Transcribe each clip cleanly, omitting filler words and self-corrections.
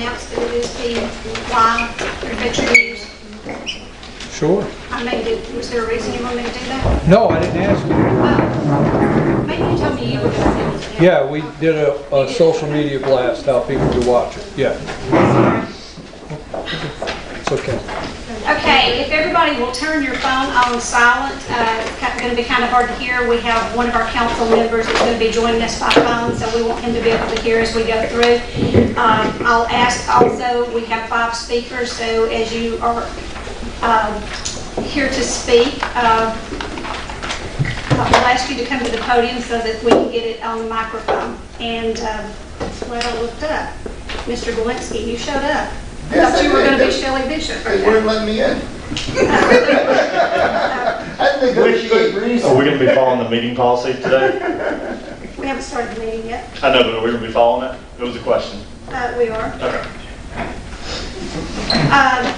announce that it is being live for Adventure News? Sure. I mean, was there a reason you wanted me to do that? No, I didn't ask you. Maybe you told me you were going to do it. Yeah, we did a social media blast, how people could watch it. Yeah, it's okay. Okay, if everybody will turn your phone on silent, it's going to be kind of hard to hear. We have one of our council members that's going to be joining us by phone, so we want him to be able to hear as we go through. I'll ask also, we have 5 speakers, so as you are here to speak, I'll ask you to come to the podium so that we can get it on the microphone. And glad I looked up. Mr. Galinsky, you showed up. I thought you were going to be Shelley Bishop. They wouldn't let me in. I think Are we going to be following the meeting policy today? We haven't started the meeting yet. I know, but are we going to be following it? It was a question. We are. Okay.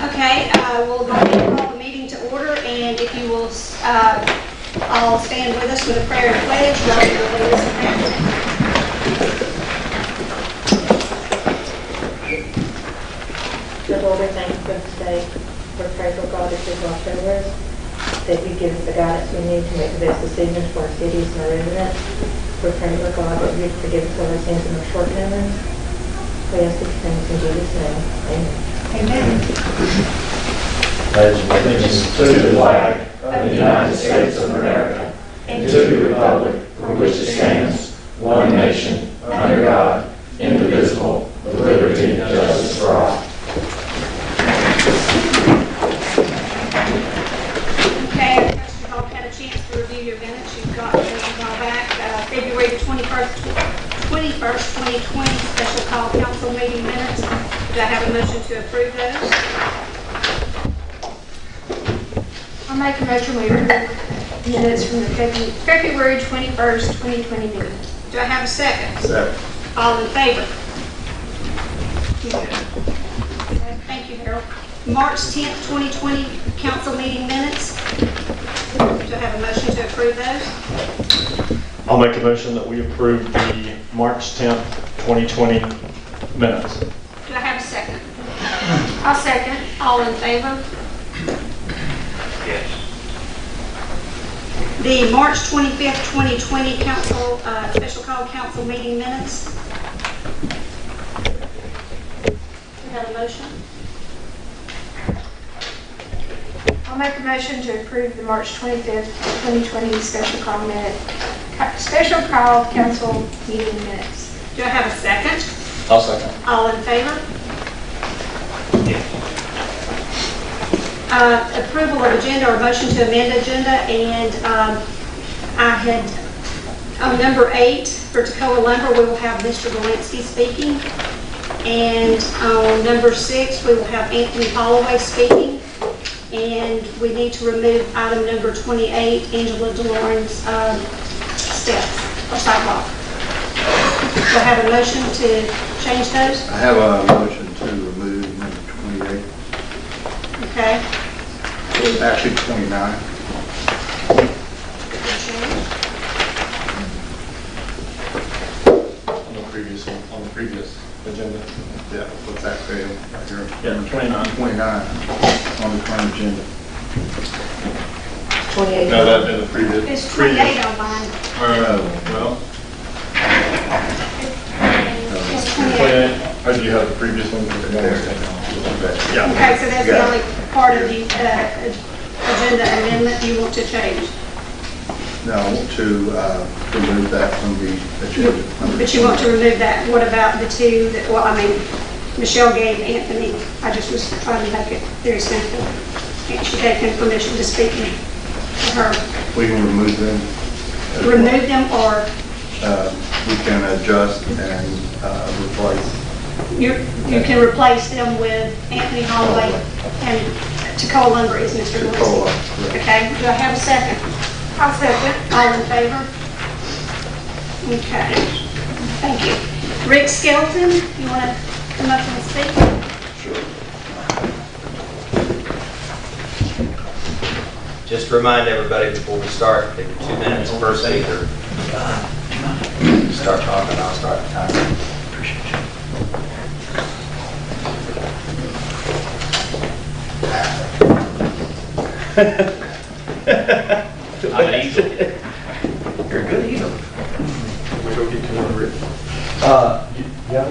Okay, we'll go ahead and call the meeting to order, and if you will all stand with us with a prayer and pledge. The Lord, we thank you for this day. We pray, for God, that you watch over us, that you give us the guidance we need to make the best decisions for our cities and our residents. We pray, for God, that you forgive us of our sins and our shortcomings. We ask these things in Jesus' name. Amen. Amen. Pledge allegiance to the flag of the United States of America and to the republic for which it stands, one nation, under God, indivisible, with liberty and justice for all. Okay, I trust you've all had a chance to review your minutes. You've got those all back. February the 21st, 2020 special call council meeting minutes. Do I have a motion to approve those? I'll make a motion we approve minutes from the February 21st, 2020 meeting. Do I have a second? Second. All in favor? Okay, thank you, Harold. March 10th, 2020 council meeting minutes. Do I have a motion to approve those? I'll make a motion that we approve the March 10th, 2020 minutes. Do I have a second? I'll second. All in favor? Yes. The March 25th, 2020 council, special call council meeting minutes. Do we have a motion? I'll make a motion to approve the March 25th, 2020 special call council meeting minutes. Do I have a second? I'll second. All in favor? Approval of agenda or motion to amend agenda, and I had, on number 8, for Toccoa Lumber, we will have Mr. Galinsky speaking, and on number 6, we will have Anthony Holloway speaking, and we need to remove item number 28, Angela DeLorean's steps or sidewalk. Do I have a motion to change those? I have a motion to remove number 28, Okay. actually 29. On the previous agenda. Yeah, what's that say right here? Yeah, 29. 29 on the current agenda. 28. No, that'd been the previous. It's 28 on mine. Well, It's 28. 28. Or do you have the previous one? Yeah. Okay, so that's the only part of the agenda amendment you want to change. No, to remove that from the agenda. But you want to remove that. What about the two that, well, I mean, Michelle gave Anthony, I just was trying to make it very simple. And she gave him permission to speak to her. We can remove them. Remove them, or We can adjust and replace. you can replace them with Anthony Holloway and Toccoa Lumber is Mr. Toccoa, Galinsky. correct. Okay, do I have a second? I'll second. All in favor? Okay, thank you. Rick Skelton, you want to come up and speak? Just to remind everybody before we start, take 2 minutes per speaker. Start talking, I'll start the timer. I'm an eagle. You're a good eagle. We go get you one written. Yeah.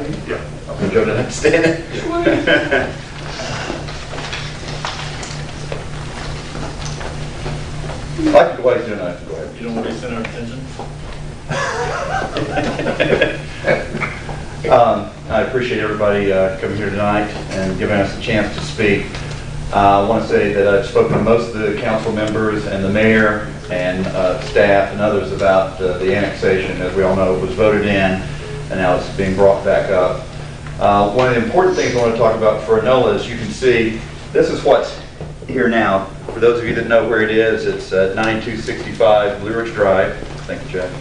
I'm gonna Joe to understand it. I can go ahead and do it. I can go ahead. You don't want to be center of attention? I appreciate everybody coming here tonight and giving us a chance to speak. I want to say that I've spoken to most of the council members and the mayor and staff and others about the annexation. As we all know, it was voted in and now it's being brought back up. One of the important things I want to talk about for Enola is you can see this is what's here now. For those of you that know where it is, it's 9265 Blue Ridge Drive. Thank you, Jack.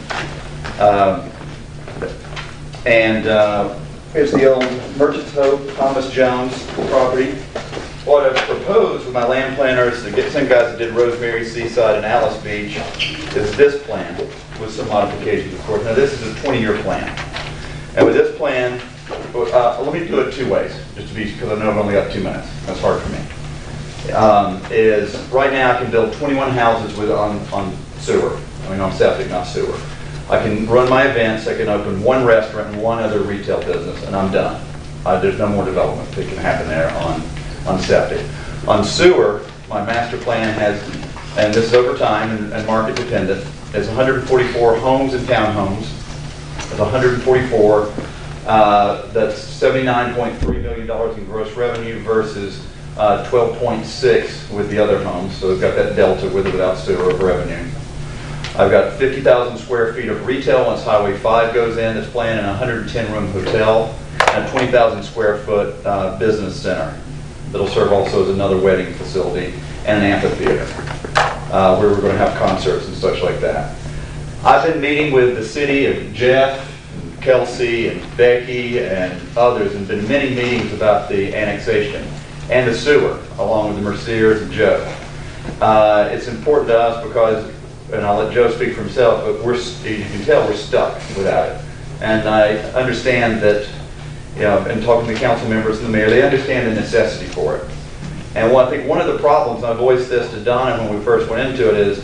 Here's the old Merchants Hope, Thomas Jones property. What I've proposed with my land planners, the same guys that did Rosemary, Seaside, and Alice Beach, is this plan with some modifications, of course. Now, this is a 20-year plan. And with this plan, let me do it two ways, just to be, because I know I've only got 2 minutes. That's hard for me. Is right now I can build 21 houses on sewer. I mean, on septic, not sewer. I can run my events, I can open one restaurant and one other retail business, and I'm done. There's no more development that can happen there on septic. On sewer, my master plan has, and this is over time and market dependent, is 144 homes and townhomes. It's 144, that's $79.3 million in gross revenue versus 12.6 with the other homes. So we've got that delta with or without sewer of revenue. I've got 50,000 square feet of retail once Highway 5 goes in. It's planned in a 110-room hotel and a 20,000 square foot business center that'll serve also as another wedding facility and an amphitheater where we're going to have concerts and such like that. I've been meeting with the city of Jeff, and Kelsey, and Becky, and others, and been many meetings about the annexation and the sewer, along with the Merciers and Joe. It's important to us because, and I'll let Joe speak for himself, but you can tell we're stuck without it. And I understand that, in talking to the council members and the mayor, they understand the necessity for it. And I think one of the problems, and I voiced this to Donna when we first went into it, is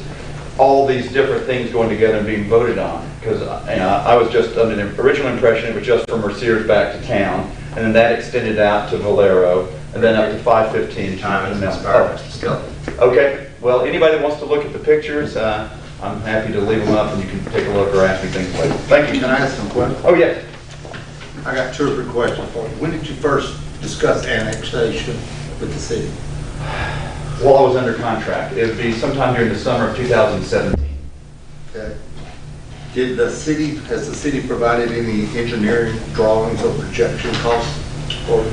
all these different things going together and being voted on. Because I was just under the original impression it was just from Merciers back to town, and then that extended out to Valero, and then up to 515. Time has expired, Mr. Skelton. Okay, well, anybody that wants to look at the pictures, I'm happy to leave them up and you can take a look or ask me things later. Thank you. Can I ask some questions? Oh, yes. I got 2 or 3 questions for you. When did you first discuss annexation with the city? While I was under contract. It would be sometime during the summer of 2017. Okay. Has the city provided any engineering drawings or projection costs? Or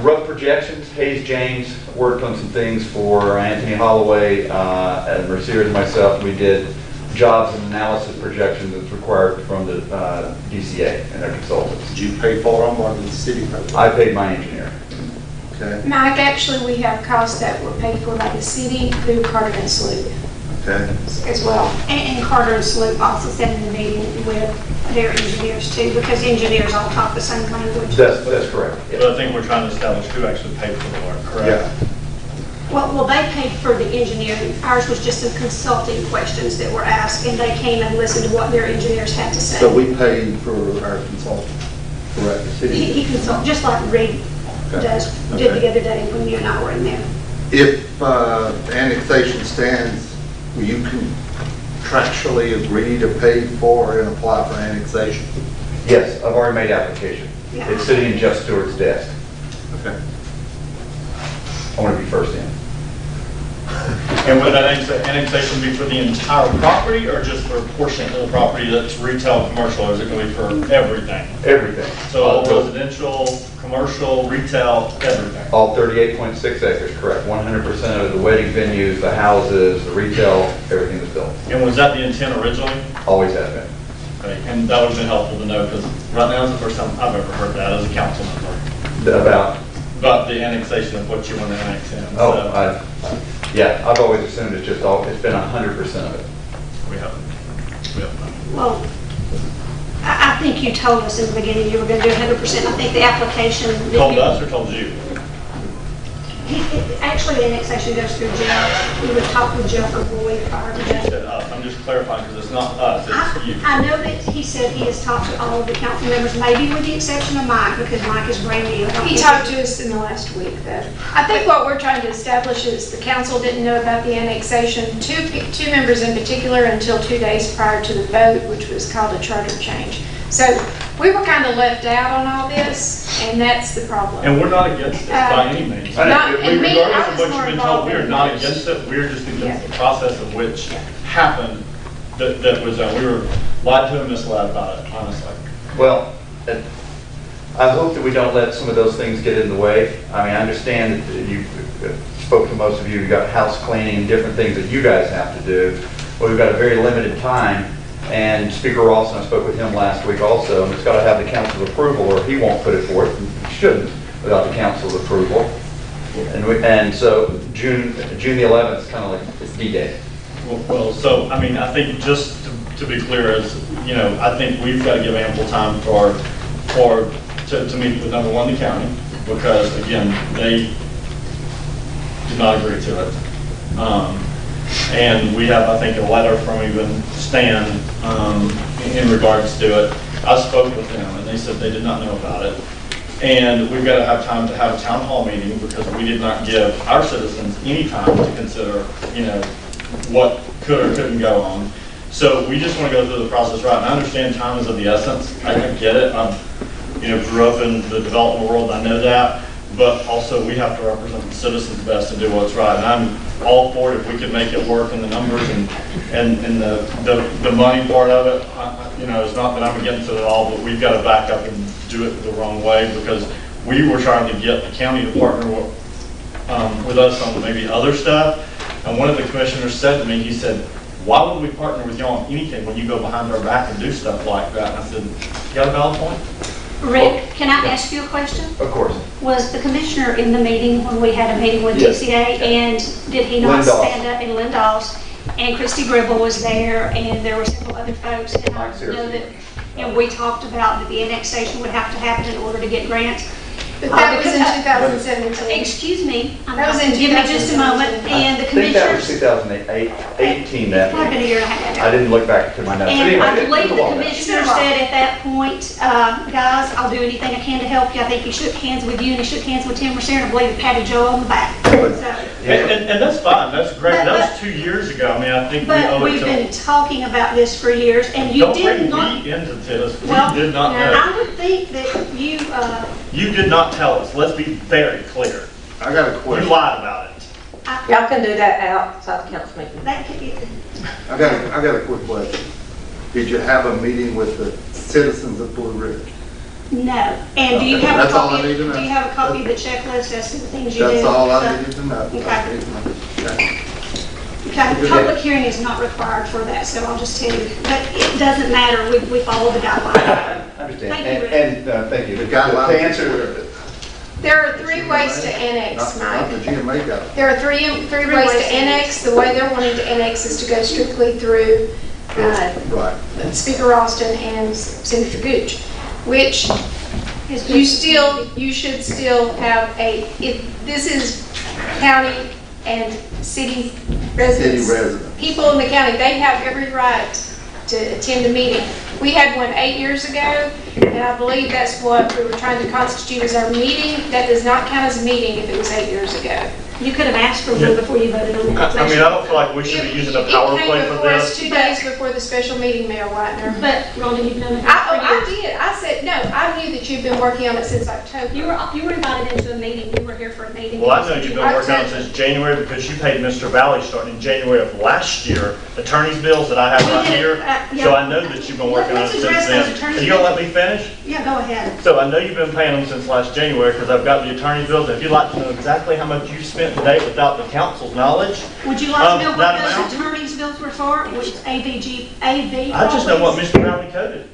Rough projections, Hayes James worked on some things for Anthony Holloway and Mercier and myself. We did jobs and analysis projections that's required from the DCA and their consultants. did you pay for them or did the city pay for them? I paid my engineer. Okay. Mike, actually, we have costs that were paid for by the city through Carter and Sloop Okay. as well. And Carter and Sloop also sat in the meeting with their engineers too, because engineers all talk the same language. That's correct. But I think we're trying to establish who actually paid for the work, correct? Yeah. Well, they paid for the engineering. Ours was just some consulting questions that were asked, and they came and listened to what their engineers had to say. So we paid for our consultant, correct? The city. He consulted, just like Reed did the other day when you and I were in there. If annexation stands, will you contractually agree to pay for and apply for annexation? Yes, I've already made application. Yeah. It's sitting in Jeff Stewart's desk. Okay. I want to be first in. And would that annexation be for the entire property or just for a portion of the property that's retail, commercial, or is it going to be for everything? Everything. So all residential, commercial, retail, everything? All 38.6 acres, correct. 100% of the wedding venues, the houses, the retail, everything is built. And was that the intent originally? Always has been. Okay, and that would have been helpful to know because right now is the first time I've ever heard that as a council member. About the annexation of what you want to annex in. Oh, yeah, I've always assumed it's been 100% of it. We haven't. Well, I think you told us in the beginning you were going to do 100%. I think the application. Told us or told you? Actually, the annexation goes through Jeff. We would talk with Jeff or Boyd prior to He that. said us. I'm just clarifying because it's not us, it's you. I know that he said he has talked to all of the council members, maybe with the exception of Mike, because Mike is brand new. I don't He think- talked to us in the last week, though. I think what we're trying to establish is the council didn't know about the annexation, two members in particular, until 2 days prior to the vote, which was called a charter change. So we were kind of left out on all this, and that's the problem. And we're not against it by any means. Not- and me, I Regardless of was what more you've been told, involved we are in not this. against it. We're just against Yeah. the process of which happened that was, we were lied to and misled about it, honestly. Well, I hope that we don't let some of those things get in the way. I mean, I understand that you spoke to most of you, you got house cleaning and different things that you guys have to do. Well, we've got a very limited time, and Speaker Ralston, I spoke with him last week also, and it's got to have the council's approval, or he won't put it forth, and he shouldn't, without the council's approval. And so June the 11th is kind of like, it's D-Day. Well, so, I mean, I think just to be clear is, you know, I think we've got to give ample time to meet with number one, the county, because again, they did not agree to it. And we have, I think, a letter from even Stan in regards to it. I spoke with them and they said they did not know about it. And we've got to have time to have a town hall meeting because we did not give our citizens any time to consider, you know, what could or couldn't go on. So we just want to go through the process right. And I understand time is of the essence. I get it. You know, grew up in the development world. I know that. But also we have to represent the citizens best and do what's right. And I'm all for it if we can make it work in the numbers and the money part of it. You know, it's not that I'm against it at all, but we've got to back up and do it the wrong way because we were trying to get the county to partner with us on maybe other stuff. And one of the commissioners said to me, he said, why would we partner with y'all on anything when you go behind our back and do stuff like that? And I said, you got a valid point? Rick, can I ask you a question? Of course. Was the commissioner in the meeting when we had a meeting with Yes. DCA? And did he not Lynn Doss. stand up, and Lynn Doss, and Christy Gribble was there, and there were several other folks. And I Mike Searcy. know that, and we talked about that the annexation would have to happen in order to get grants. But that was in Because- 2017. Excuse me. That was in Give me just a moment. 2017. And the I think that was commissioners, 2018 that probably been a meeting. year and a half. I didn't look back to my notes. And Anyway, I it believe was a the while back. commissioner said at that point, guys, I'll do anything I can to help you. I think he shook hands with you and he shook hands with Tim Mercer, and I believe he patted Joe on the back. So, And that's fine. That's great. That was 2 years ago. I mean, I think we but owe it we've to been talking about this for years, and you Don't did bring not. me into this. Well, We did not know. I would think that you, You did not tell us. Let's be very clear. I got a You question. lied about it. Y'all can do that outside the council meeting. that could, I got a quick question. Did you have a meeting with the citizens of Blue Ridge? no. And do you Okay, have a that's all I copy, need to know. do you have a copy of the checklist as to the things you do? That's all I So- needed to know. Okay. Okay. Okay, public hearing is not required for that, so I'll just tell you, but it doesn't matter, we follow the guidelines. I understand. Thank you, Rick. And thank you. The To guidelines- answer, There are 3 ways to annex, Not the Mike. GMA guidelines. There are three ways to annex. The way they're wanting to annex is to go strictly through Right. Speaker Ralston and Senator Gooch, which you should still have this is county and city residents. City residents. People in the county, they have every right to attend a meeting. We had one 8 years ago, and I believe that's what we were trying to constitute as our meeting. That does not count as a meeting if it was 8 years ago. You could have asked for one before you voted on that. I mean, I don't feel like we should be using a power play It came for before us this. 2 days before the special meeting, Mayor Whitener. But Rhonda, you've known it I for years. did. I said, no, I knew that you've been working on it since October. You were invited into a meeting, you were here for a meeting. Well, I know you've been working on it since January because you paid Mr. Valley starting in January of last year, attorney's bills that I have We right did, here. yeah. So I know that you've been working on it Let's since address then. those attorney's Are you gonna let bills. me finish? Yeah, go ahead. So I know you've been paying them since last January because I've got the attorney's bills. If you'd like to know exactly how much you spent to date without the council's knowledge, Would you like to know what that those amount? attorney's bills were for, which is AV I just know what properties? Mr. Valley coded.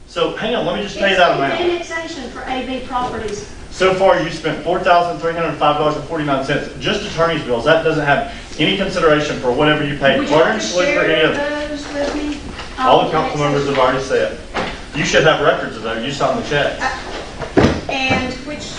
So hang on, let me just tell you that It's amount. annexation for AV properties. So far, you spent $4,305.49, just attorney's bills. That doesn't have any consideration for whatever you paid, Would you clerk like and to solicitor, any share of it. those with me? All the council members have already said. You should have records of those. You signed the checks. And which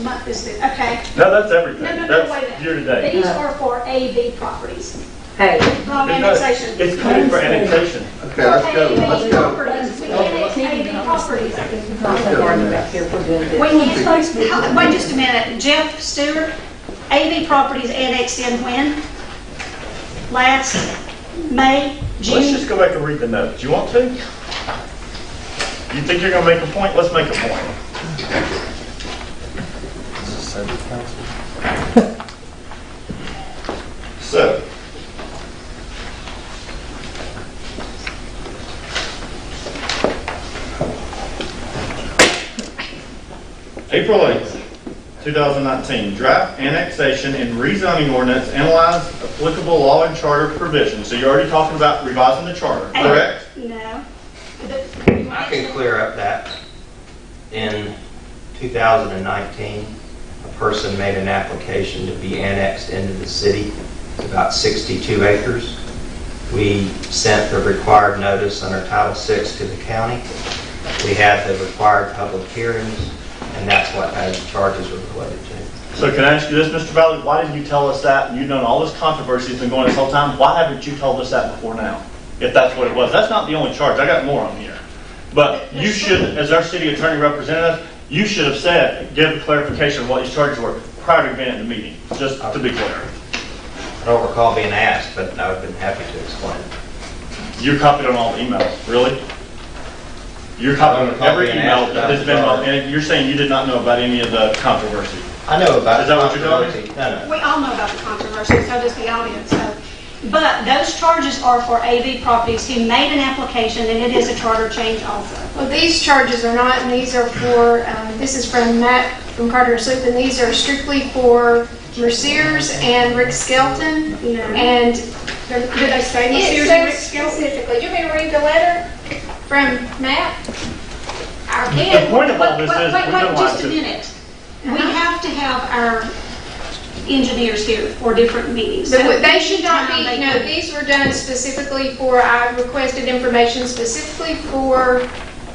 month is it? Okay. No, that's everything. No, wait a That's minute. year to date. These are for AV properties, Hey, not annexation. It's coming for annexation. Okay, let's go, let's AV go. properties, we annex AV properties. back here for doing this. We can, wait just a minute, Jeff Stewart, AV properties annexed in when? Last May, Let's June? just go back and read the notes. Do you want to? You think you're gonna make a point? Let's make a point. So. April 8th, 2019, draft annexation and rezoning ordinance, analyze applicable law and charter provisions. So you're already talking about revising the charter, correct? No. I can clear up that. In 2019, a person made an application to be annexed into the city. It's about 62 acres. We sent the required notice under Title VI to the county. We had the required public hearings, and that's what those charges were related to. So can I ask you this, Mr. Valley, why didn't you tell us that? You've known all this controversy has been going this whole time. Why haven't you told us that before now? If that's what it was. That's not the only charge. I got more on here. But you should, as our city attorney representative, you should have said, give clarification of what these charges were prior to being at the meeting, just to be clear. I don't recall being asked, but I would have been happy to explain. You're copied on all the emails, really? You're copied on every email that has been, and you're saying you did not know about any of the controversy. I know about Is that what you're telling me? controversy. No, We all know about the controversy, so does the audience. But those charges are for AV properties who made an application, and it is a charter change also. Well, these charges are not, and these are for, this is from Matt from Carter and Sloop, and these are strictly for Merciers and Rick Skelton. No. And Do they say it Merciers and Rick says Skelton? specifically, do you want me to read the letter from Matt? I can. The point of all this is Wait, we've been lied just a to. minute. We have to have our engineers here for different meetings. But So they should not anytime be, they no, come- these were done specifically for, I requested information specifically for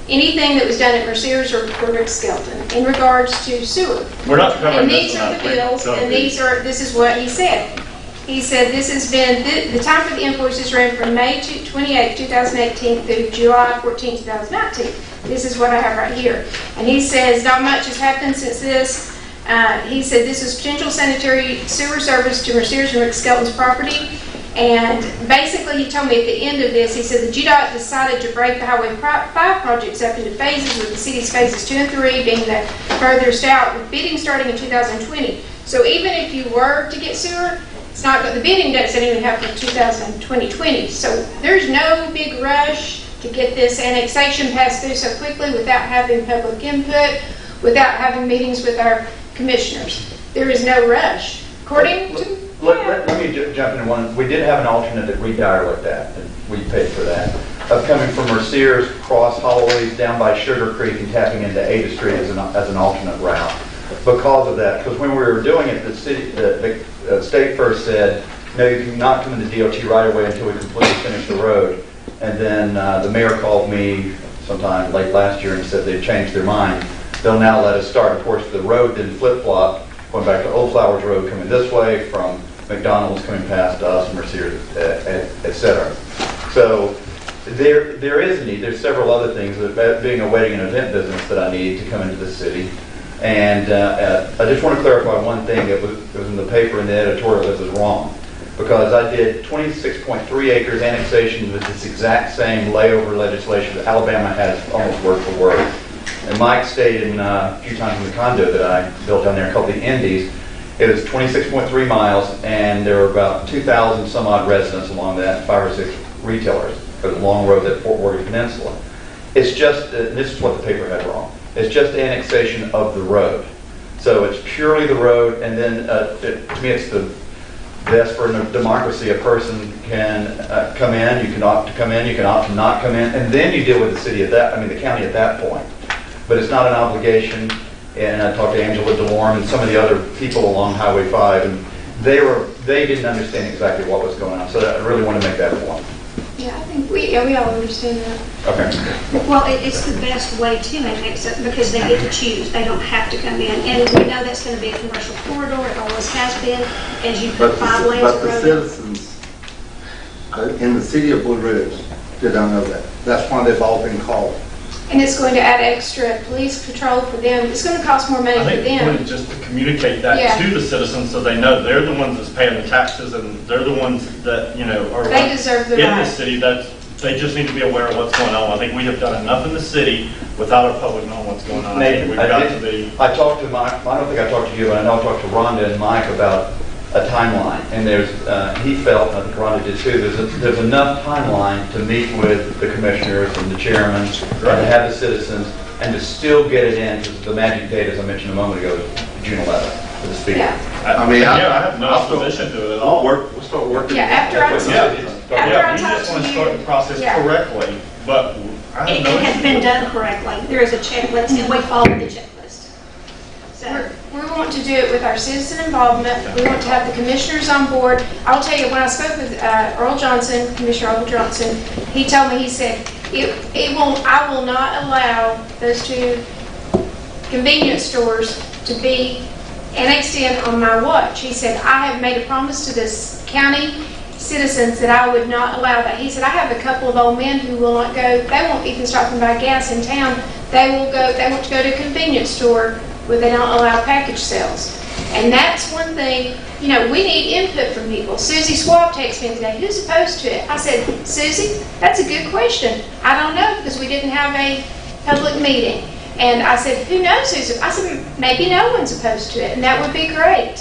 anything that was done at Merciers or for Rick Skelton in regards to sewer. We're not covering And this these one are out, the please. bills, Go and ahead. these are, this is what he said. He said this has been, the time for the invoices ran from May 28, 2018 through July 14, 2019. This is what I have right here. And he says, not much has happened since this. He said this is potential sanitary sewer service to Merciers and Rick Skelton's property. And basically, he told me at the end of this, he said the GDOT decided to break the Highway 5 projects up into phases, with the city's phases 2 and 3 being the furthest out, with bidding starting in 2020. So even if you were to get sewer, it's not, the bidding doesn't even happen until 2020. So there's no big rush to get this annexation passed through so quickly without having public input, without having meetings with our commissioners. There is no rush. According to, Let me jump in one. We did have an alternate that redirected that, and we paid for that. Coming from Merciers, cross Holloway down by Sugar Creek and tapping into Ada Street as an alternate route. Because of that, because when we were doing it, the state first said, no, you cannot come into DOT right away until we completely finish the road. And then the mayor called me sometime late last year and said they'd changed their mind. They'll now let us start. Of course, the road didn't flip-flop, going back to Old Flowers Road coming this way, from McDonald's coming past us, Merciers, et cetera. So there is a need. There's several other things, being a wedding and event business, that I need to come into the city. And I just want to clarify one thing. It was in the paper in the editorial that was wrong. Because I did 26.3 acres annexation with this exact same layover legislation that Alabama has almost word for word. And Mike stayed in a few times in the condo that I built down there called the Indies. It was 26.3 miles, and there were about 2,000 some odd residents along that, 5 or 6 retailers for the long road that Fort Worth Peninsula. It's just, this is what the paper had wrong. It's just annexation of the road. So it's purely the road, and then to me it's the best for a democracy. A person can come in, you can opt to come in, you can opt to not come in, and then you deal with the city at that, the county at that point. But it's not an obligation. And I talked to Angela DeLorme and some of the other people along Highway 5, and they didn't understand exactly what was going on. So I really want to make that point. yeah, I think we yeah, we all understand that. Okay. Well, it's the best way to annex it because they get to choose. They don't have to come in. And we know that's going to be a commercial corridor. It always has been. As you put 5 lanes But of the road. citizens in the city of Blue Ridge did not know that. That's why they've all been called. And it's going to add extra police patrol for them. It's going to cost more money I for think the point them. is just to communicate that Yeah. to the citizens so they know they're the ones that's paying the taxes and they're the ones that, are They deserve the in the right. city, that they just need to be aware of what's going on. I think we have done enough in the city without our public knowing what's going on. I think Nathan, we've I got to did- be. I talked to Mike, I don't think I talked to you, but I know I talked to Rhonda and Mike about a timeline. And he felt, and I think Rhonda did too, there's enough timeline to meet with the commissioners and the chairmen and to have the citizens and to still get it in, because the magic date, as I mentioned a moment ago, is June 11th for the speaker. Yeah, I mean, Yeah, I have no I'll still- opposition to it at all. We'll start working. yeah, after I, Yeah, After I we talk just to want to you- start the process yeah. correctly, but I have It no it has issue been with it. done correctly. There is a checklist and we follow the checklist. So, we want to do it with our citizen involvement. We want to have the commissioners on board. I'll tell you, when I spoke with Earl Johnson, Commissioner Earl Johnson, he told me, he said, I will not allow those 2 convenience stores to be annexed in on my watch. He said, I have made a promise to this county citizens that I would not allow that. He said, I have a couple of old men who will not go, they won't even stop and buy gas in town. They want to go to a convenience store where they don't allow package sales. And that's one thing, we need input from people. Susie Swab texted me today, who's opposed to it? I said, Susie, that's a good question. I don't know, because we didn't have a public meeting. And I said, who knows who's, I said, maybe no one's opposed to it, and that would be great.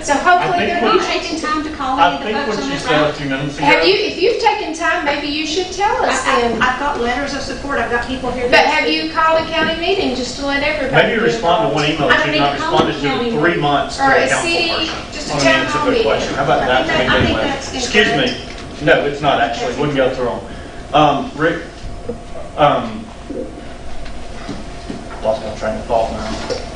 So hopefully they're have you not. taken time to call I any think of the what folks on you that said a route? few minutes ago. If you've taken time, maybe you should tell us then. I've got letters of support. I've got people here. But have you called a county meeting just to let everybody? Maybe be respond to involved? one email I that don't you've not need to call responded it to in county 3 meeting. months to Or a a council city, person. just a I mean, town it's a hall good meeting. question. How about that to I begin think with? that's Excuse me. No, it's not actually. Wouldn't go through them. Rick, lost my train of thought now.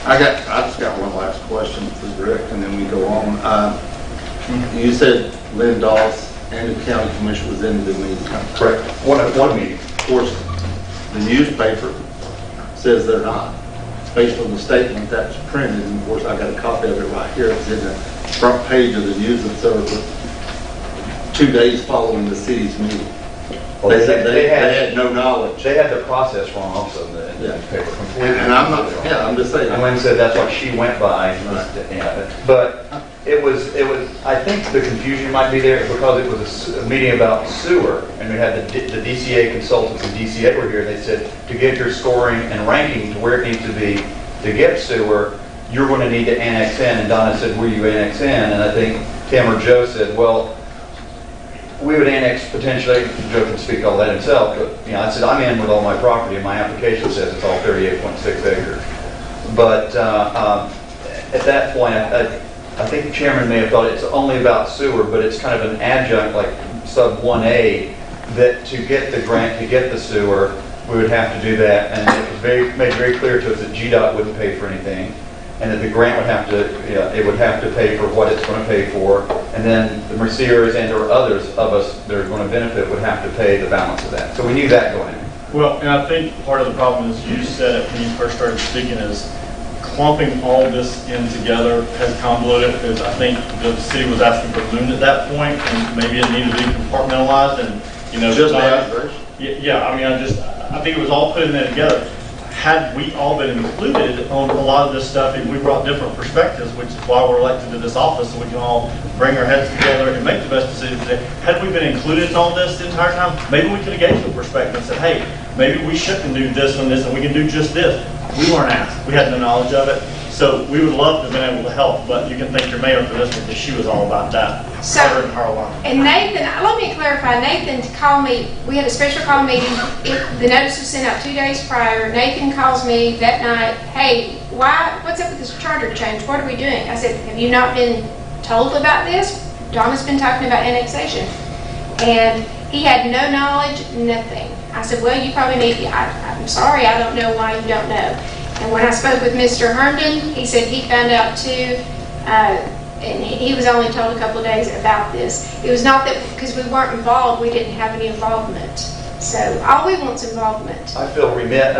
I just got one last question for Rick, and then we go on. You said Lynn Dawes and the county commission was in the meeting. Correct. One meeting. Of course, the newspaper says they're not, based on the statement that's printed, and of course, I got a copy of it right here. It's in the front page of the News Observer, 2 days following the city's meeting. Well, They said they had- had no knowledge. They had the process wrong also in the Yeah. newspaper. completely. And I'm not, yeah, I'm just saying. And Lynn said that's what she went by. Yeah, but it was, I think the confusion might be there because it was a meeting about sewer. And we had the DCA consultants and DCA were here. They said to get your scoring and ranking to where it needs to be to get sewer, you're going to need to annex in. And Donna said, will you annex in? And I think Tim or Joe said, well, we would annex potentially, Joe can speak all that himself, but, I said, I'm in with all my property, and my application says it's all 38.6 acres. But at that point, I think the chairman may have thought it's only about sewer, but it's kind of an adjunct, like sub 1A, that to get the grant, to get the sewer, we would have to do that, and it was made very clear to us that GDOT wouldn't pay for anything, and that the grant would have to, it would have to pay for what it's going to pay for, and then the Merciers and or others of us that are going to benefit would have to pay the balance of that. So we knew that going in. Well, and I think part of the problem is you said it when you first started speaking is clumping all this in together has convoluted because I think the city was asking for loon at that point and maybe it needed to be compartmentalized and, Just not- average. Yeah, I think it was all put in there together. Had we all been included on a lot of this stuff, and we brought different perspectives, which is why we're elected to this office, so we can all bring our heads together and make the best decisions today. Had we been included in all this the entire time, maybe we could have gave the perspective and said, hey, maybe we shouldn't do this and this, and we can do just this. We weren't asked. We had no knowledge of it. So we would love to have been able to help, but you can thank your mayor for this one, because she was all about that. So- Her and Carolina. And Nathan, let me clarify, Nathan called me, we had a special call meeting, the notice was sent out 2 days prior. Nathan calls me that night, hey, what's up with this charter change? What are we doing? I said, have you not been told about this? Donna's been talking about annexation. And he had no knowledge, nothing. I said, well, you probably need, I'm sorry, I don't know why you don't know. And when I spoke with Mr. Herndon, he said he found out too. and he was only told a couple of days about this. It was not that, because we weren't involved, we didn't have any involvement. So all we want is involvement. I feel remit,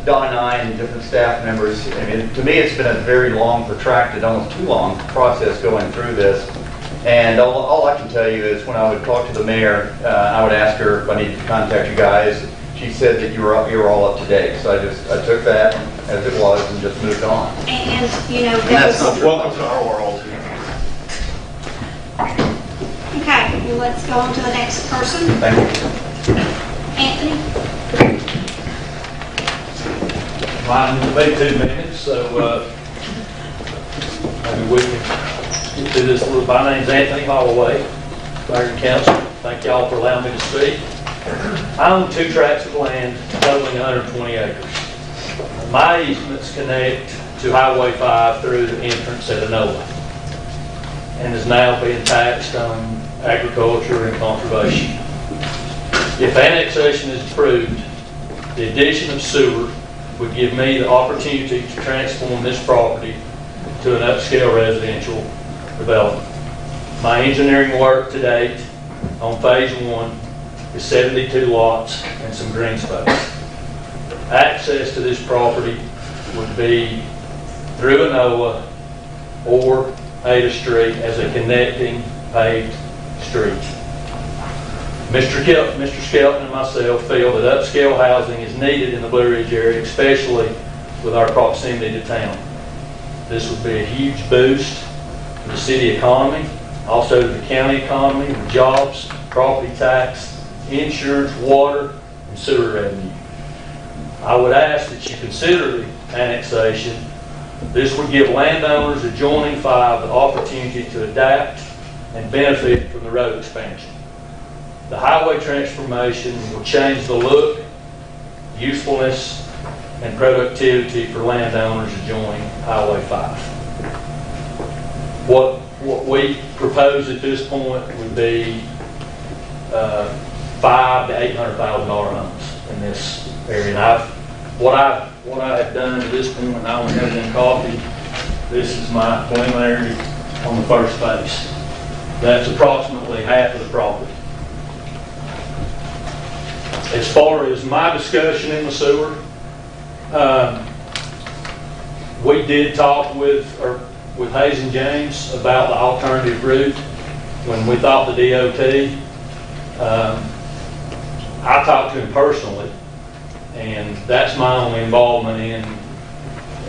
Don and I and different staff members, I mean, to me, it's been a very long, protracted, almost too long process going through this. And all I can tell you is when I would talk to the mayor, I would ask her if I needed to contact you guys. She said that you were all up to date. So I took that as it was and just moved on. And, you know, That's not true. Welcome to our world. okay, well, let's go on to the next person. Thank you. Anthony? Mine will be 2 minutes, so maybe we can do this a little. My name's Anthony Holloway, Mayor and Council. Thank y'all for allowing me to speak. I own 2 tracts of land totaling 120 acres. My easements connect to Highway 5 through the entrance at Enola and is now being taxed on agriculture and conservation. If annexation is approved, the addition of sewer would give me the opportunity to transform this property to an upscale residential development. My engineering work to date on phase 1 is 72 lots and some green space. Access to this property would be through Enola or Ada Street as a connecting paved street. Mr. Skelton and myself feel that upscale housing is needed in the Blue Ridge area, especially with our proximity to town. This would be a huge boost to the city economy, also to the county economy, with jobs, property tax, insurance, water, and sewer revenue. I would ask that you consider the annexation. This would give landowners adjoining 5 the opportunity to adapt and benefit from the road expansion. The highway transformation will change the look, usefulness, and productivity for landowners adjoining Highway 5. What we propose at this point would be $500,000 to $800,000 homes in this area. And what I have done at this point, and I only have it in copy, this is my preliminary on the first phase. That's approximately half of the property. As far as my discussion in the sewer, we did talk with Hayes and James about the alternative route when we thought the DOT. I talked to him personally, and that's my only involvement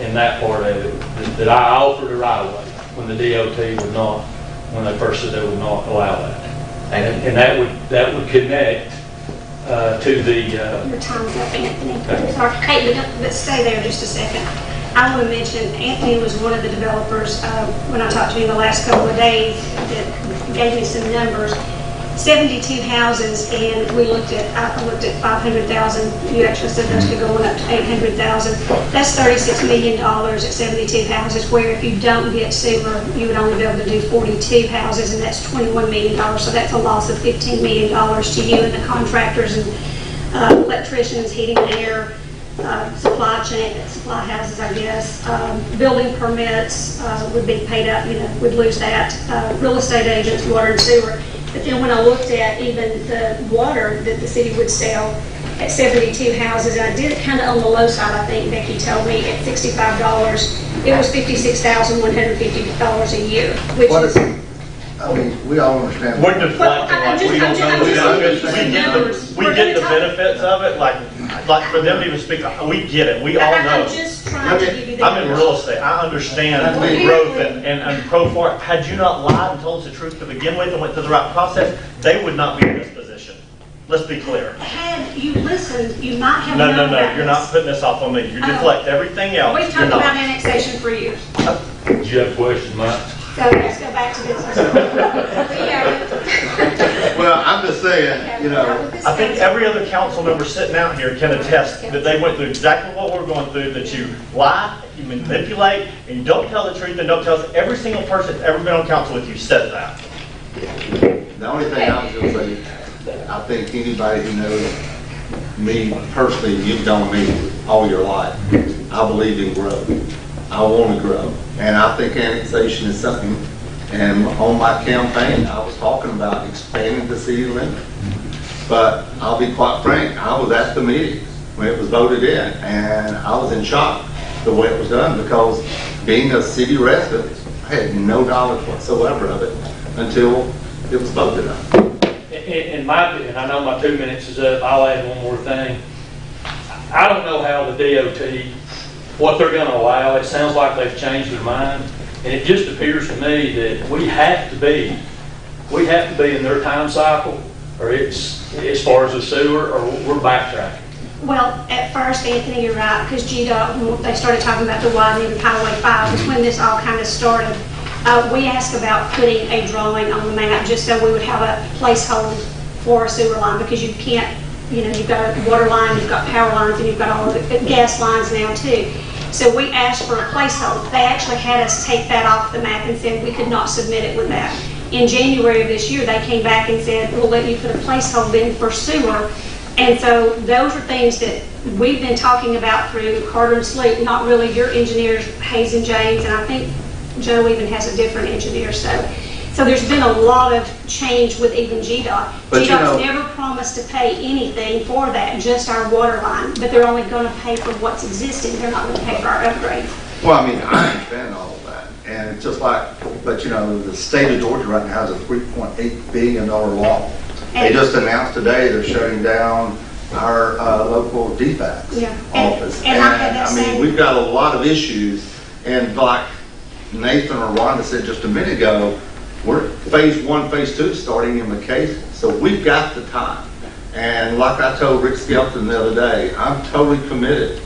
in that part of it, that I offered a right of way when the DOT would not, when they first said they would not allow that. And that would connect to the, Your time's up, Anthony. Sorry. Hey, but stay there just a second. I want to mention, Anthony was one of the developers, when I talked to him the last couple of days, that gave me some numbers. 72 houses, and I looked at 500,000. You actually said those could go on up to 800,000. That's $36 million at 72 houses, where if you don't get sewer, you would only be able to do 42 houses, and that's $21 million. So that's a loss of $15 million to you and the contractors and electricians, heating and air, supply houses, I guess. Building permits would be paid up, would lose that. Real estate agents, water and sewer. But then when I looked at even the water that the city would sell at 72 houses, and I did it kind of on the low side, I think Becky told me, at $65, it was $56,150 a year, which What is... if, I mean, we all understand. We're deflecting like we don't know. We get the benefits of it, like for them to even speak, we get it, we all know. I'm just trying to give you the I'm in numbers. real estate, I understand the growth and pro forma. Had you not lied and told us the truth to begin with and went through the right process, they would not be in this position. Let's be clear. Had you listened, you might have No, known about you're not this. putting this off on me. You deflect everything else. We've You're talked about not. annexation for years. did you have a question, Mike? So let's go back to business. Well, I'm just saying, I think every other council member sitting out here can attest that they went through exactly what we're going through, that you lie, you manipulate, and you don't tell the truth and don't tell us. Every single person that's ever been on council with you says that. the only thing I was gonna say, I think anybody who knows me personally, you've known me all your life. I believe in growth. I want to grow, and I think annexation is something, and on my campaign, I was talking about expanding the city limit. But I'll be quite frank, I was at the meeting when it was voted in, and I was in shock the way it was done, because being a city resident, I had no knowledge whatsoever of it until it was voted on. In my opinion, I know my 2 minutes is up, I'll add one more thing. I don't know how the DOT, what they're gonna allow, it sounds like they've changed their mind, and it just appears to me that we have to be in their time cycle, or it's, as far as the sewer, or we're backtracking. Well, at first, Anthony, you're right, because GDOT, when they started talking about the widening of Highway 5, was when this all kind of started. We asked about putting a drawing on the map, just so we would have a placeholder for a sewer line, because you can't, you've got a water line, you've got power lines, and you've got all the gas lines now too. So we asked for a placeholder. They actually had us take that off the map and said we could not submit it with that. In January of this year, they came back and said, we'll let you put a placeholder in for sewer. And so those are things that we've been talking about through Carter and Sloop, not really your engineers, Hayes and James, and I think Joe even has a different engineer. So there's been a lot of change with even GDOT. But you GDOT's know- never promised to pay anything for that, just our water line, but they're only going to pay for what's existing. They're not going to pay for our upgrades. Well, I mean, I understand all of that, and it's just like, but the state of Georgia right now has a $3.8 billion law. They just announced today they're shutting down our local DFAX Yeah. office. And I had that I mean, same- we've got a lot of issues, and like Nathan or Rhonda said just a minute ago, we're phase 1, phase 2 starting in McCaysville, so we've got the time. And like I told Rick Skelton the other day, I'm totally committed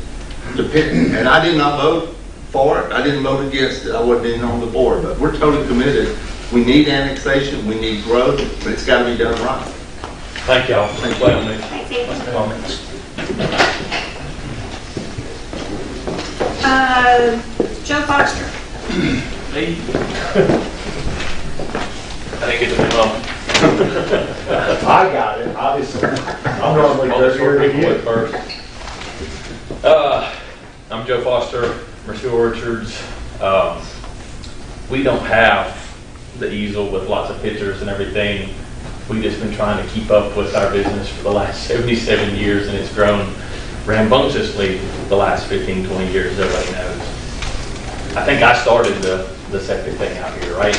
to picking, and I did not vote for it, I didn't vote against it, I wasn't even on the board, but we're totally committed. We need annexation, we need growth, but it's gotta be done right. Thank y'all. Thank you. Well, Thanks, Anthony. comments. Joe Foster. Me? I didn't get the memo. I got it, obviously. I'm normally I'll just here sort to people you. with first. I'm Joe Foster, Mercer Orchards. We don't have the easel with lots of pictures and everything. We've just been trying to keep up with our business for the last 77 years, and it's grown rambunctiously the last 15, 20 years, everybody knows. I think I started the septic thing out here, right?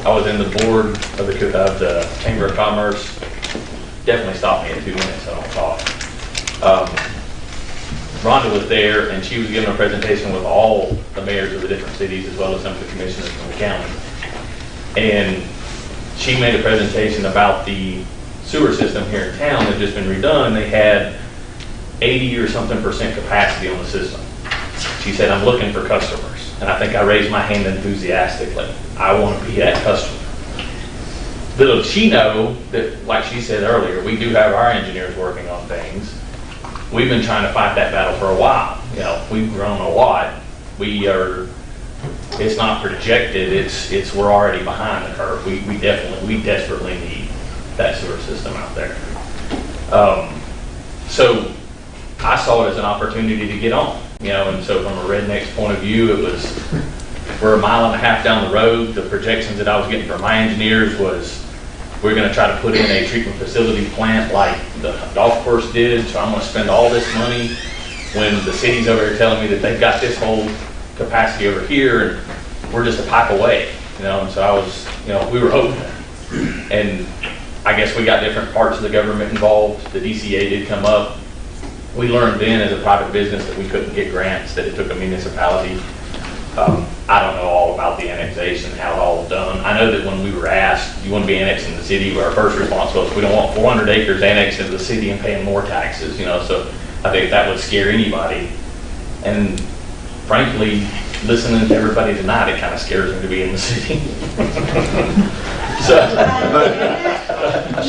I was in the board of the Chamber of Commerce. Definitely stopped me at 2 minutes, I don't talk. Rhonda was there, and she was giving a presentation with all the mayors of the different cities, as well as some of the commissioners from the county. And she made a presentation about the sewer system here in town that had just been redone. They had 80 or something % capacity on the system. She said, I'm looking for customers. And I think I raised my hand enthusiastically. I want to be that customer. Little did she know that, like she said earlier, we do have our engineers working on things. We've been trying to fight that battle for a while. We've grown a lot. It's not projected, we're already behind the curve. We desperately need that sewer system out there. So I saw it as an opportunity to get on, and so from a redneck's point of view, we're 1.5 miles down the road. The projections that I was getting from my engineers was, we're gonna try to put in a treatment facility plant like the golf course did, so I'm gonna spend all this money when the city's over here telling me that they've got this whole capacity over here, and we're just a pipe away, and so I was, we were hoping. And I guess we got different parts of the government involved. The DCA did come up. We learned then as a private business that we couldn't get grants, that it took a municipality. I don't know all about the annexation, how it all was done. I know that when we were asked, you want to be annexed in the city, our first response was, we don't want 400 acres annexed into the city and paying more taxes, so I think that would scare anybody. And frankly, listening to everybody tonight, it kind of scares me to be in the city.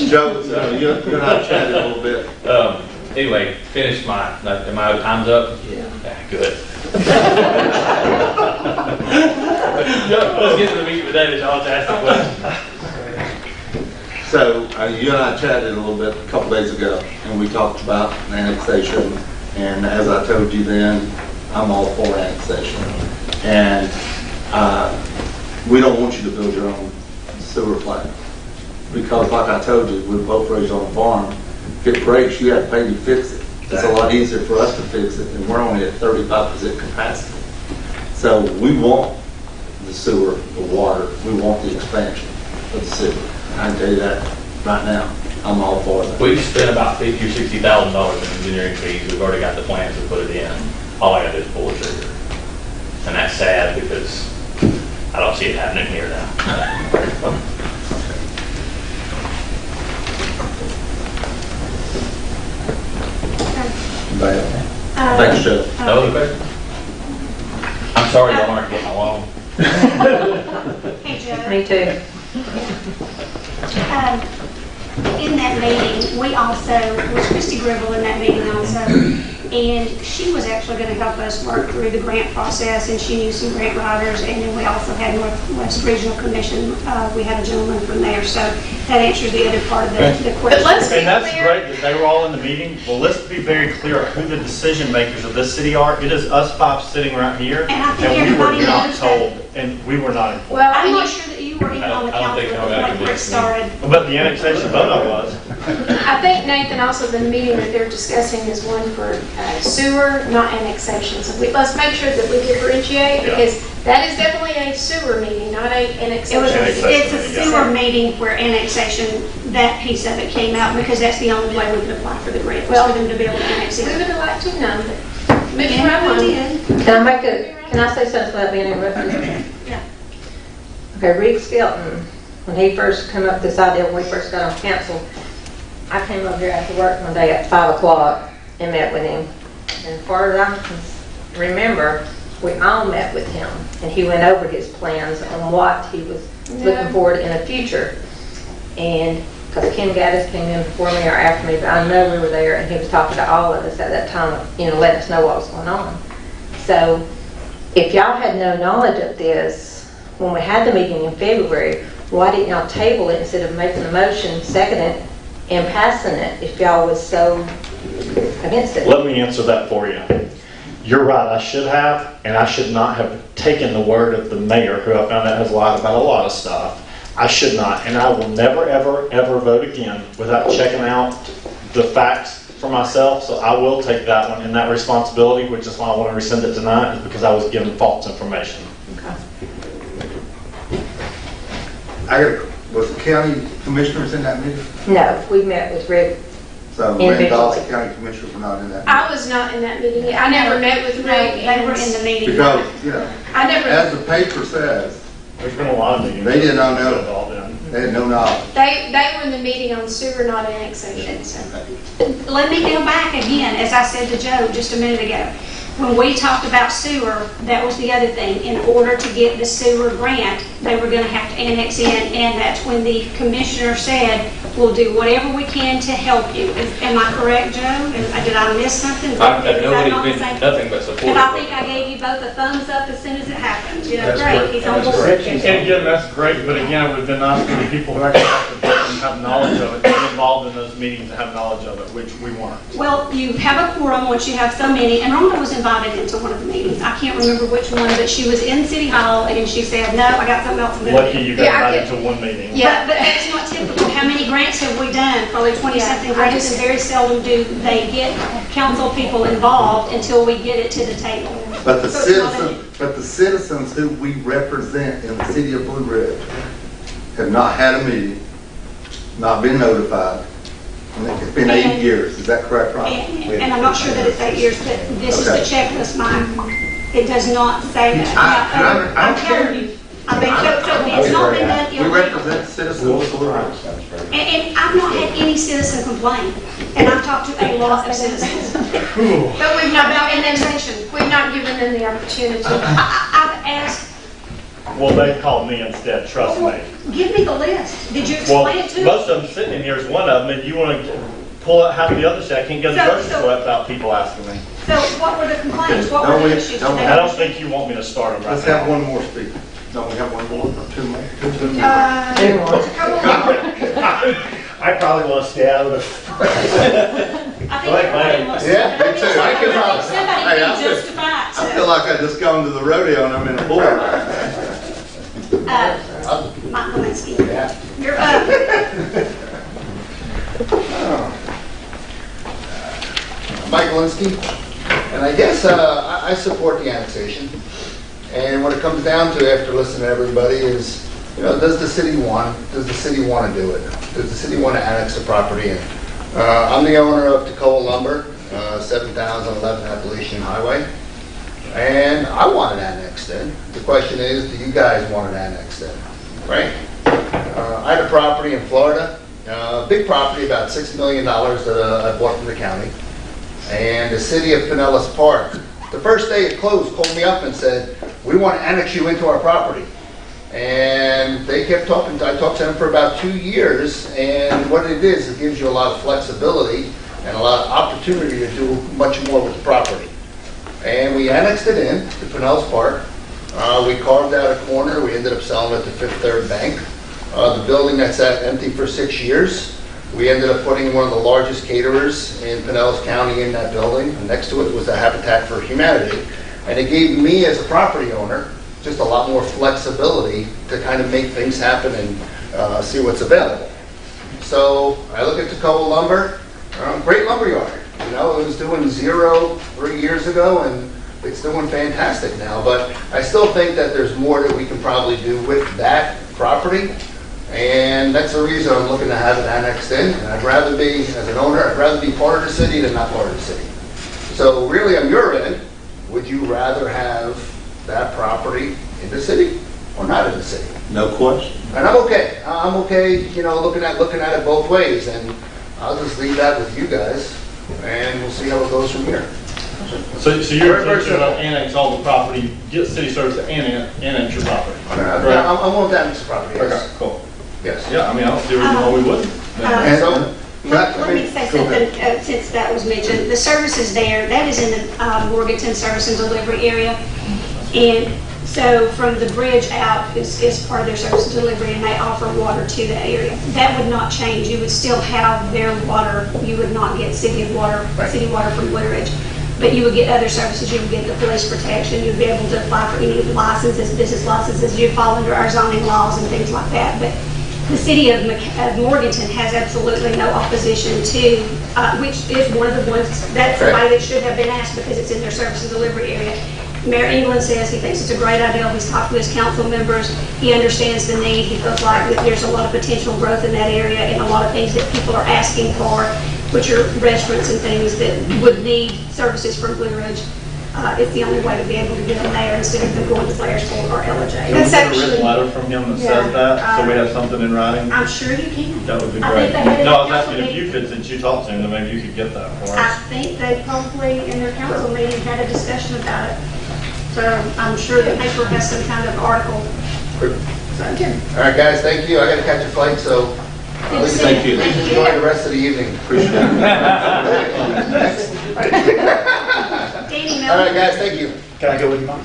Joe, you and I chatted a little bit. Anyway, finished time's up? Yeah. Good. Let's get to the meat with that, as y'all asked the question. So, you and I chatted a little bit a couple days ago, and we talked about annexation, and as I told you then, I'm all for annexation. And we don't want you to build your own sewer plant. Because like I told you, we both raised on a farm. If it breaks, you have to pay to fix it. It's a lot easier for us to fix it, and we're only at 35% capacity. So we want the sewer, the water, we want the expansion of the city. I can tell you that right now. I'm all for that. We spent about $50,000 or $60,000 in engineering fees. We've already got the plans to put it in. All I gotta do is pull the trigger. And that's sad because I don't see it happening here now. Thanks, Joe. That was a question? I'm sorry y'all aren't getting along. Hey, Joe. Me too. In that meeting, we also, was Christy Gribble in that meeting also, and she was actually going to help us work through the grant process, and she knew some grant writers, and then we also had Northwest Regional Commission, we had a gentleman from there, so that answers the other part of the question. But let's be And that's clear. great that they were all in the meeting. Well, let's be very clear who the decision makers of this city are. It is us five sitting right here, And I think and we were everybody not knows that. told, and we were not informed. Well, I'm and not you- sure that you were even on the I don't think council so, when it started. But the annexation vote I was. I think, Nathan, also the meeting that they're discussing is one for sewer, not annexation. So let's make sure that we differentiate, Yeah. because that is definitely a sewer meeting, not a It was, annexation. it's a sewer meeting where annexation, that piece of it came out, because that's the only way we could apply for the grant, was for them to be able to annex We it. would have liked to know, but maybe And right we one. did. Can I say something without being interrupted? Yeah. Okay, Rick Skelton, when he first came up with this idea, when we first got on council, I came over here after work one day at 5 o'clock and met with him. And as far as I can remember, we all met with him, and he went over his plans on what he was looking forward in the future. And, because Ken Gaddis came in before me or after me, but I know we were there, and he was talking to all of us at that time, letting us know what was going on. So, if y'all had no knowledge of this, when we had the meeting in February, why didn't y'all table it instead of making a motion, second it, and passing it, if y'all was so against it? Let me answer that for you. You're right, I should have, and I should not have taken the word of the mayor, who I found out has lied about a lot of stuff. I should not, and I will never, ever, ever vote again without checking out the facts for myself, so I will take that one and that responsibility, which is why I want to rescind it tonight, is because I was given false information. Was the county commissioners in that meeting? No, we met with Rick. So Individually. Randolph County commissioners were not in that meeting? I was not in that meeting. I never met with Rick. They were in the meeting. Because, I never, as the paper says, There's been a lot of meetings. They did not know. Involved in. they had no knowledge. they were in the meeting on sewer, not annexation, so. Let me go back again, as I said to Joe just a minute ago. When we talked about sewer, that was the other thing. In order to get the sewer grant, they were gonna have to annex in, and that's when the commissioner said, we'll do whatever we can to help you. Am I correct, Joe? Did I miss something? Is that Nobody's not the been, same? nothing but supportive. And I think I gave you both a thumbs up as soon as it happened. That's Great, correct. he's on That's board. correct. And again, that's great, but again, it would have been nice for the people who actually have to vote and have knowledge of it, be involved in those meetings and have knowledge of it, which we weren't. Well, you have a quorum once you have so many, and Rhonda was invited into one of the meetings. I can't remember which one, but she was in City Hall, and she said, no, I got something else to do. Lucky you got Yeah, I invited to one meeting. Yeah. But that's not typical. How many grants have we done? Probably 20-something Yeah, I grants, just- and very seldom do they get council people involved until we get it to the table. But the So it's not citizens who we represent in the city of Blue Ridge have not had a meeting, not been notified. And it's been 8 And- years, is that correct, Ron? And I'm not sure that it's 8 years, but this is the Okay. checklist, Mike. It does not say that. I I'm telling you. I mean, so it's not been done We illegal. represent citizens of Blue Ridge. And I've not had any citizen complain, and I've talked to a lot of citizens But we've not, about and then, annexation. we've not given them the opportunity. I've asked, Well, they called me instead, trust me. give me the list. Did you Well, explain it to me? most of them sitting in here is one of them, and you want to pull out half the other shit. I can't go to the So- grocery so- store without people asking me. So what were the complaints? What No, were we- the issues? no, I don't think you want me to start them right Let's have now. one more speaker. Don't we have one more, or two more? I probably want to stay out of this. I think everybody wants to. Yeah, me too. I can- Somebody Hey, can I said- justify I feel like I just gone to the rodeo and I'm in a bull. Mike Galinsky, you're up. Mike Linsky, and I guess I support the annexation. And what it comes down to after listening to everybody is, does the city want to do it? Does the city want to annex the property in? I'm the owner of Toccoa Lumber, 7011 Appalachian Highway, and I want it annexed in. The question is, do you guys want it annexed in, right? I had a property in Florida, big property, about $6 million that I bought from the county. And the city of Pinellas Park, the first day it closed, called me up and said, we want to annex you into our property. And they kept talking. I talked to them for about 2 years, and what it is, it gives you a lot of flexibility and a lot of opportunity to do much more with the property. And we annexed it in to Pinellas Park. We carved out a corner. We ended up selling it to Fifth Third Bank. The building that sat empty for 6 years, we ended up putting one of the largest caterers in Pinellas County in that building. And next to it was the Habitat for Humanity. And it gave me, as a property owner, just a lot more flexibility to kind of make things happen and see what's available. So I look at Toccoa Lumber, great lumberyard. It was doing 0 3 years ago, and it's doing fantastic now. But I still think that there's more that we can probably do with that property. And that's the reason I'm looking to have it annexed in. And I'd rather be, as an owner, I'd rather be part of the city than not part of the city. So really, on your end, would you rather have that property in the city or not in the city? No question. And I'm okay. I'm okay, looking at it both ways. And I'll just leave that with you guys, and we'll see how it goes from here. So you're thinking about annex all the property, get city service to annex your property? I'm willing to annex the property, yes. Okay, cool. Yes. Yeah, I mean, I don't see a reason why we wouldn't. And so, Let me say something, since that was mentioned. The services there, that is in the Morganton Service and Delivery area. And so from the bridge out is part of their service and delivery, and they offer water to the area. That would not change. You would still have their water. You would not get city water from Blue Ridge. But you would get other services. You would get the police protection. You'd be able to apply for any licenses, business licenses. You'd fall under our zoning laws and things like that. But the city of Morganton has absolutely no opposition to, which is one of the ones, that's the way that should have been asked because it's in their service and delivery area. Mayor England says he thinks it's a great idea. He's talked with his council members. He understands the need. He feels like that there's a lot of potential growth in that area and a lot of things that people are asking for, which are restaurants and things that would need services from Blue Ridge. It's the only way to be able to get them there instead of them going to Blairsport or LJ. Can we get a written letter from him that says that, so we have something in writing? I'm sure you can. That would be I great. think they had it No, I was at asking if you could, since you talked to him, then maybe you could get that for I us. think they probably, in their council meeting, had a discussion about it. So I'm sure the paper has some kind of article. So, all right, guys, thank you. I got to catch a flight, so please Thank you. enjoy the rest of the evening. Appreciate it. Danny All right, Melton. guys, thank you. Can I go with you, Mom?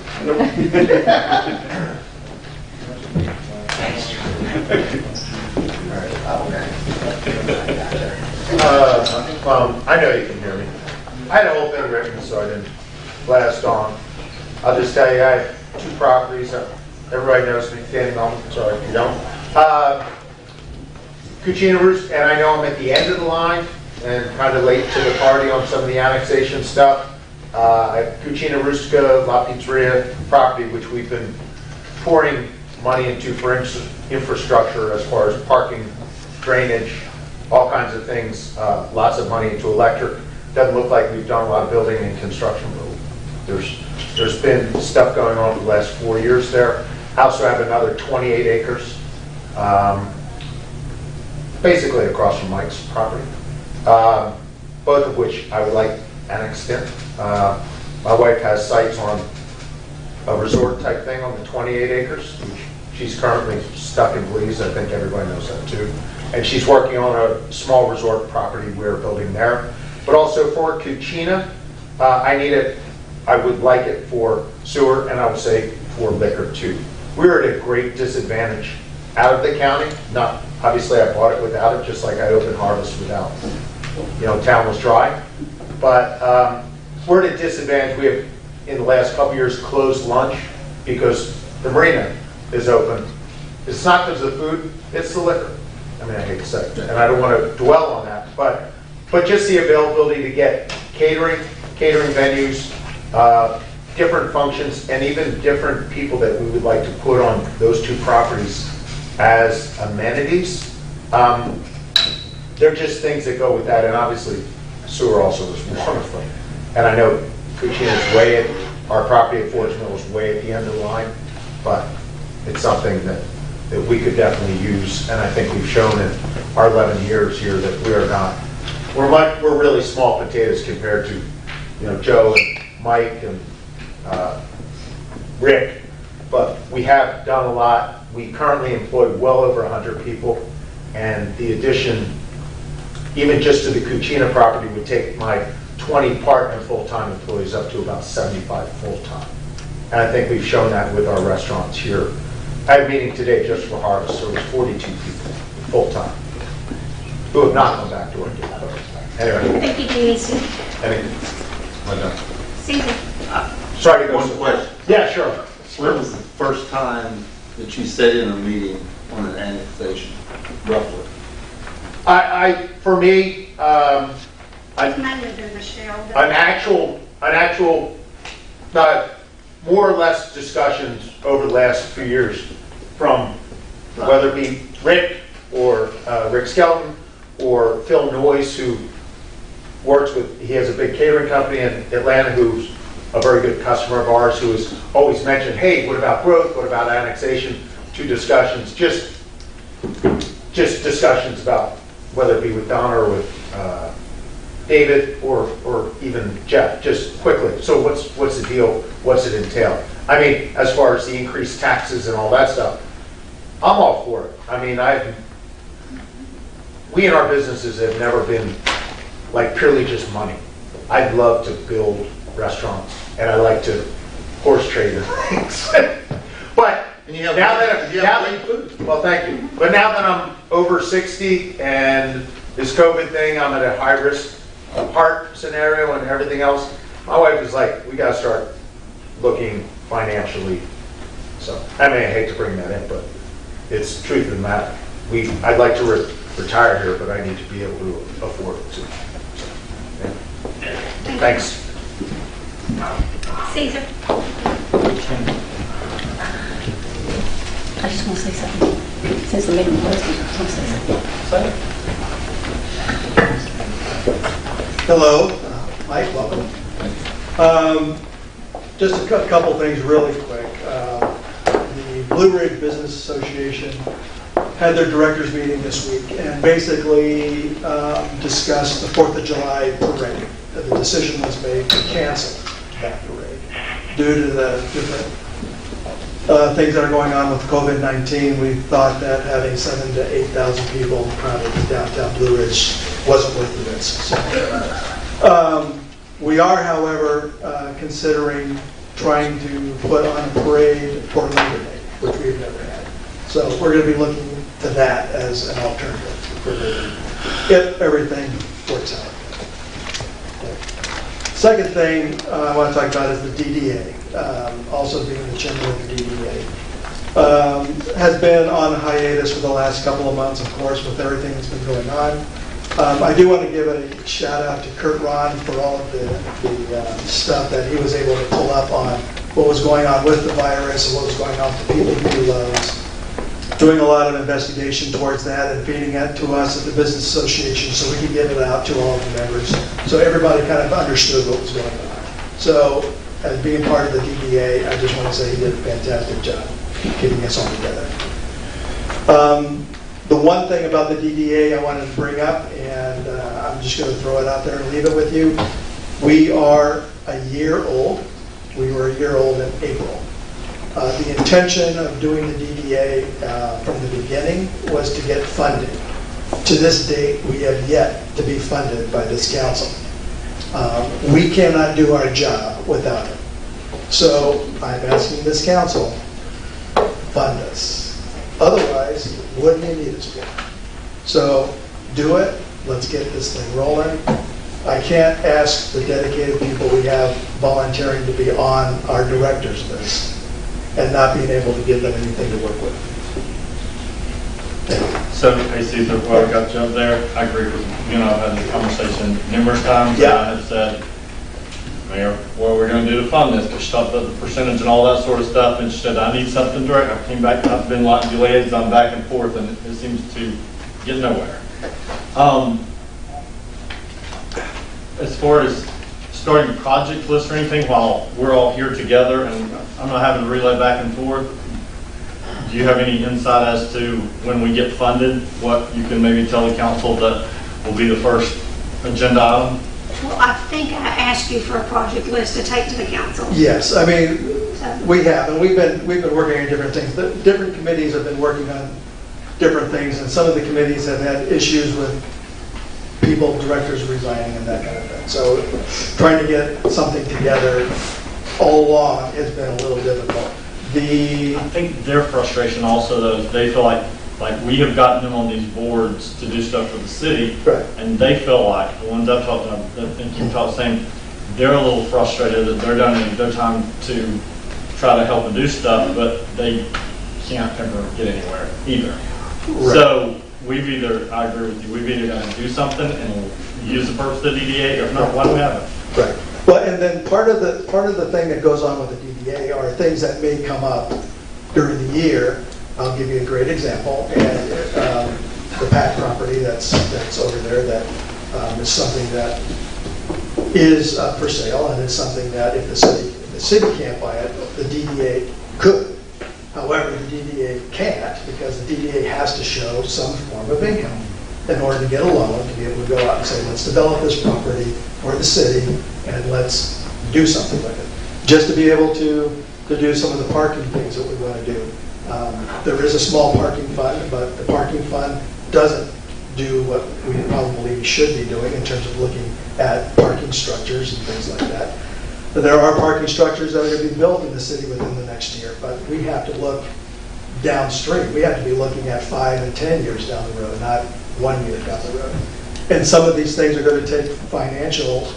I know you can hear me. I had a whole thing written, so I didn't blast on. I'll just tell you, I have 2 properties. Everybody knows me, Danny Melton, sorry if you don't. Cucina Roost, and I know I'm at the end of the line and kind of late to the party on some of the annexation stuff. Cucina Rustica, La Pizzeria property, which we've been pouring money into for infrastructure as far as parking, drainage, all kinds of things, lots of money into electric. Doesn't look like we've done a lot of building and construction. There's been stuff going on for the last 4 years there. I also have another 28 acres, basically across from Mike's property, both of which I would like annexed in. My wife has sites on a resort type thing on the 28 acres. She's currently stuck in Belize. I think everybody knows that too. And she's working on a small resort property we're building there. But also for Cucina, I would like it for sewer, and I would say for liquor too. We're at a great disadvantage out of the county. Not, obviously I bought it without it, just like I opened Harvest without, town was dry. But we're at a disadvantage. We have in the last couple of years, closed lunch because the marina is open. It's not because of the food, it's the liquor. I mean, I hate to say it, and I don't want to dwell on that, but just the availability to get catering venues, different functions, and even different people that we would like to put on those two properties as amenities. They're just things that go with that, and obviously sewer also is wonderful. And I know Cucina's way at, our property at Forest Mill is way at the end of the line, but it's something that we could definitely use, and I think we've shown in our 11 years here that we are not, we're really small potatoes compared to, Joe and Mike and Rick, but we have done a lot. We currently employ well over 100 people, and the addition, even just to the Cucina property, would take my 20 part and full-time employees up to about 75 full-time. And I think we've shown that with our restaurants here. I had a meeting today just for Harvest, so it was 42 people full-time who have not gone back to work yet. Anyway, Thank you, Denise. Susan? sorry to go. One question. Yeah, sure. When was the first time that you sat in a meeting on an annexation, roughly? For me, It's mainly been Michelle. an actual, more or less discussions over the last few years from whether it be Rick or Rick Skelton or Phil Noyes, who works with, he has a big catering company in Atlanta who's a very good customer of ours, who has always mentioned, hey, what about growth? What about annexation? Two discussions, just discussions about whether it be with Donna or with David or even Jeff, just quickly. So what's the deal? What's it entail? I mean, as far as the increased taxes and all that stuff, I'm all for it. I mean, we in our businesses have never been like purely just money. I'd love to build restaurants, and I like to horse trade and things. But now that well, thank you. But now that I'm over 60 and this COVID thing, I'm at a high risk heart scenario and everything else. My wife is like, we got to start looking financially. So I mean, I hate to bring that in, but it's the truth of the matter. I'd like to retire here, but I need to be able to afford it too. So, yeah. Thanks. Caesar? I just want to say something. Since the meeting closed, I just want to say something. Hello, Mike, welcome. Just a couple things really quick. The Blue Ridge Business Association had their directors meeting this week and basically discussed the 4th of July parade. The decision was made to cancel that parade due to the different things that are going on with COVID-19. We thought that having 7,000 to 8,000 people crowded downtown Blue Ridge wasn't worth the risk. So, we are, however, considering trying to put on a parade for Labor Day, which we've never had. So we're going to be looking to that as an alternative for Labor Day, if everything works out. Second thing I want to talk about is the DDA. Also being the chairman of the DDA. Has been on hiatus for the last couple of months, of course, with everything that's been going on. I do want to give a shout out to Kurt Ron for all of the stuff that he was able to pull up on what was going on with the virus and what was going on with the people who do Lowe's. Doing a lot of investigation towards that and feeding it to us at the Business Association so we could get it out to all of the members. So everybody kind of understood what was going on. So as being part of the DDA, I just want to say he did a fantastic job getting us all together. The one thing about the DDA I wanted to bring up, and I'm just going to throw it out there and leave it with you. We are a year old. We were a year old in April. The intention of doing the DDA from the beginning was to get funded. To this date, we have yet to be funded by this council. We cannot do our job without it. So I'm asking this council, fund us. Otherwise, what do you need us for? So do it. Let's get this thing rolling. I can't ask the dedicated people we have volunteering to be on our directors list and not being able to give them anything to work with. So, hey, Caesar, while I got you up there, I agree with you. I've had this conversation numerous times. Yeah. I have said, Mayor, what are we going to do to fund this? Because she talked about the percentage and all that sort of stuff, and she said, I need something direct. I came back, I've been like liaison back and forth, and it seems to get nowhere. As far as starting project lists or anything, while we're all here together, and I'm not having to relay back and forth, do you have any insight as to when we get funded, what you can maybe tell the council that will be the first agenda item? Well, I think I asked you for a project list to take to the council. Yes, I mean, we have, and we've been working on different things. The different committees have been working on different things, and some of the committees have had issues with people, directors resigning and that kind of thing. So trying to get something together all along has been a little difficult. I think their frustration also, though, is they feel like we have gotten them on these boards to do stuff for the city, Right. and they feel like, the ones I've talked to, I think you've talked saying, they're a little frustrated that they're donating their time to try to help and do stuff, but they can't ever get anywhere either. Right. So we've either, I agree with you, we've either got to do something and we'll use the purpose of the DDA, or if not, why do we have it? Right. Well, and then part of the thing that goes on with the DDA are things that may come up during the year. I'll give you a great example, and the Pat property that's over there, that is something that is for sale, and it's something that if the city can't buy it, the DDA could. However, the DDA can't, because the DDA has to show some form of income in order to get a loan, to be able to go out and say, let's develop this property for the city, and let's do something with it. Just to be able to do some of the parking things that we want to do. There is a small parking fund, but the parking fund doesn't do what we probably should be doing in terms of looking at parking structures and things like that. But there are parking structures that are going to be built in the city within the next year, but we have to look downstream. We have to be looking at 5 and 10 years down the road, not 1 year down the road. And some of these things are going to take financial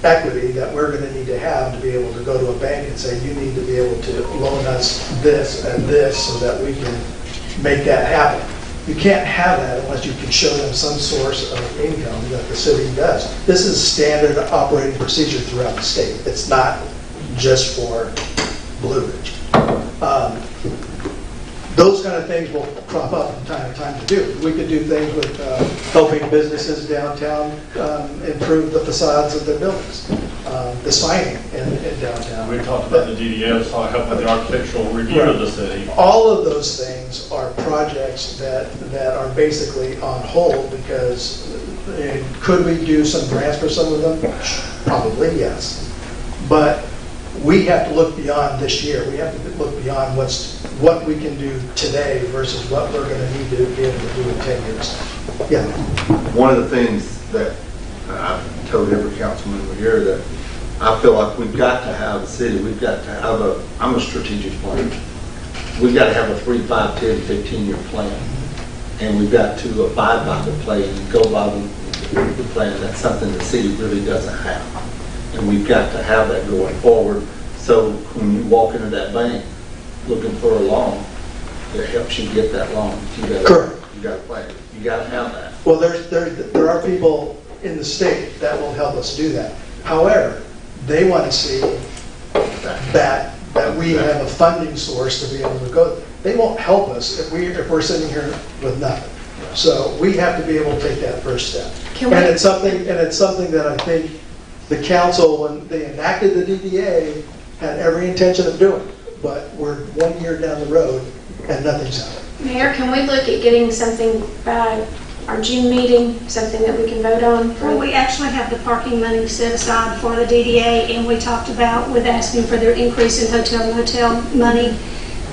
equity that we're going to need to have to be able to go to a bank and say, you need to be able to loan us this and this so that we can make that happen. You can't have that unless you can show them some source of income that the city does. This is standard operating procedure throughout the state. It's not just for Blue Ridge. Those kind of things will crop up from time to time to do. We could do things with helping businesses downtown improve the facades of their buildings, the signing in downtown. We talked about the DDA, so I help with the architectural review of the city. All of those things are projects that are basically on hold because could we do some grants for some of them? Probably, yes. But we have to look beyond this year. We have to look beyond what we can do today versus what we're going to need to be able to do in 10 years. Yeah. One of the things that I've told every council member here that I feel like we've got to have a city, we've got to have I'm a strategic planner. We've got to have a 3, 5, 10, 15-year plan. And we've got to abide by the plan and go by the plan. That's something the city really doesn't have. And we've got to have that going forward. So when you walk into that bank looking for a loan, it helps you get that loan. Correct. You got to plan. You got to have that. Well, there are people in the state that will help us do that. However, they want to see that we have a funding source to be able to go. They won't help us if we're sitting here with nothing. So we have to be able to take that first step. And it's something that I think the council, when they enacted the DDA, had every intention of doing. But we're 1 year down the road and nothing's happened. Mayor, can we look at getting something by our June meeting, something that we can vote on? Well, we actually have the parking money set aside for the DDA, and we talked about with asking for their increase in hotel and motel money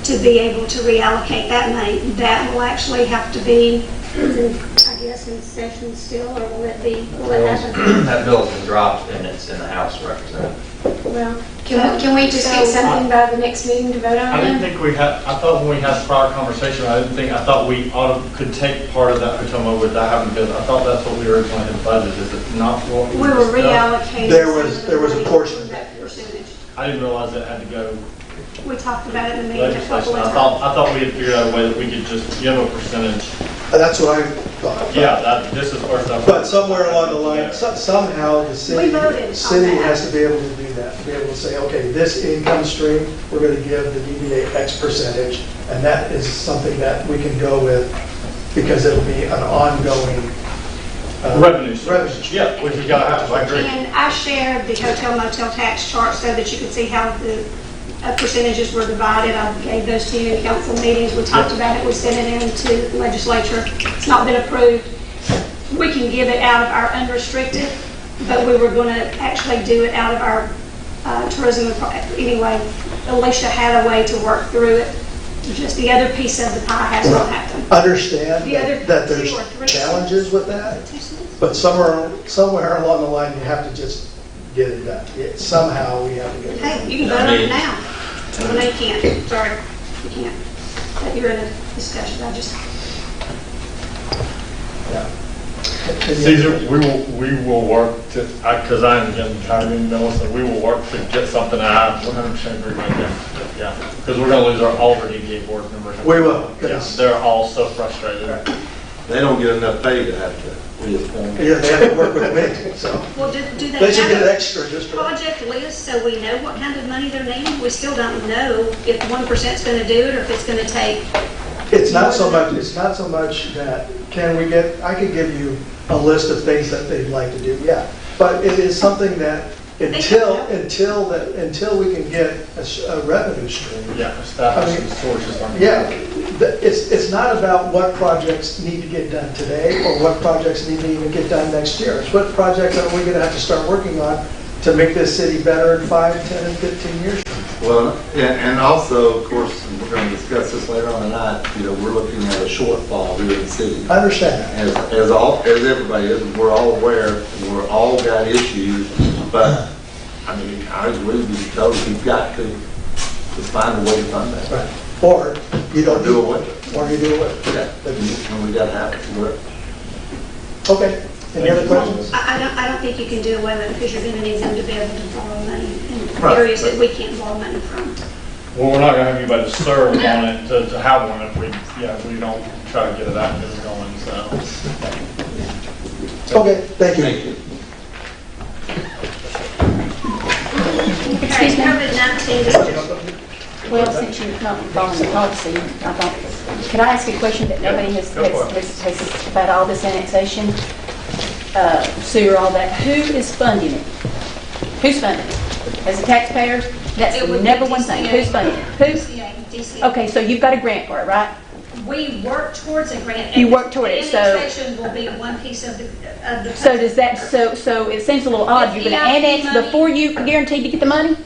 to be able to reallocate that money. That will actually have to be, I guess, in session still, or will it happen? That bill's been dropped and it's in the House of Representatives. Well, can we just get something by the next meeting to vote on I didn't then? think we had, I thought when we had prior conversation, I thought we could take part of that hotel motel without having been, I thought that's what we originally had budgeted, is it not what We were discussed? reallocating. There was a portion of that. Percentage. I didn't realize it had to go We talked about it in the meeting a couple legislation. of I times. thought we had figured out a way that we could just give a percentage. That's what I thought. Yeah, this is first. But somewhere along the line, somehow the We voted on city that. has to be able to do that, to be able to say, okay, this income stream, we're going to give the DDA X percentage, and that is something that we can go with, because it'll be an ongoing. Revenue source. Revenue. Yeah, which you gotta have, I agree. And I shared the hotel motel tax chart so that you could see how the percentages were divided. I gave those to you in council meetings. We talked about it. We sent it into the legislature. It's not been approved. We can give it out of our unrestricted, but we were going to actually do it out of our tourism. Anyway, Alicia had a way to work through it. Just the other piece of the pie has not happened. Understand The other that there's 2 or 3 challenges with that, but somewhere along the line, you have to just get it done. Somehow we have to get it done. Hey, you can vote on it now. Well, no, you can't. Sorry, you can't. But you're in a discussion. I just, Caesar, we will work to, because I'm getting tired of Melissa, we will work to get something out. 100% agree with them. Yeah, because we're gonna lose all of our DDA board members. We will, Yeah, yes. they're all so frustrated. They don't get enough pay to have to reappoint. Yeah, they have to work with me, so. well, do they They should have get a extra just for. project list so we know what kind of money they're needing? We still don't know if 1%'s going to do it or if it's going to take. It's not so much that, I could give you a list of things that they'd like to do, yeah. But it is something that until we can get a revenue stream. Yeah, establish some sources. Yeah, it's not about what projects need to get done today or what projects need to even get done next year. It's what projects are we gonna have to start working on to make this city better in 5, 10, and 15 years from now. Well, and also, of course, and we're going to discuss this later on tonight, we're looking at a shortfall here in the city. I understand that. As everybody is, we're all aware, we're all got issues, but, I mean, I agree with you totally, we've got to find a way to fund that. Right. Or you don't do away with it. Or you do away. Yeah, and we got to have it to work. Okay, any other questions? I don't think you can do away with it because you're going to need them to be able to borrow money in Right. areas that we can't borrow money from. Well, we're not gonna have anybody to serve on it, to have one if we don't try to get it out and get it going, so. Okay, thank you. Thank you. Okay, COVID-19 just Well, since you're not following the policy, I thought, can I ask a question that nobody has about all this annexation, sewer, all that? Who is funding it? Who's funding it? As a taxpayer? That's It the would be number one thing. DCA. Who's funding it? Who? DCA. Okay, so you've got a grant for it, right? We work towards a grant. You work toward it, so- Annexation will be one piece of the. So does that, so it seems a little odd. You're going to If annex money- before you guaranteed to get the money?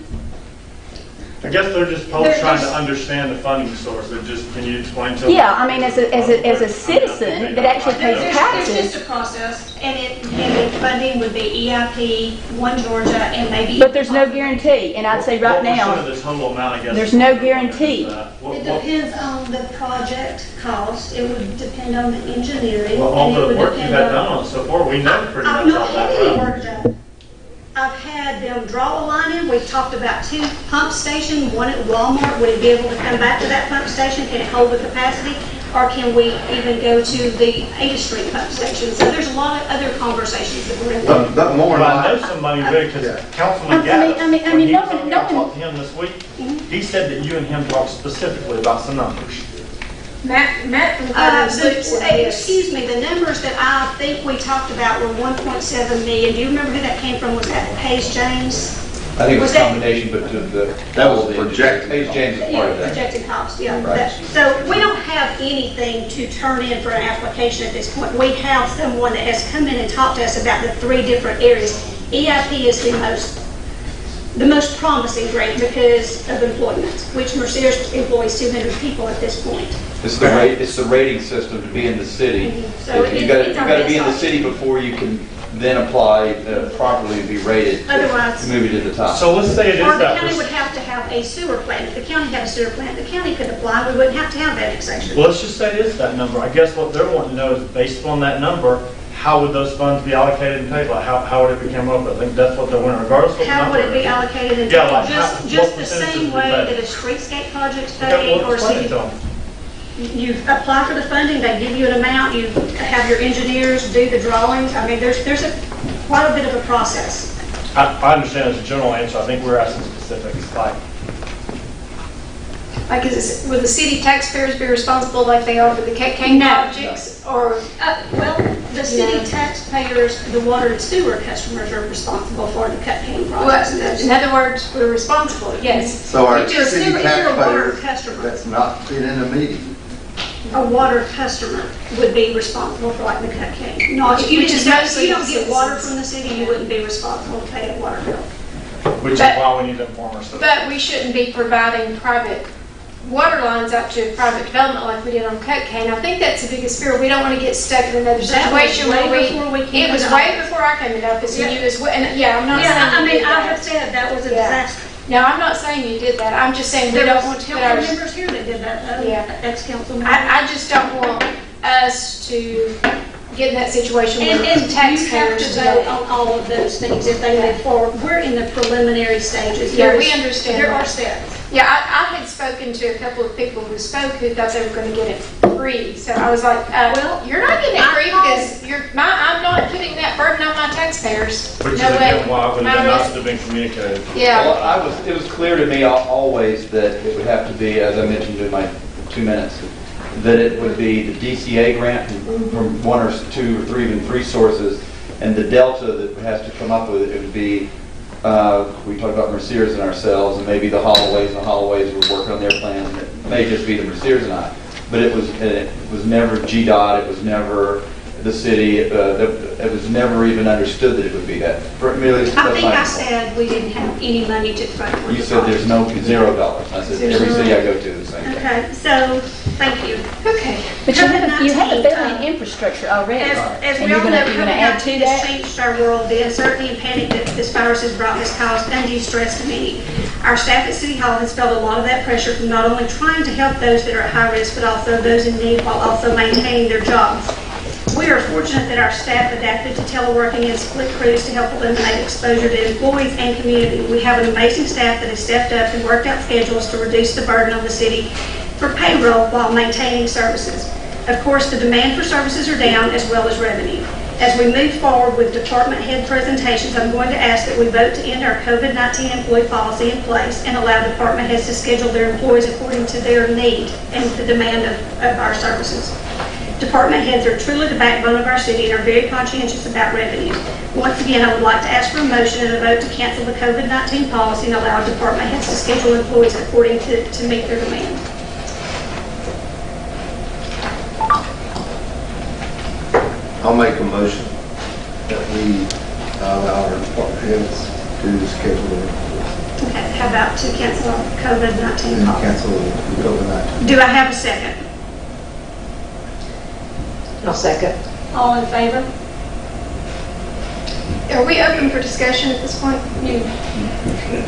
I guess they're just probably They're trying to just- understand the funding source, can you explain to them? Yeah, I mean, as a citizen that actually pays There's taxes. just a process, and the funding would be EIP, One Georgia, and maybe. But there's no guarantee, and I'd say right What percent now, of the total amount, I guess? there's no guarantee. It depends on the project cost, it would depend on the engineering. Well, all and it the would work you've depend had done on it so far, we know pretty I've much not all had that, any right? work done. I've had them draw a line in, we've talked about 2 pump stations, one at Walmart, would it be able to come back to that pump station, can it hold the capacity? Or can we even go to the 8th Street pump station? So there's a lot of other conversations that we're in. But more Well, I than know somebody there, because Yeah. Councilman I mean, Gaddis, I mean, when he no was one- on, no I one- talked to him this week, he said that you and him talked specifically about some numbers. Matt from Cotton's Loop said yes. Excuse me, the numbers that I think we talked about were 1.7 million. Do you remember who that came from? Was that Hayes James? I think it was Was a that- combination, but That was projected. Hayes James is part of that. Projected cost, yeah. Right. So we don't have anything to turn in for an application at this point. We have someone that has come in and talked to us about the 3 different areas. EIP is the most promising grant because of employment, which Mercer's employs 200 people at this point. It's the rating system to be in the city. So You gotta it's our be in the best city before you can then apply properly to be rated. Otherwise- To move you to the top. So let's say it is Or the that. county would have to have a sewer plant. If the county had a sewer plant, the county could apply, we wouldn't have to have annexation. Well, let's just say it is that number. I guess what they're wanting to know is, based upon that number, how would those funds be allocated and paid? Like, how would it become up? I think that's what they're wanting, regardless of what the How would number it be is. allocated and Yeah, like just, how- just what the percentages same would way that- that a streetscape project's Okay, paid well, or explain it city? to 'em. You apply for the funding, they give you an amount, you have your engineers do the drawings. I mean, there's quite a bit of a process. I understand it's a general answer. I think we're asking specifics, Like, would the city taxpayers be responsible like they are for the Kane No. projects? Or, Well, the city No. taxpayers, the water and sewer customers are responsible for the Cut Cane well, project. in other words, we're responsible, yes. So our If you're a city sewer- if you're a water taxpayers, customer, that's not been in a meeting. a water customer would be responsible for like the Cut Cane. Not, if you Which just is mostly you don't get water citizens. from the city, you wouldn't be responsible to pay a water bill. which is But- why we need to inform ourselves. But we shouldn't be providing private water lines out to private development like we did on Cut Cane. I think that's the biggest fear. We don't want to get stuck in another That was situation way where before we came it was into way office. before I came into office, and Yeah. you as well, and yeah, I'm not saying Yeah, I you mean, did I that. have said that was a Yeah. disaster. No, I'm not saying you did that. I'm just saying we There don't was want to put council our, members here that did that, Yeah. ex-council members. I just don't want us to get in that situation And, where and you have taxpayers to today. vote on all of those things if they move forward. We're in the preliminary stages. Yeah, we There's- understand There that. are steps. Yeah, I had spoken to a couple of people who spoke who thought they were going to get it free. So I was like, Well, you're not getting it I free called- because I'm not putting that burden on my taxpayers. Which is No way. again why it would have been My nice res- to have been communicated. Yeah. Well, it was clear to me always that it would have to be, as I mentioned in my 2 minutes, that it would be the DCA grant from one or two or three, even three sources, and the delta that has to come up with it would be, we talked about Merciers and ourselves, and maybe the Holloways were working on their plans, and it may just be the Merciers and I, but it was never GDOT, it was never the city, it was never even understood that it would be that. For me, that's I think my I point. said we didn't have any money to throw towards You the said there's project. no $0. I said every city I go to is the same thing. Okay, so, thank you. Okay. But you have a COVID-19, failing infrastructure already. As And we you're all know, gonna add to COVID-19 that? has changed our world. The uncertainty and panic that this virus has brought has caused undue stress to many. Our staff at City Hall has felt a lot of that pressure from not only trying to help those that are at high risk, but also those in need while also maintaining their jobs. We are fortunate that our staff adapted to teleworking and split crews to help eliminate exposure to employees and community. We have an amazing staff that has stepped up and worked out schedules to reduce the burden on the city for payroll while maintaining services. Of course, the demand for services are down as well as revenue. As we move forward with department head presentations, I'm going to ask that we vote to end our COVID-19 employee policy in place and allow department heads to schedule their employees according to their need and the demand of our services. Department heads are truly the backbone of our city and are very conscientious about revenue. Once again, I would like to ask for a motion and a vote to cancel the COVID-19 policy and allow department heads to schedule employees according to meet their demand. I'll make a motion that we allow our department heads to schedule it Okay, how about to cancel our COVID-19 and policy? cancel the COVID-19. Do I have a second? I'll second. All in favor? Are we open for discussion at this point?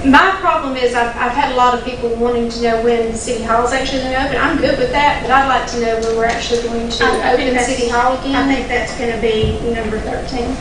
My problem is I've had a lot of people wanting to know when City Hall is actually going to open. I'm good with that, but I'd like to know when we're actually going to I think open that's- City Hall again. I think that's going to be number 13.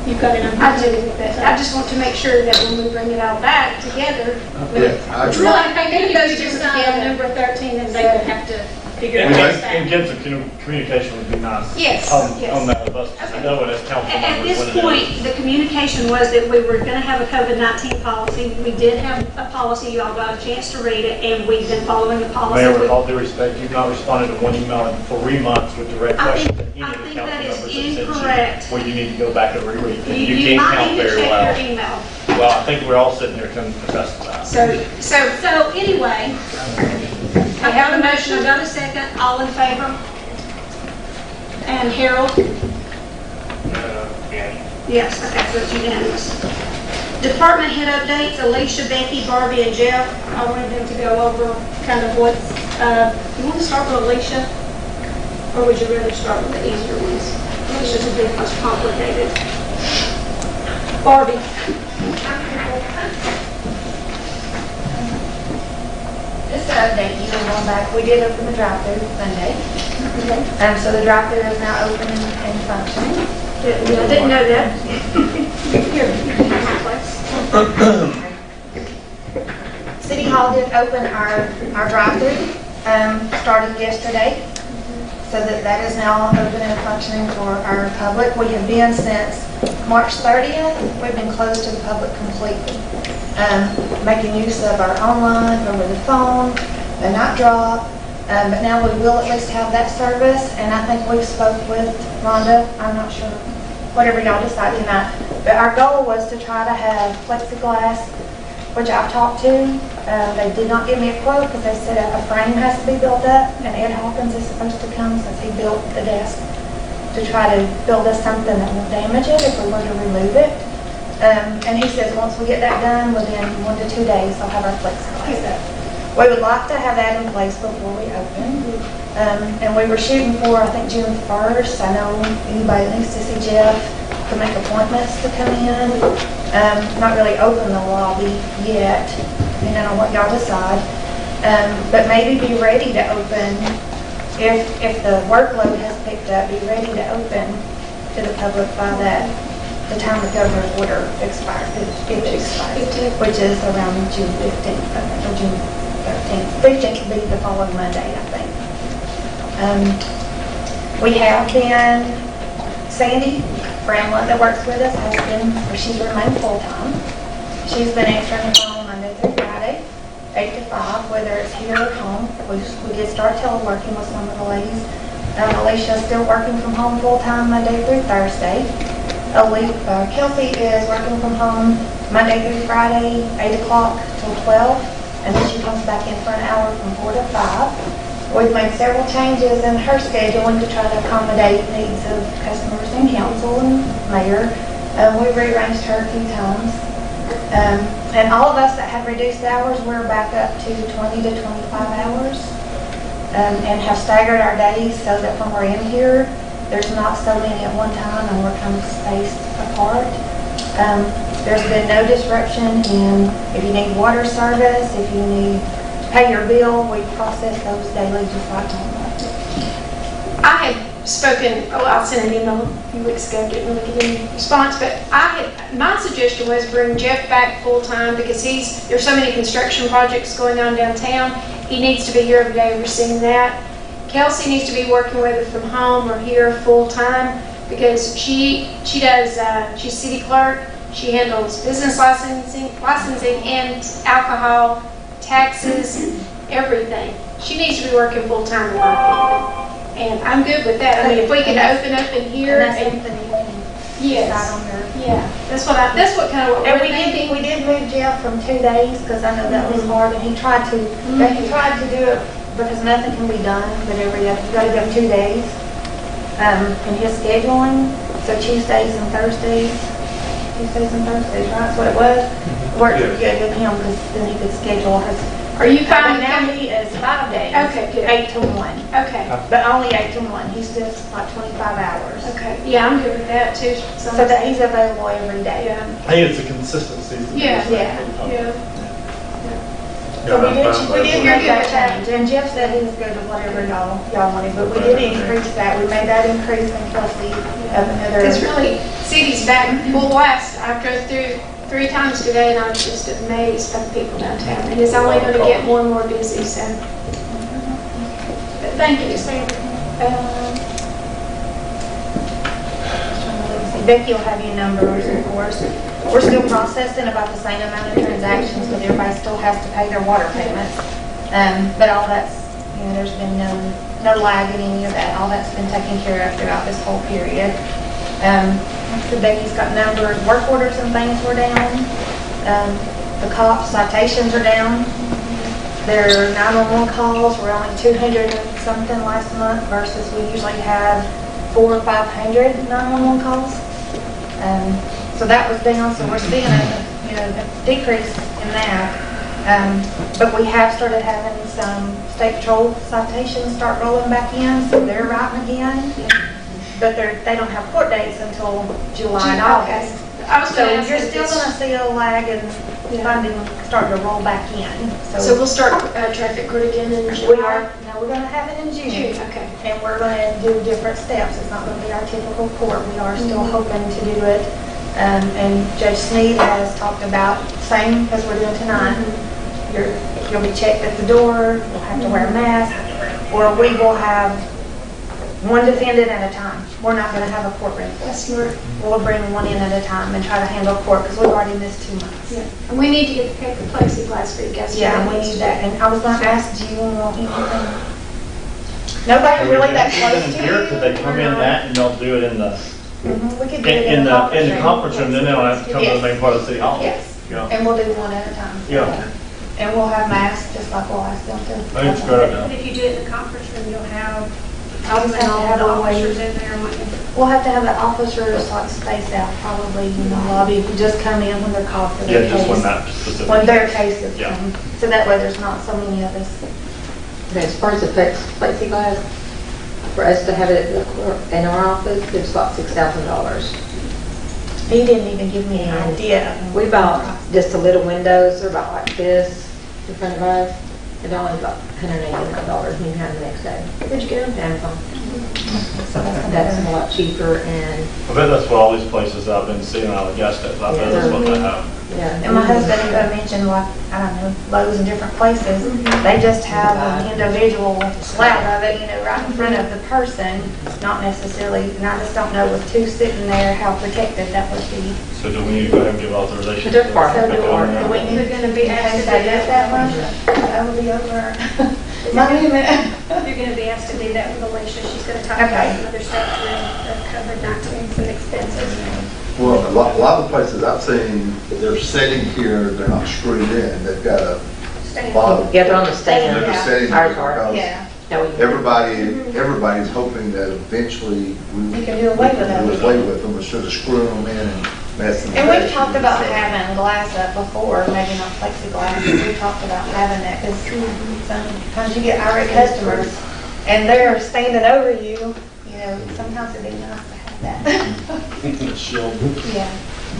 You've got it on. I do, but I just want to make sure that when we bring it all back together. Yeah, I agree. Well, I think if Those you two decide on together. number 13, then they would have to figure And out. and get some communication would be nice. Yes, yes. On that, of us, to know it as council At members. this when it is. point, the communication was that we were going to have a COVID-19 policy. We did have a policy, you all got a chance to read it, and we've been following the policy. Mayor, with all due respect, you've not responded to one email in 3 months with direct I questions think- that any I of the think council that is members have sent you. incorrect. Where you need to go back and reread. And you You can't might count need to very check well. your email. Well, I think we're all sitting here can attest to that. So anyway, I have a motion, I got a second, all in favor? And Harold? Yes, okay, so it's unanimous. Department head updates, Alicia, Becky, Barbie, and Jeff. I wanted them to go over kind of what's, you want to start with Alicia? Or would you rather start with the easier ones? Alicia's a bit most complicated. Barbie. Just to update you, going back, we did open the drive-through Monday. So the drive-through is now open and functioning. I didn't know that. Here, my place. City Hall did open our drive-through, started yesterday, so that is now open and functioning for our public. We have been since March 30th, we've been closed to the public completely. Making use of our online, over the phone, the night drop, but now we will at least have that service, and I think we spoke with Rhonda, I'm not sure, whatever y'all decide tonight, but our goal was to try to have plexiglass, which I've talked to. They did not give me a quote because they said a frame has to be built up, and Ed Hawkins is supposed to come since he built the desk to try to build us something that won't damage it if we were to remove it. And he says once we get that done, within 1 to 2 days, they'll have our plexiglass up. We would like to have that in place before we open. And we were shooting for, I think, June 1st. I know anybody that needs to see Jeff to make appointments to come in. Not really open the lobby yet, depending on what y'all decide. But maybe be ready to open, if the workload has picked up, be ready to open to the public by the time the governor's order expires, if it expires, which is around June 15th, or June 13th. 15th will be the following Monday, I think. We have been, Sandy Bramlett that works with us has been, or she's remained full-time. She's been answering the phone Monday through Friday, 8 to 5, whether it's here or home. We did start teleworking with some of the ladies. Alicia's still working from home full-time Monday through Thursday. Kelsey is working from home Monday through Friday, 8 o'clock till 12, and then she comes back in for an hour from 4 to 5. We've made several changes in her scheduling to try to accommodate needs of customers and council and mayor. We've rearranged her a few times. And all of us that have reduced hours, we're back up to 20 to 25 hours and have staggered our days so that when we're in here, there's not so many at one time and we're kind of spaced apart. There's been no disruption in if you need water service, if you need to pay your bill, we process those daily just like normal. I had spoken, I sent an email a few weeks ago, didn't really get any response, but my suggestion was bring Jeff back full-time because there's so many construction projects going on downtown. He needs to be here every day overseeing that. Kelsey needs to be working whether from home or here full-time because she's city clerk. She handles business licensing and alcohol, taxes, everything. She needs to be working full-time in my opinion. And I'm good with that. I mean, if we could open up in here. And that's something you can decide on her. Yeah, that's what kind of what And we're thinking. we did move Jeff from 2 days because I know that was hard, and he tried to do it because nothing can be done, but you got to go 2 days in his scheduling. So Tuesdays and Thursdays, right? That's what it was. Worked good with him because then he could schedule his. Are you fine with now that? he is 5 days. Okay, good. 8 to 1. Okay, But only 8 to 1. He's just like 25 hours. okay. Yeah, I'm good with that too. So that he's available every day. Yeah, I think it's a consistency. Yeah. Yeah. Yeah, So we did I'm fine. make that change, and Jeff said he was good with whatever y'all wanted, but we did increase that. We made that increase in Kelsey of another. it's really, city's back full blast. I drove through 3 times today and I was just amazed by the people downtown. And it's only going to get more and more busy, so. But thank you, Sam. Becky will have your numbers, of course. We're still processing about the same amount of transactions, but everybody still has to pay their water payments. But all that's, there's been no lag in any of that. All that's been taken care of throughout this whole period. So Becky's got numbers, work orders and things were down. The cop citations are down. Their 911 calls were only 200 and something last month versus we usually have 400 or 500 911 calls. So that was down, so we're seeing a decrease in that. But we have started having some state patrol citations start rolling back in, so they're writing again. But they don't have court dates until July and August. I was So gonna ask you're if still this- gonna see a lag and funding starting to roll back in. So we'll start traffic court again in We July? are, no, we're gonna have it in June, June. okay. And we're gonna do different steps. It's not gonna be our typical court. We are still hoping to do it. And Judge Sneed has talked about, same as we're doing tonight. You'll be checked at the door, you'll have to wear a mask, or we will have one defendant at a time. We're not gonna have a courtroom. That's smart. We'll bring one in at a time and try to handle court, because we've already missed 2 months. Yeah. And we need to get the paper plexiglass for you guys. Yeah, and we need that. And I was gonna ask, do you want anything? Nobody really that close to you? Here, could they come in that and they'll do it in the, We could do it in the conference room. conference room, then they don't have to come to the main part of the city hall? Yes, Yeah. and we'll do one at a time. Yeah. And we'll have masks, just like we'll ask them to. I think it's a good And idea. if you do it in the conference room, you'll have, I'll just have to have the a way. officers in there, won't you? We'll have to have the officers like spaced out probably in the lobby, if you just come in when they're called for their Yeah, case. just when that specific. When their case is Yeah. come. So that way there's not so many of us. As far as the plexiglass, for us to have it in our office, it's about $6,000. He didn't even give me an idea. We bought just the little windows, they're about like this in front of us. It only about $189, and you can have them the next day. Where'd you get them? Amazon. So that's a lot cheaper, and I bet that's what all these places I've been seeing out of the gas stations, I bet that's what they have. yeah. And my husband even mentioned, like, I don't know, Lowe's and different places, they just have an individual slab of it, right in front of the person, not necessarily, and I just don't know with two sitting there, how protected that would be. So do we need to go ahead and give authorization? They're far. So do Go in there? we need We're gonna be in asked case to I do get that. that one? That will be over. Monument. You're gonna be asked to do that with Alicia. She's gonna talk Okay. about some other stuff with COVID-19, some expenses. Well, a lot of the places I've seen, they're sitting here, they're not screwed in, they've got a bottom. Yeah, they're on the They're stand. just sitting Ours there are. because Yeah. No, we- everybody's hoping that eventually we You can do away with we can do those. away with them instead of screwing them in and messing them And up. we've talked about having glass up before, maybe not plexiglass, but we've talked about having that, because sometimes you get irate customers, and they're standing over you, sometimes it'd be nice to have that. Shield. Yeah.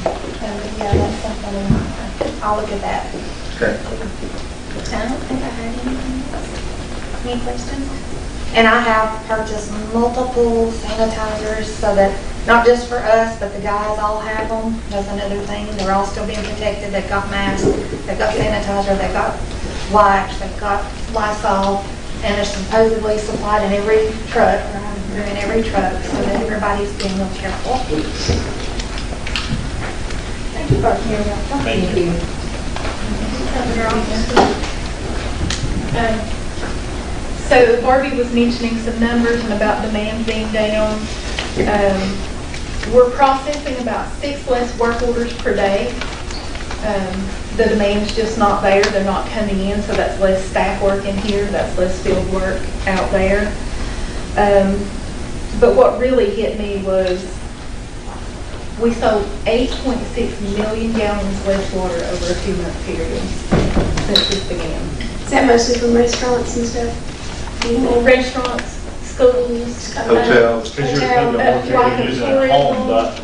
Yeah, that's something we might have. I'll look at that. Okay. I don't think I had anything else. Any questions? And I have purchased multiple sanitizers so that, not just for us, but the guys all have them. That's another thing. They're all still being protected. They've got masks, they've got sanitizer, they've got wipes, they've got Lysol, and they're supposedly supplied in every truck, or they're in every truck, so that everybody's being real careful. Thank you for hearing me. Thank you. So Barbie was mentioning some numbers and about demand being down. We're processing about 6 less work orders per day. The demand's just not there, they're not coming in, so that's less staff work in here, that's less field work out there. But what really hit me was we sold 8.6 million gallons less water over a 2-month period since this began. Is that mostly from restaurants and stuff? Restaurants, schools. Hotels. Because you're thinking more people using it at home, but,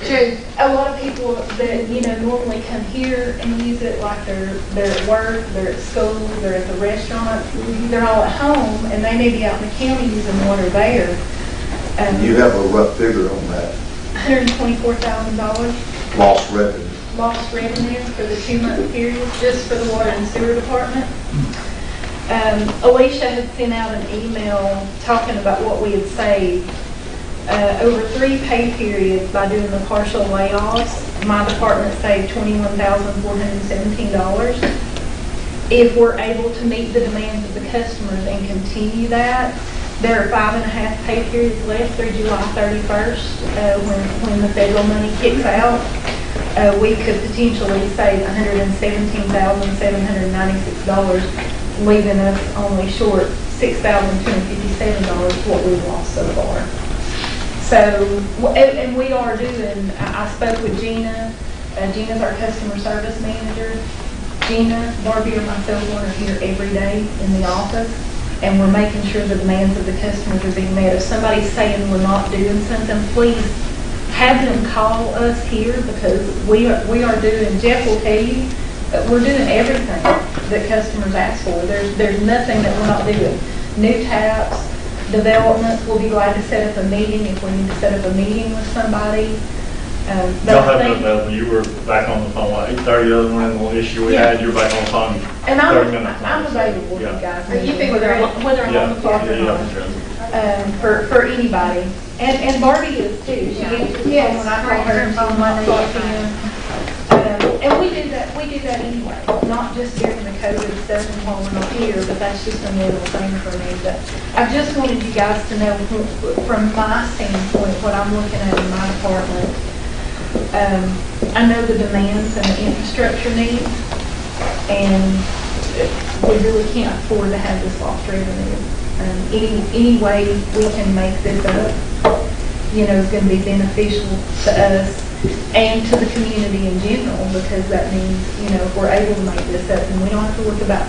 True. A lot of people that, normally come here and use it like they're at work, they're at school, they're at the restaurant. They're all at home and they may be out in the county using water there. You have a rough figure on that, $124,000 lost revenue. lost revenue for the 2-month period, just for the water and sewer department. Alicia had sent out an email talking about what we had saved. Over 3 pay periods by doing the partial layoffs, my department saved $21,417. If we're able to meet the demands of the customers and continue that, there are 5.5 pay periods left through July 31st, when the federal money kicks out. We could potentially save $117,796, leaving us only short $6,257 what we've lost so far. So, and we are doing, I spoke with Gina. Gina's our customer service manager. Gina, Barbie, or myself are here every day in the office, and we're making sure the demands of the customers are being met. If somebody's saying we're not doing something, please have them call us here because we are doing, Jeff will tell you, that we're doing everything that customers ask for. There's nothing that we're not doing. New taps, developments, we'll be glad to set up a meeting if we need to set up a meeting with somebody. But Y'all I have think- no available, you were back on the phone, what, 8:30, the other one, the little issue we Yeah. had, you were back on the phone And 30 minutes. I'm available, you Yeah. guys. Are you figuring Whether out- whether I'm on the clock or Yeah, not. For anybody. And Barbie is too. She answers the phone when I call her and she might clock in. And we do that anyway, not just during the COVID stuff and while we're not here, but that's just a little thing for me. But I just wanted you guys to know from my standpoint, what I'm looking at in my department. I know the demands and the infrastructure needs, and we really can't afford to have this lost revenue. Any way we can make this up, is going to be beneficial to us and to the community in general, because that means, if we're able to make this up, and we don't have to worry about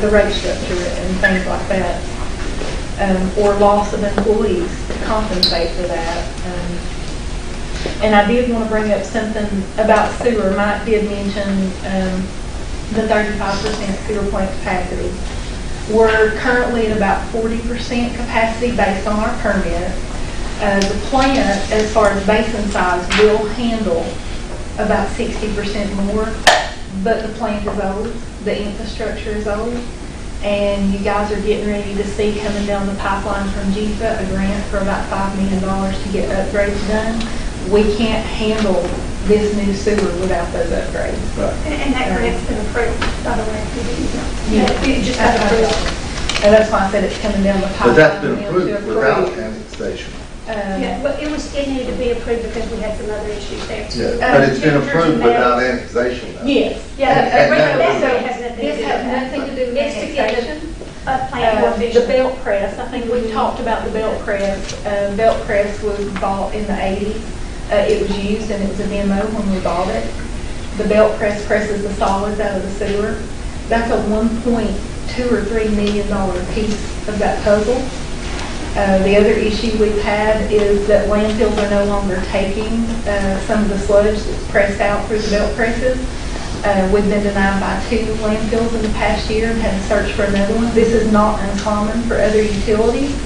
the rate structure and things like that, or loss of employees to compensate for that. And I did want to bring up something about sewer. Mike did mention the 35% sewer plant capacity. We're currently at about 40% capacity based on our permit. The plant, as far as basin size, will handle about 60% more, but the plant is old, the infrastructure is old, and you guys are getting ready to see coming down the pipeline from GFA a grant for about $5 million to get upgrades done. We can't handle this new sewer without those upgrades. And that grant's been approved, by the way, if you didn't know. Yeah. It just got approved. And that's why I said it's coming down the pipeline. But that's been to approved without approve. annexation. Yeah, but it needed to be approved because we had some other issues there too. But it's been approved without annexation though. Yes, yeah. And That So has nothing to do this with has that. nothing to do with It's to get annexation. a plant more The efficient. belt press, I think we talked about the belt press. Belt press was bought in the 80s. It was used and it was a demo when we bought it. The belt press presses the solids out of the sewer. That's a $1.2 or $3 million piece of that puzzle. The other issue we've had is that landfills are no longer taking some of the sludge that's pressed out through the belt presses. We've been denied by 2 landfills in the past year and had to search for another one. This is not uncommon for other utilities.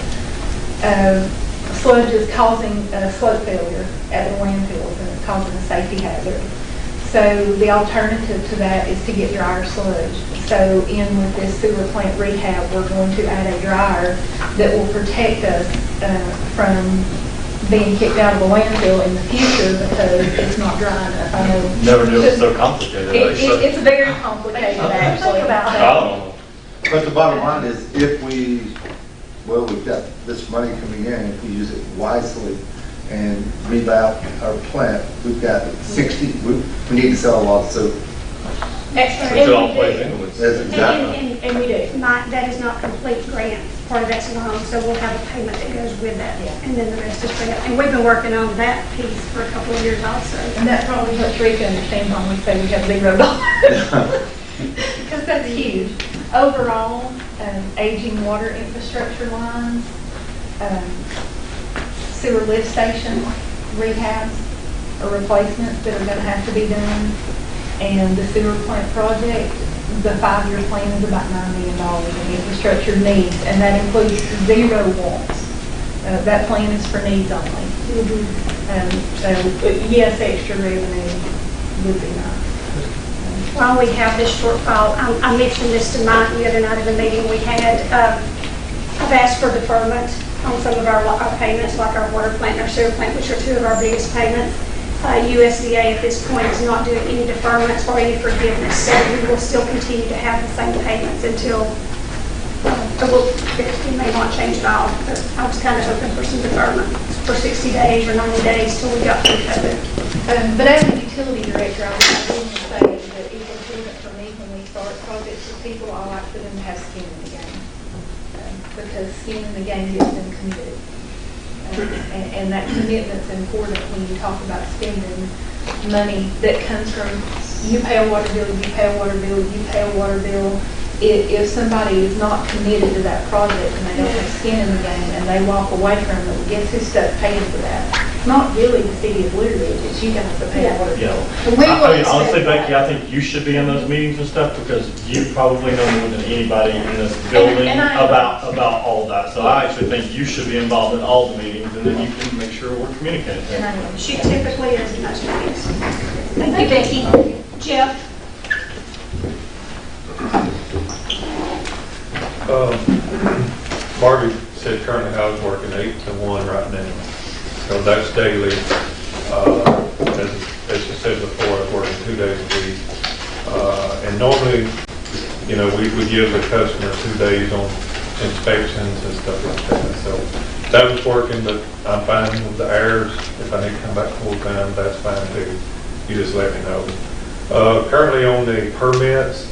Sludge is causing slope failure at the landfills and it's causing a safety hazard. So the alternative to that is to get dryer sludge. So in with this sewer plant rehab, we're going to add a dryer that will protect us from being kicked out of the landfill in the future because it's not dry enough. I know. Never knew it was so complicated. It's very complicated, actually. Oh. But the bottom line is, if we've got this money coming in, if we use it wisely and revamp our plant, we've got 60, we need to sell a lot of soap. It all plays into it. That's exactly. And we do. That is not complete grant, part of that's loan, so we'll have a payment that goes with that, and then the rest is grant. And we've been working on that piece for a couple of years also. And that probably helps Rika understand why we say we have $0. Because that's huge. Overall, aging water infrastructure lines, sewer lift station rehabs or replacements that are going to have to be done, and the sewer plant project, the 5-year plan is about $9 million in infrastructure needs, and that includes 0 wants. That plan is for needs only. So, yes, extra revenue would be nice. While we have this shortfall, I mentioned this to Mike the other night at a meeting we had. I've asked for deferment on some of our payments, like our water plant and our sewer plant, which are 2 of our biggest payments. USDA at this point is not doing any deferments or any forgiveness, so we will still continue to have the same payments until, it may not change at all, but I was kind of hoping for some deferment for 60 days or 90 days till we got through COVID. But as a utility director, I would say that it's important for me when we start projects with people, I like for them to have skin in the game. Because skin in the game gets them committed. And that commitment's important when you talk about spending money that comes from, you pay a water bill, you pay a water bill, you pay a water bill. If somebody is not committed to that project and they don't have skin in the game and they walk away from it, guess who's stuck paying for that? It's not really the city of Blue Ridge, it's you guys that pay the water bill. And we will I mean, honestly, expect Becky, I think you should be in those meetings and stuff because you probably know more than anybody in this building And I- about all that. So I actually think you should be involved in all the meetings and then you can make sure we're communicating. And I am. She typically is in those meetings. Thank you, Becky. Jeff? Barbie said currently I was working 8 to 1 right now. So that's daily. As you said before, I was working 2 days a week. And normally, you know, we give the customer 2 days on inspections and stuff like that. So that was working, but I'm fine with the hours. If I need to come back full time, that's fine too. You just let me know. Currently on the permits,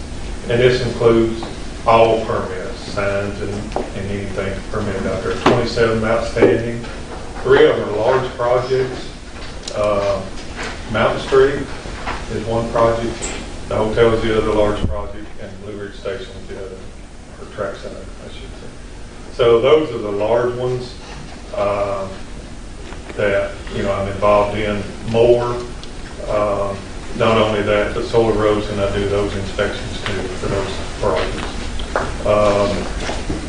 and this includes all permits, signs and anything permitted out there. 27 outstanding. 3 of them are large projects. Mountain Street is one project. The hotel is the other large project, and Blue Ridge Station is the other, or trackside, I should say. So those are the large ones that, you know, I'm involved in more. Not only that, but soil erosion, I do those inspections too for those projects.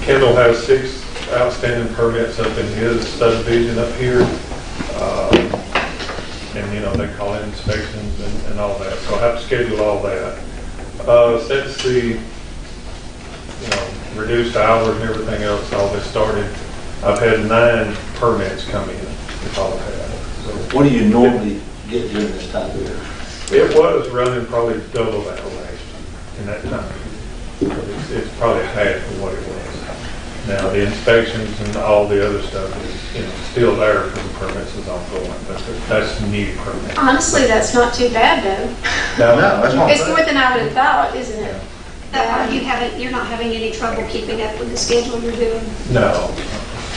Kendall has 6 outstanding permits up in his subdivision up here. And, you know, they call in inspections and all that. So I have to schedule all that. Since the, you know, reduced hours and everything else, all this started, I've had 9 permits come in. That's all I've had. So What do you normally get during this time of year? it was running probably double that last year in that time. It's probably half of what it was. Now, the inspections and all the other stuff is, you know, still there for the permits is ongoing, but that's new permits. Honestly, that's not too bad though. No, that's not It's bad. more than I would have thought, isn't it? You're not having any trouble keeping up with the schedule you're doing? No.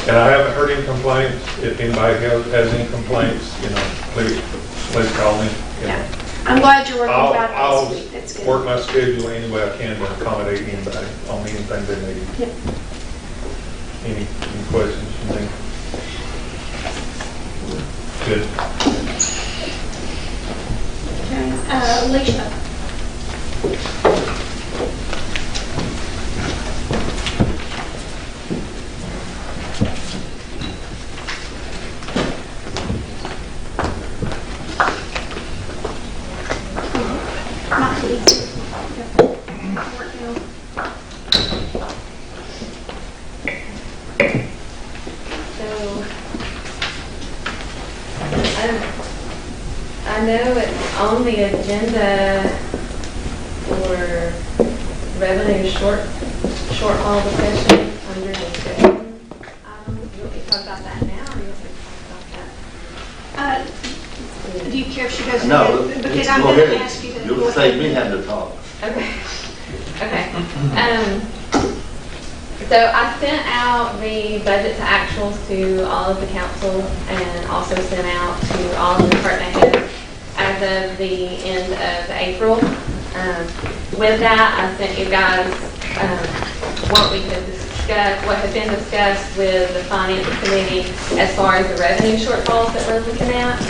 And I haven't heard any complaints. If anybody has any complaints, you know, please call me. You know. Yeah. I'm glad you're working I'll 5 days a week, that's good. work my schedule any way I can to accommodate anybody on anything they need. Yep. Any questions from me? Good. Okay, Alicia? Not me. So, I know it's on the agenda for revenue shortfall discussion under discussion. You want me to talk about that now, or you want me to talk about that? Do you care if she goes? No, Because I'm go going to ahead. ask you to. You'll save me having to talk. Okay. Okay. So I sent out the budget to actuals to all of the council and also sent out to all of the department heads as of the end of April. With that, I sent you guys what we could discuss, what had been discussed with the finance committee as far as the revenue shortfalls that we're looking at.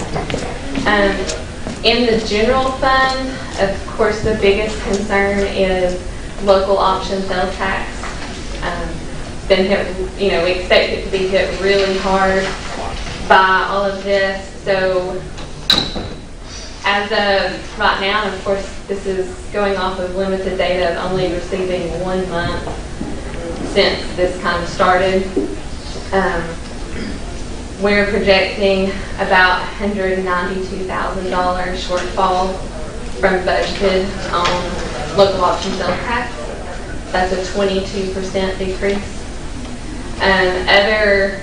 In the general fund, of course, the biggest concern is local option sales tax. Been hit, you know, we expect it to be hit really hard by all of this. So as of right now, and of course, this is going off of limited data of only receiving 1 month since this kind of started. We're projecting about $192,000 shortfall from budgeted on local option sales tax. That's a 22% decrease. Other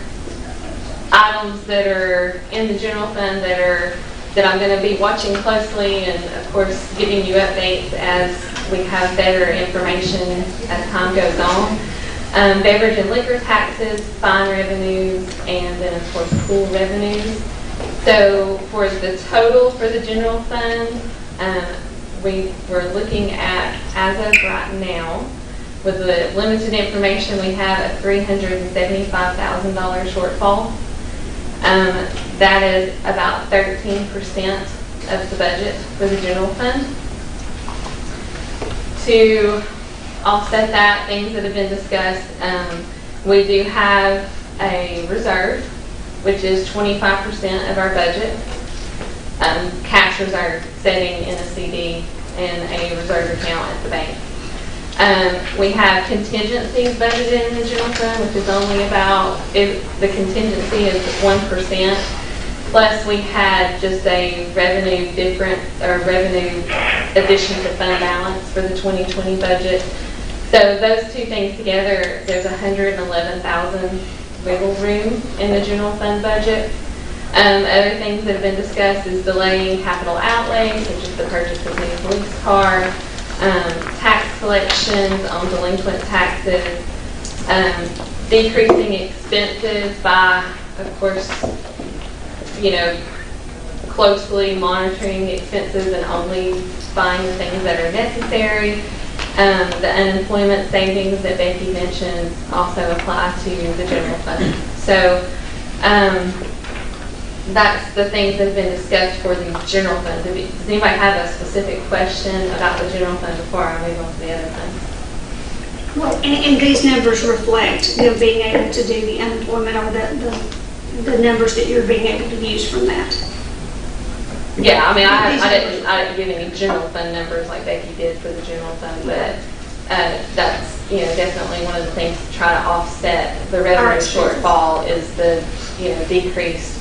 items that are in the general fund that I'm going to be watching closely and of course giving you updates as we have better information as time goes on. Beverage and liquor taxes, fine revenues, and then of course pool revenues. So for the total for the general fund, we were looking at, as of right now, with the limited information we have, a $375,000 shortfall. That is about 13% of the budget for the general fund. To offset that, things that have been discussed, we do have a reserve, which is 25% of our budget. Cash reserve sitting in a CD and a reserve account at the bank. We have contingencies budgeted in the general fund, which is only about, the contingency is 1%. Plus, we had just a revenue difference, or revenue addition to fund balance for the 2020 budget. So those two things together, there's 111,000 wiggle room in the general fund budget. Other things that have been discussed is delaying capital outlays, such as the purchase of new police car, tax collections on delinquent taxes, decreasing expenses by, of course, closely monitoring expenses and only buying the things that are necessary. The unemployment savings that Becky mentioned also apply to the general fund. So that's the things that have been discussed for the general fund. Does anybody have a specific question about the general fund before I move on to the other funds? Well, and these numbers reflect them being able to do the unemployment, or the numbers that you're being able to use from that. Yeah, I mean, I didn't give any general fund numbers like Becky did for the general fund, but that's, definitely one of the things to try to offset the revenue shortfall is the, decreased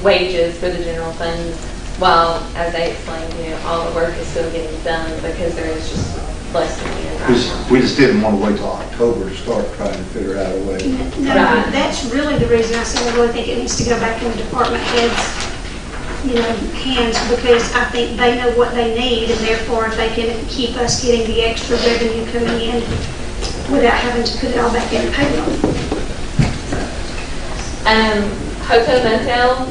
wages for the general fund, while, as I explained, all the work is still getting done because there is just less money in right now. We just didn't want to wait till October to start trying to figure out a way. No, that's really the reason I said I really think it needs to go back in the department heads' hands, because I think they know what they need, and therefore if they can keep us getting the extra revenue coming in without having to put it all back in payroll. Hotel motel,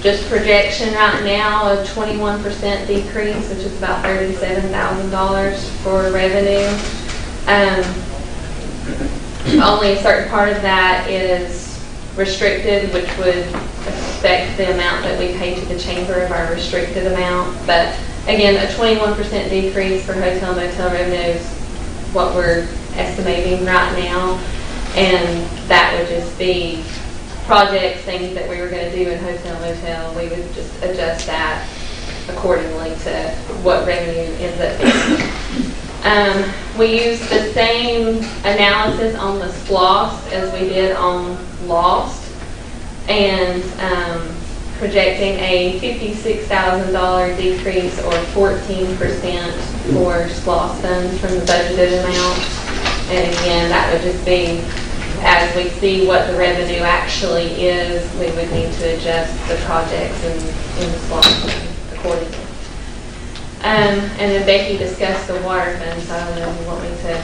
just projection right now of 21% decrease, which is about $37,000 for revenue. Only a certain part of that is restricted, which would affect the amount that we pay to the chamber of our restricted amount. But again, a 21% decrease for hotel motel revenue is what we're estimating right now. And that would just be projects, things that we were going to do in hotel motel. We would just adjust that accordingly to what revenue ends up being. We used the same analysis on the SPLOST as we did on LOST, and projecting a $56,000 decrease, or 14% for SPLOST funds from the budgeted amount. And again, that would just be, as we see what the revenue actually is, we would need to adjust the projects in the SPLOST accordingly. And then Becky discussed the water fund, so I don't know if you want me to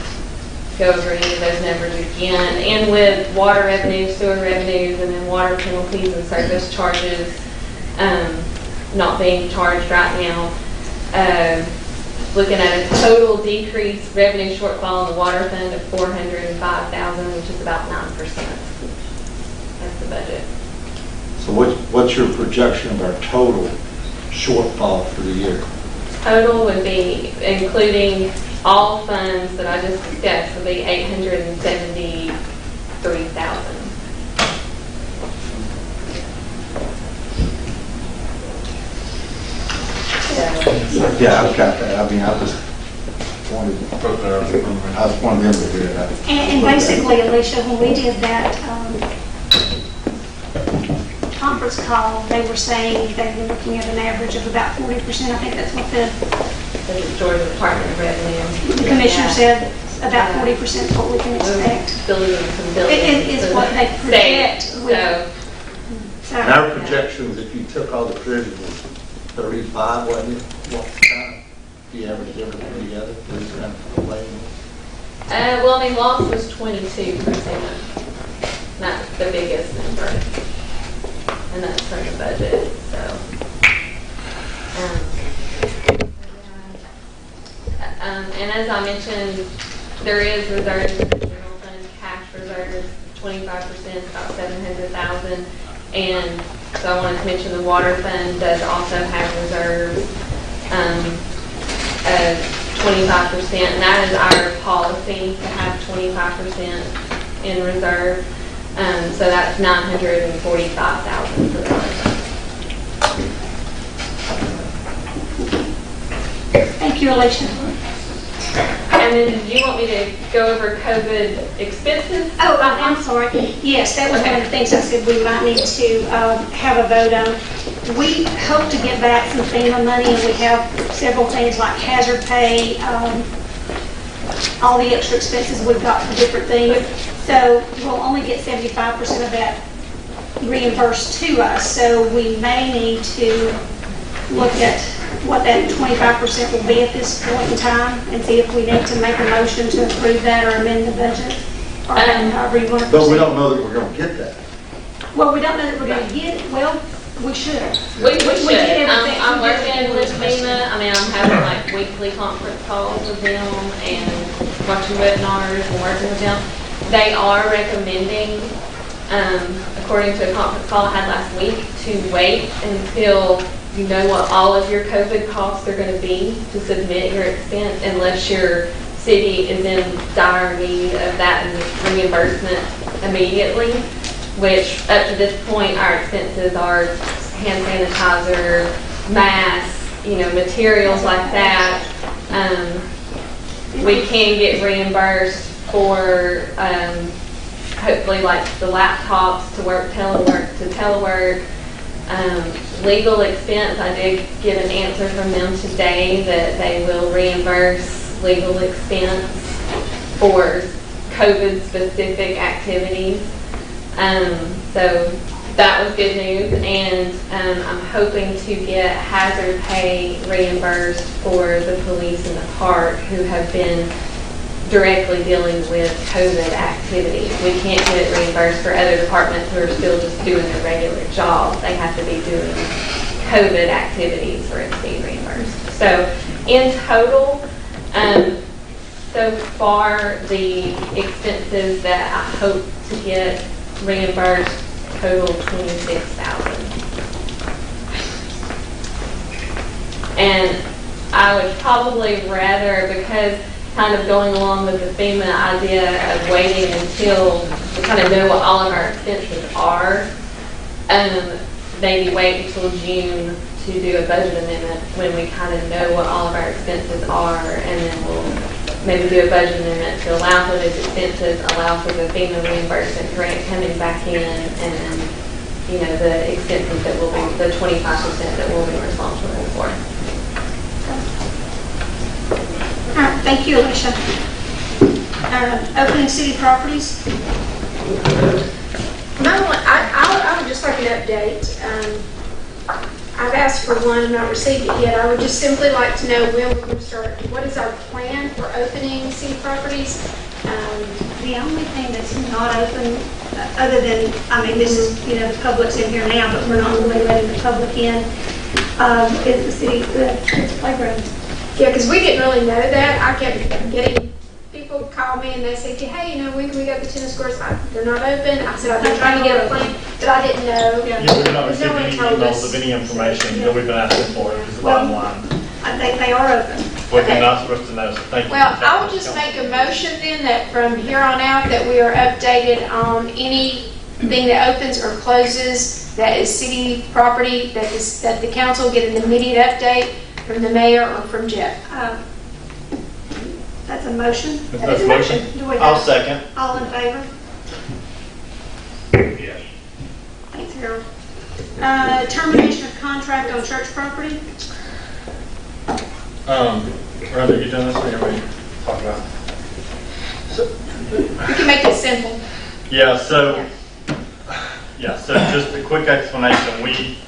go over any of those numbers again. And with water revenues, sewer revenues, and then water penalties and service charges not being charged right now, looking at a total decrease revenue shortfall in the water fund of $405,000, which is about 9%. That's the budget. So what's your projection of our total shortfall for the year? Total would be, including all funds that I just discussed, would be $873,000. Yeah, I've got that. I mean, I just wanted them to hear that. And basically, Alicia, when we did that conference call, they were saying they were looking at an average of about 40%. I think that's what the Georgia Department of Revenue. The commissioner said about 40% is what we can expect. Billions and billions. It is what they project. So, And our projections, if you took all the provisions, was 35, wasn't it? What time? You averaged everything together? well, I mean, loss was 22%. Not the biggest number. And that's from the budget, so. And as I mentioned, there is reserves in the general fund, cash reserves, 25%, about $700,000. And so I wanted to mention the water fund does also have reserves of 25%, and that is our policy to have 25% in reserve. So that's $945,000 for the water fund. Thank you, Alicia. And then did you want me to go over COVID expenses? Oh, I'm sorry. Yes, that was one of the things I said we might need to have a vote on. We hope to get back some FEMA money, and we have several things like hazard pay, all the extra expenses we've got for different things. So we'll only get 75% of that reimbursed to us. So we may need to look at what that 25% will be at this point in time and see if we need to make a motion to approve that or amend the budget. Or however you want to But we proceed. don't know that we're gonna get that. Well, we don't know that we're going to get it. Well, we should. We should. get everything. I'm working with FEMA. I mean, I'm having like weekly conference calls with them and watching webinars and working with them. They are recommending, according to a conference call I had last week, to wait until you know what all of your COVID costs are going to be to submit your expense, unless your city is in dire need of that reimbursement immediately, which up to this point our expenses are hand sanitizer, masks, materials like that. We can get reimbursed for hopefully like the laptops to work telework. Legal expense, I did get an answer from them today that they will reimburse legal expense for COVID-specific activities. So that was good news, and I'm hoping to get hazard pay reimbursed for the police in the park who have been directly dealing with COVID activities. We can't get it reimbursed for other departments who are still just doing their regular jobs. They have to be doing COVID activities for it to be reimbursed. So in total, so far the expenses that I hope to get reimbursed total $26,000. And I would probably rather, because kind of going along with the FEMA idea of waiting until we kind of know what all of our expenses are, maybe wait until June to do a budget amendment when we kind of know what all of our expenses are, and then we'll maybe do a budget amendment to allow for those expenses, allow for the FEMA reimbursement grant coming back in, and then, the expenses that will be, the 25% that we'll be responsible for. All right, thank you, Alicia. Opening city properties. I would just like an update. I've asked for one and not received it yet. I would just simply like to know when we're going to start, what is our plan for opening city properties? The only thing that's not open, other than, this is, the public's in here now, but we're not really letting the public in, is the city, the kids' playground. Yeah, because we didn't really know that. I kept getting people call me and they say, hey, when can we go to the tennis courts? They're not open. I said, I've been trying to get a plan, but I didn't know. Yeah, we've not Because received no one any told emails us. of any information that we've been asking for, is the bottom line. I think they are open. We're not supposed to know, so thank you. Well, I will just make a motion then that from here on out that we are updated on anything that opens or closes that is city property, that the council get an immediate update from the mayor or from Jeff. That's a motion. That's a motion. Do we have- I'll second. All in favor? Yes. Thanks, Harold. Termination of contract on church property. Rhonda, you done this, or you want me to talk about it? We can make it simple. Yeah, so just a quick explanation. We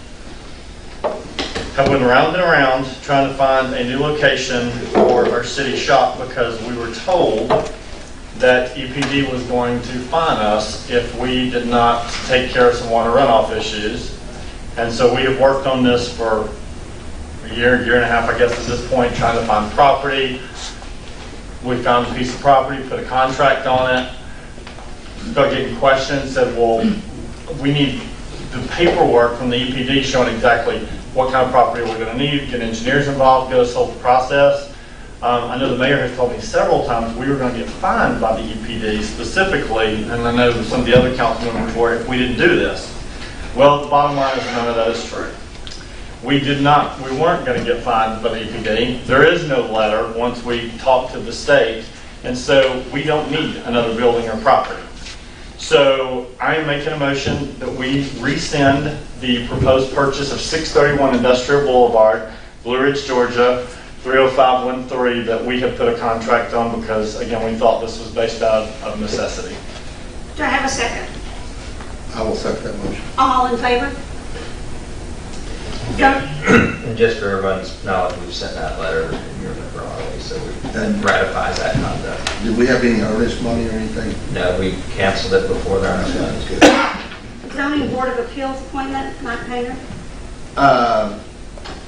have went around and around trying to find a new location for our city shop because we were told that EPD was going to fine us if we did not take care of some water runoff issues. And so we have worked on this for a year and a half, I guess, at this point, trying to find property. We found a piece of property, put a contract on it, started getting questions, said, well, we need the paperwork from the EPD showing exactly what kind of property we're gonna need, get engineers involved, get us whole process. I know the mayor has told me several times we were gonna get fined by the EPD specifically, and I know some of the other council members were if we didn't do this. Well, the bottom line is none of that is true. We weren't gonna get fined by the EPD. There is no letter once we talk to the state, and so we don't need another building or property. So I am making a motion that we rescind the proposed purchase of 631 Industrial Boulevard, Blue Ridge, Georgia, 30513, that we have put a contract on because, again, we thought this was based out of necessity. Do I have a second? I will second that motion. All in favor? Go. And just for everyone's knowledge, we've sent that letter in your member already, so And- we ratifies that conduct. Did we have any earnest money or anything? No, we canceled it before the earnest money. Zoning Board of Appeals appointment, Mike Painter.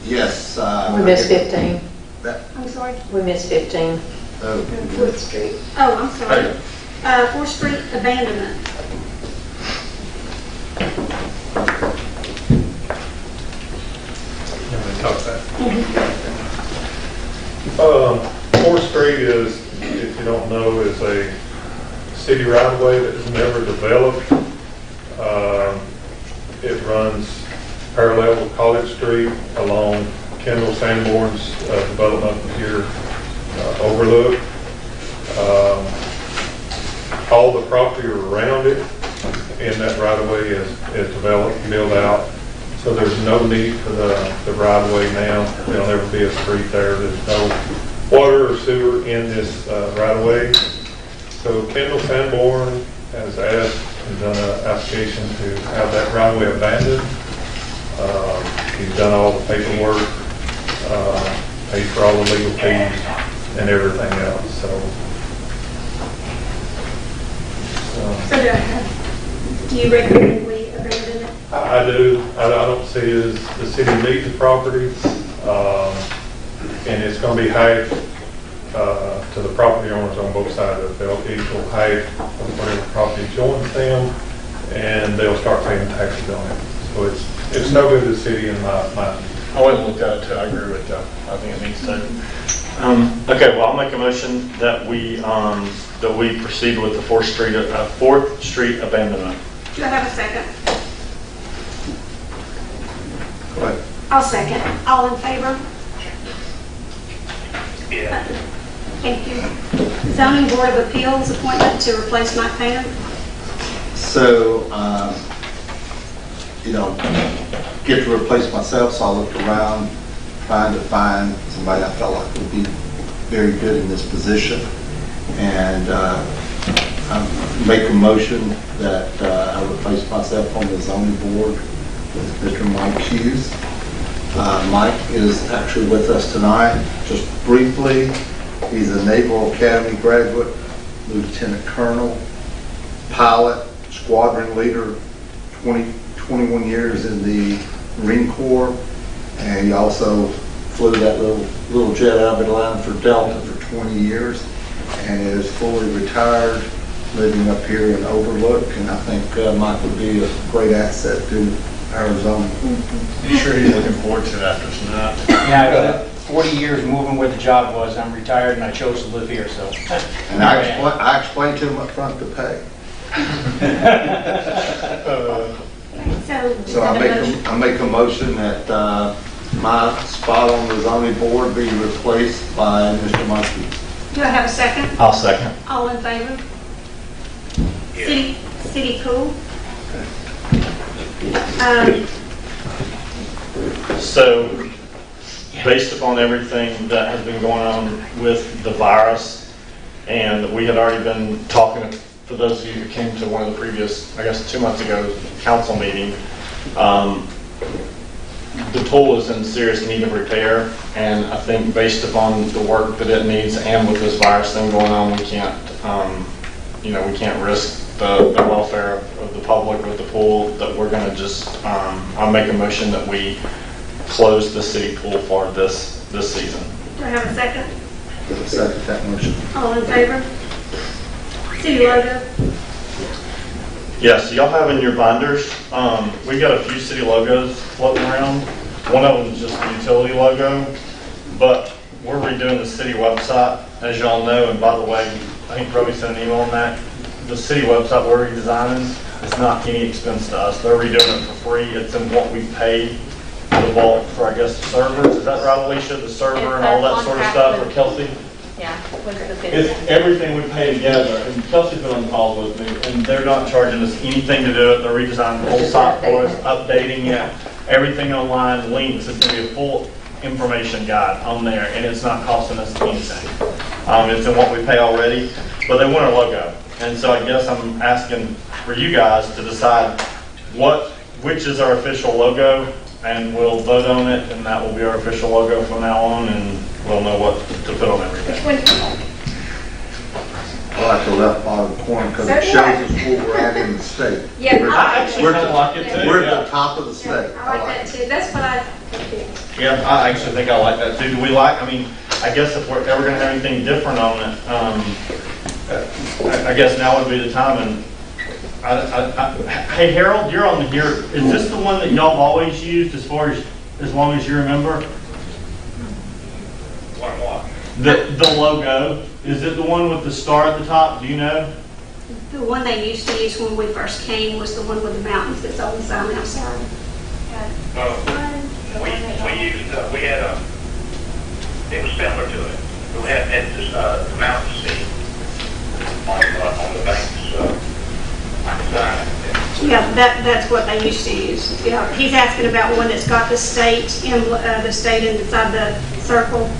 Yes. We missed 15. I'm sorry. We missed 15. Oh, Fourth Street. Oh, I'm sorry. 4th Street abandonment. Talk about. 4th Street is, if you don't know, is a city right-of-way that was never developed. It runs parallel with College Street along Kendall Sanborn's development here, Overlook. All the property around it in that right-of-way is developed, built out. So there's no need for the right-of-way now. There'll never be a street there. There's no water or sewer in this right-of-way. So Kendall Sanborn has asked and done an application to have that right-of-way abandoned. He's done all the paperwork, paid for all the legal fees and everything else, So do you recommend we abandon it? I do. I don't see as the city needs the property, and it's going to be half to the property owners on both sides of it. They'll equal half of whatever property joins them, and they'll start paying taxes on it. So it's no good to the city in my mind. I went and looked at it too. I agree with you. I think it needs to. Okay, well, I'll make a motion that we proceed with the 4th Street abandonment. Do I have a second? Go ahead. I'll second. All in favor? Thank you. Zoning Board of Appeals appointment to replace Mike Painter. So, get to replace myself, so I looked around trying to find somebody I felt like would be very good in this position. And I make a motion that I replace myself on the zoning board with Mr. Mike Hughes. Mike is actually with us tonight. Just briefly, he's a Naval Academy graduate, lieutenant colonel, pilot, squadron leader, 21 years in the Marine Corps, and he also flew that little jet out of Atlanta for Delta for 20 years, and is fully retired, living up here in Overlook, and I think Mike would be a great asset to Arizona. I'm sure he's looking forward to it after tonight. Yeah, 40 years moving where the job was. I'm retired and I chose to live here, so. And I explained to him up front the pay. So I make a motion that my spot on the zoning board be replaced by Mr. Murphy. Do I have a second? I'll second. All in favor? City Pool. So, based upon everything that has been going on with the virus, and we had already been talking, for those of you who came to one of the previous, I guess 2 months ago, council meeting, the pool is in serious need of repair, and I think based upon the work that it needs and with this virus thing going on, we can't, we can't risk the welfare of the public with the pool, that we're gonna just, I'll make a motion that we close the city pool for this season. Do I have a second? Second that motion. All in favor? City logo. Yeah, so y'all have in your binders, we got a few city logos floating around. One of them is just the utility logo, but we're redoing the city website, as y'all know, and by the way, I think Roby sent an email on that. The city website we're redesigning, it's not any expense to us. They're redoing it for free. It's in what we paid the vault for, I guess, the servers. Is that right, Alicia? The server and all that sort of stuff for Kelsey? Yeah, with the It's business. everything we pay together, and Kelsey's been on calls with me, and they're not charging us anything to do it. They're redesigning the whole site for us, updating it, everything online, links. It's gonna be a full information guide on there, and it's not costing us anything. It's in what we pay already, but they want our logo. And so I guess I'm asking for you guys to decide which is our official logo, and we'll vote on it, and that will be our official logo from now on, and we'll know what to put on everything. I like the left bottom corner because So it do shows I. us where we're at in the state. Yeah, We're- I actually we're kinda the- like it too, We're yeah. at the top of the state. I like that too. That's what I think. Yeah, I actually think I like that too. Do we like, I mean, I guess if we're ever gonna have anything different on it, I guess now would be the time. And hey Harold, you're on here. Is this the one that y'all have always used as long as you remember? What? The logo, is it the one with the star at the top? Do you know? The one they used to use when we first came was the one with the mountains that's on the sign outside. We used, we had it was similar to it. We had this, the mountain scene on the banks, sign. Yeah, that's what they used to use. Yeah, he's asking about one that's got the state inside the circle.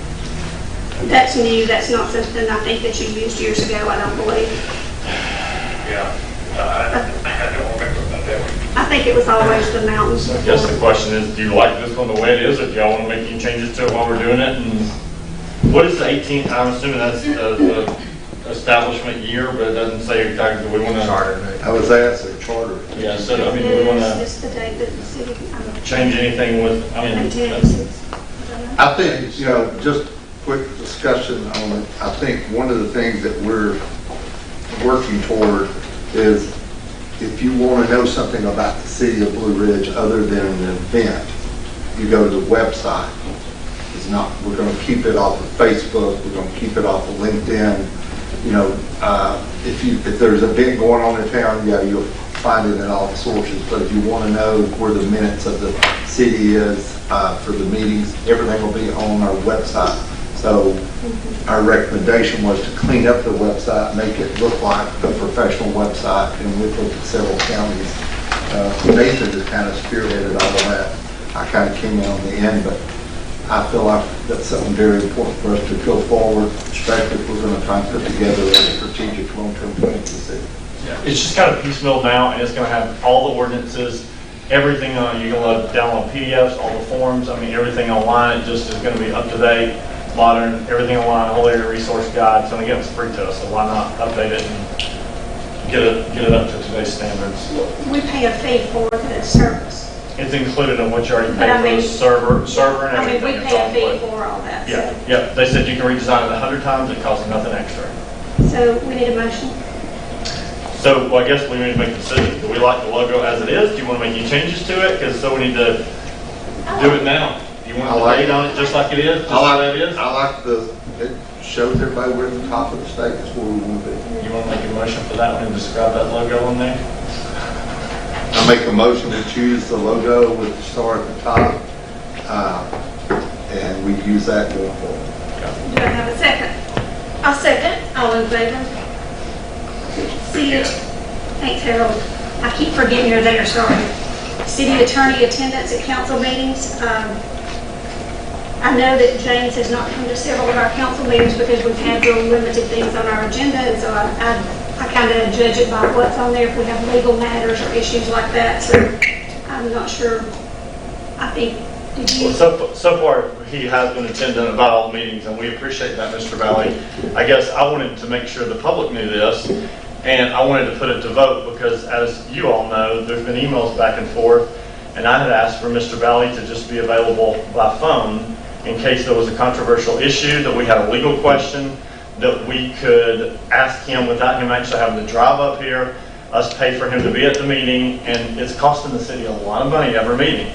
That's new, that's not something I think that you used years ago, I don't believe. Yeah, I don't remember about that one. I think it was always the mountains. I guess the question is, do you like this one the way it is, or do y'all want to make any changes to it while we're doing it? And what is the 18th? I'm assuming that's the establishment year, but it doesn't say exactly. We want to I was asked their charter. Yeah, so I mean, do we want to It's the date that the city. change anything with? I mean, I think, just quick discussion on it. I think one of the things that we're working toward is if you want to know something about the city of Blue Ridge other than an event, you go to the website. It's not, we're going to keep it off of Facebook, we're going to keep it off of LinkedIn. If there's an event going on in town, yeah, you'll find it in all the sources. But if you want to know where the minutes of the city is for the meetings, everything will be on our website. So our recommendation was to clean up the website, make it look like a professional website, and we've looked at several counties. Nathan has kind of spearheaded all of that. I kind of came in on the end, but I feel like that's something very important for us to go forward, especially if we're going to try and put together a strategic long-term plan for the city. Yeah, it's just kind of piecemeal now, and it's going to have all the ordinances, everything on. You can download PDFs, all the forms. I mean, everything online. It just is going to be up to date, modern, everything online. Whole area resource guide. So again, it's free to us. So why not update it and get it up to today's standards? We pay a fee for the service. It's included in what you already But paid I for mean- the server and I mean, everything. we It's pay all a fee included. for all that. so- Yeah. They said you can redesign it 100 times. It costs nothing extra. So we need a motion. So, well, I guess we need to make a decision. Do we like the logo as it is? Do you want to make any changes to it? Because so we need to do it now. Do you want I to like date on it just like it is? Just I like like it is? I like it shows everybody we're at the top of the state. That's where we want to be. You want to make a motion for that one and describe that logo on there? I make a motion to choose the logo with the star at the top, and we use that going forward. Do I have a second? I'll second. All in favor? City, thanks Harold. I keep forgetting you're there, sorry. City attorney attendance at council meetings. I know that James has not come to several of our council meetings because we've had real limited things on our agenda, and so I kind of judge it by what's on there if we have legal matters or issues like that, so I'm not sure. I think, did you? Well, so far, he has been attending about all the meetings, and we appreciate that, Mr. Valley. I guess I wanted to make sure the public knew this, and I wanted to put it to vote because, as you all know, there's been emails back and forth, and I had asked for Mr. Valley to just be available by phone in case there was a controversial issue, that we had a legal question, that we could ask him without him actually having to drive up here. us pay for him to be at the meeting, and it's costing the city a lot of money every meeting.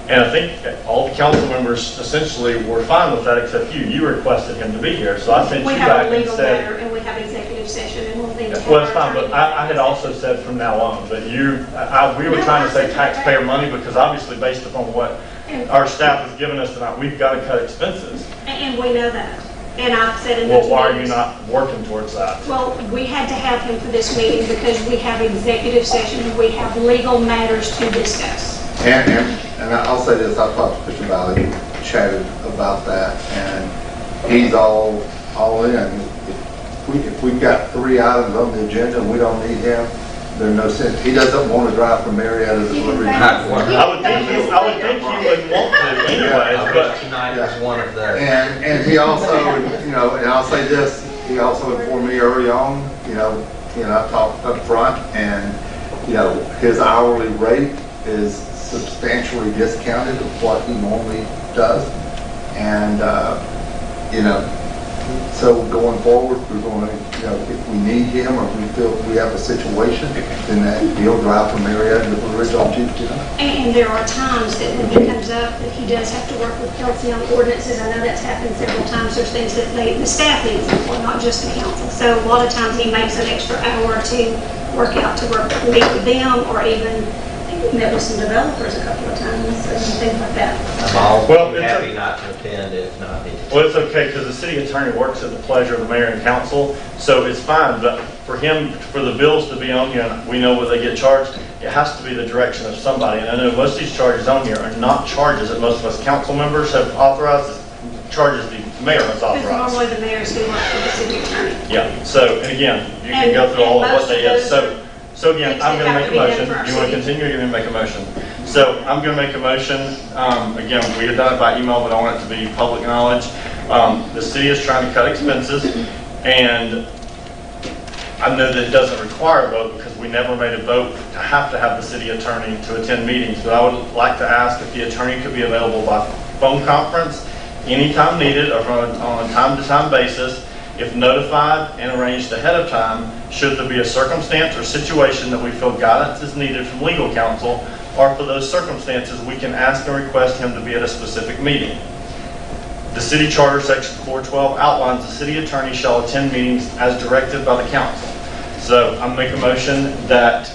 And I think all the council members essentially were fine with that except you. You requested him to be here, so I sent We you have back a and legal said. matter and we have executive session and we'll need to have. Well, it's our fine, but attorney- I had also said from now on, but we were trying to save taxpayer money because obviously based upon what our staff has given us tonight, we've got to cut expenses. And we know that. And I've said in Well, those why are you meetings. not working towards that? Well, we had to have him for this meeting because we have executive session and we have legal matters to discuss. And I'll say this, I've talked to Mr. Valley, chatted about that, and he's all in. If we've got 3 items on the agenda and we don't need him, there's no sense. He doesn't want to drive from Marietta to Liberty. I would think he would want to anyways, but Tonight is one of those. And he also, and I'll say this, he also informed me early on, I talked up front, and, his hourly rate is substantially discounted of what he normally does. And, so going forward, we're going to, if we need him or if we feel we have a situation, then he'll drive from Marietta to Blue Ridge on Tuesday night. And there are times that when he comes up, that he does have to work with Kelsey on ordinances. I know that's happened several times. There's things that the staff needs him for, not just the council. So a lot of times he makes an extra hour or two work out to meet with them, or even met with some developers a couple of times and things like that. I'm happy not to attend if not needed. well, it's okay because the city attorney works at the pleasure of the mayor and council, so it's fine. But for him, for the bills to be on here, and we know what they get charged, it has to be the direction of somebody. And I know most of these charges on here are not charges that most of us council members have authorized, it's charges the mayor has Because authorized. normally the mayors do work for the city attorney. Yeah, so, and again, you can go through all of what they is. So again, I'm going to make a motion. You want to continue or you want to make a motion? So I'm going to make a motion. Again, we had done it by email, but I want it to be public knowledge. The city is trying to cut expenses, and I know that it doesn't require a vote because we never made a vote to have the city attorney to attend meetings. But I would like to ask if the attorney could be available by phone conference anytime needed or on a time-to-time basis, if notified and arranged ahead of time, should there be a circumstance or situation that we feel guidance is needed from legal counsel, or for those circumstances, we can ask and request him to be at a specific meeting. The city charter, section 412, outlines the city attorney shall attend meetings as directed by the council. So I'm making a motion that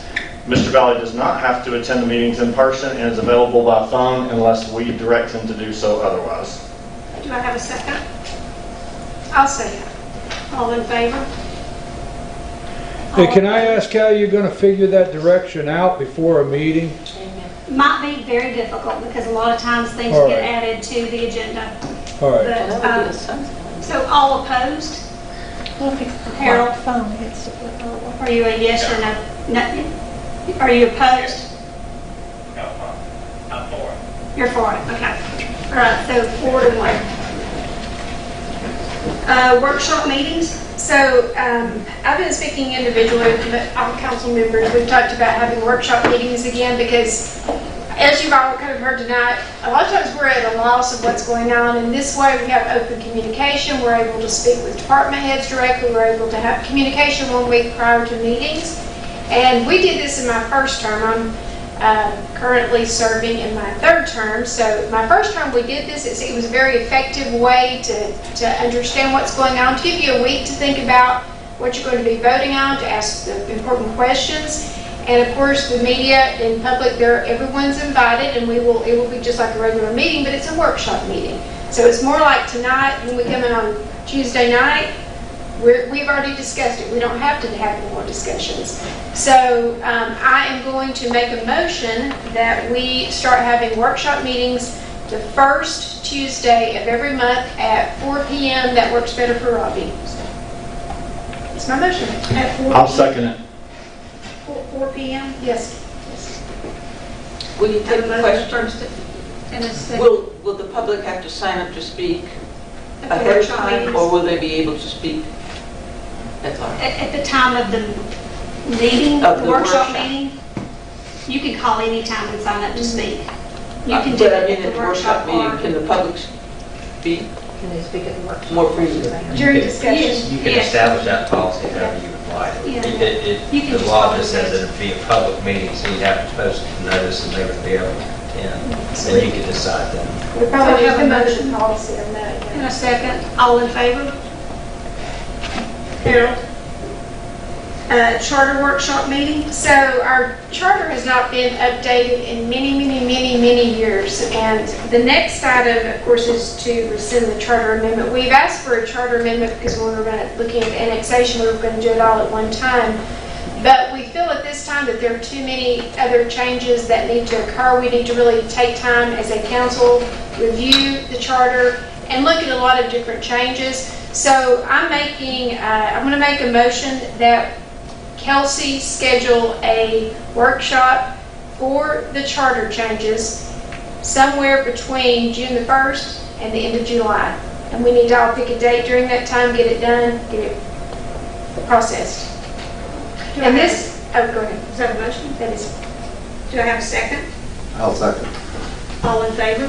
Mr. Valley does not have to attend the meetings in person and is available by phone unless we direct him to do so otherwise. Do I have a second? I'll say it. All in favor? Hey, can I ask how you're gonna figure that direction out before a meeting? Might be very difficult because a lot of times things All get right. added to the agenda. All right. But, so all opposed? Harold? Are you a yes or no? No? Are you opposed? I'm for it. You're for it, okay. All right, so 4-1. Workshop meetings? So I've been speaking individually with all council members. We've talked about having workshop meetings again because, as you've all kind of heard tonight, a lot of times we're at a loss of what's going on. And this way we have open communication. We're able to speak with department heads directly. We're able to have communication 1 week prior to meetings. And we did this in my first term. I'm currently serving in my 3rd term. So my first term we did this. It was a very effective way to understand what's going on, to give you a week to think about what you're going to be voting on, to ask the important questions. And of course, the media and public, everyone's invited, and it will be just like a regular meeting, but it's a workshop meeting. So it's more like tonight when we come in on Tuesday night. We've already discussed it. We don't have to have any more discussions. So I am going to make a motion that we start having workshop meetings the first Tuesday of every month at 4 p.m. That works better for Robbie. It's my motion. At 4 I'll second it. 4 p.m.? Yes. Will you take the question? First and a second. Will the public have to sign up to speak At the ahead of workshop time, meetings? or will they be able to speak at time? At the time of the meeting, Of the the workshop workshop. meeting, you can call any time and sign up to speak. You can do But I it mean, at the workshop meeting, or can the public speak Can they speak at the workshop? more freely? During discussion. You can Yes. establish that policy however you would statewide. Yeah. You can The just law call just it says it'd be a public meeting, so you'd have to post a notice and they would be able to attend. Then you could decide then. We probably So have have a a motion policy on that. In a second, all in favor? Harold? Charter workshop meeting? So our charter has not been updated in many years. And the next item, of course, is to rescind the charter amendment. We've asked for a charter amendment because when we were looking at annexation, we were going to do it all at one time. But we feel at this time that there are too many other changes that need to occur. We need to really take time as a council, review the charter, and look at a lot of different changes. So I'm going to make a motion that Kelsey schedule a workshop for the charter changes somewhere between June the 1st and the end of July. And we need to all pick a date during that time, get it done, get it processed. And this, oh, go ahead. Is that a motion? That is, Do I have a second? I'll second. All in favor?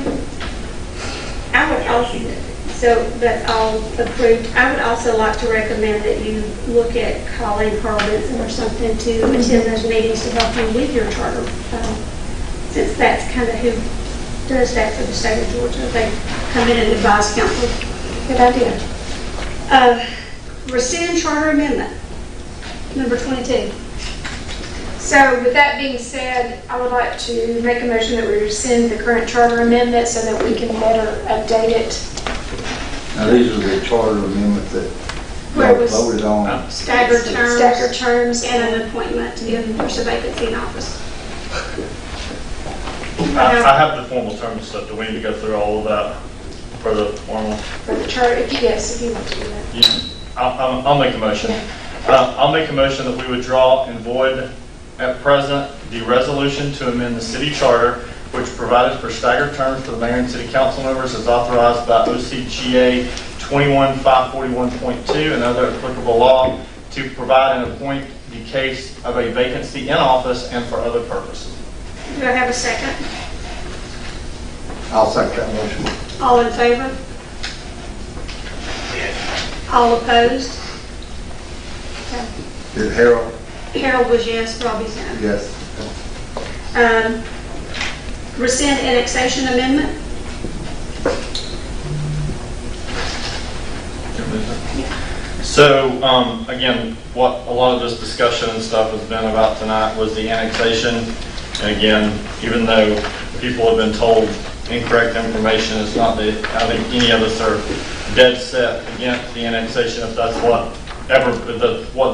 I would also, so that's all approved. I would also like to recommend that you look at calling Carl Benson or something to attend those meetings to help you with your charter. Since that's kind of who does that for the state of Georgia. They come in and advise council. good idea. Rescind charter amendment, number 22. So with that being said, I would like to make a motion that we rescind the current charter amendment so that we can better update it. Now, these are the charter amendments that Where y'all was- voted on. Staggered terms. Staggered terms And an appointment if there's a vacancy in office. I have the formal terms, so do we need to go through all of that for the formal? for the charter. Yes, if you want to do that. Yeah, I'll make a motion. I'll make a motion that we would draw and void at present the resolution to amend the city charter, which provided for staggered terms for the mayor and city council members as authorized by OCGA 21541.2 and other applicable law to provide and appoint the case of a vacancy in office and for other purposes. Do I have a second? I'll second that motion. All in favor? All opposed? Did Harold? Harold was yes, Robbie's no. Yes. Rescind annexation amendment? So, again, what a lot of this discussion and stuff has been about tonight was the annexation. And again, even though people have been told incorrect information, it's not that I think any of us are dead set against the annexation if that's what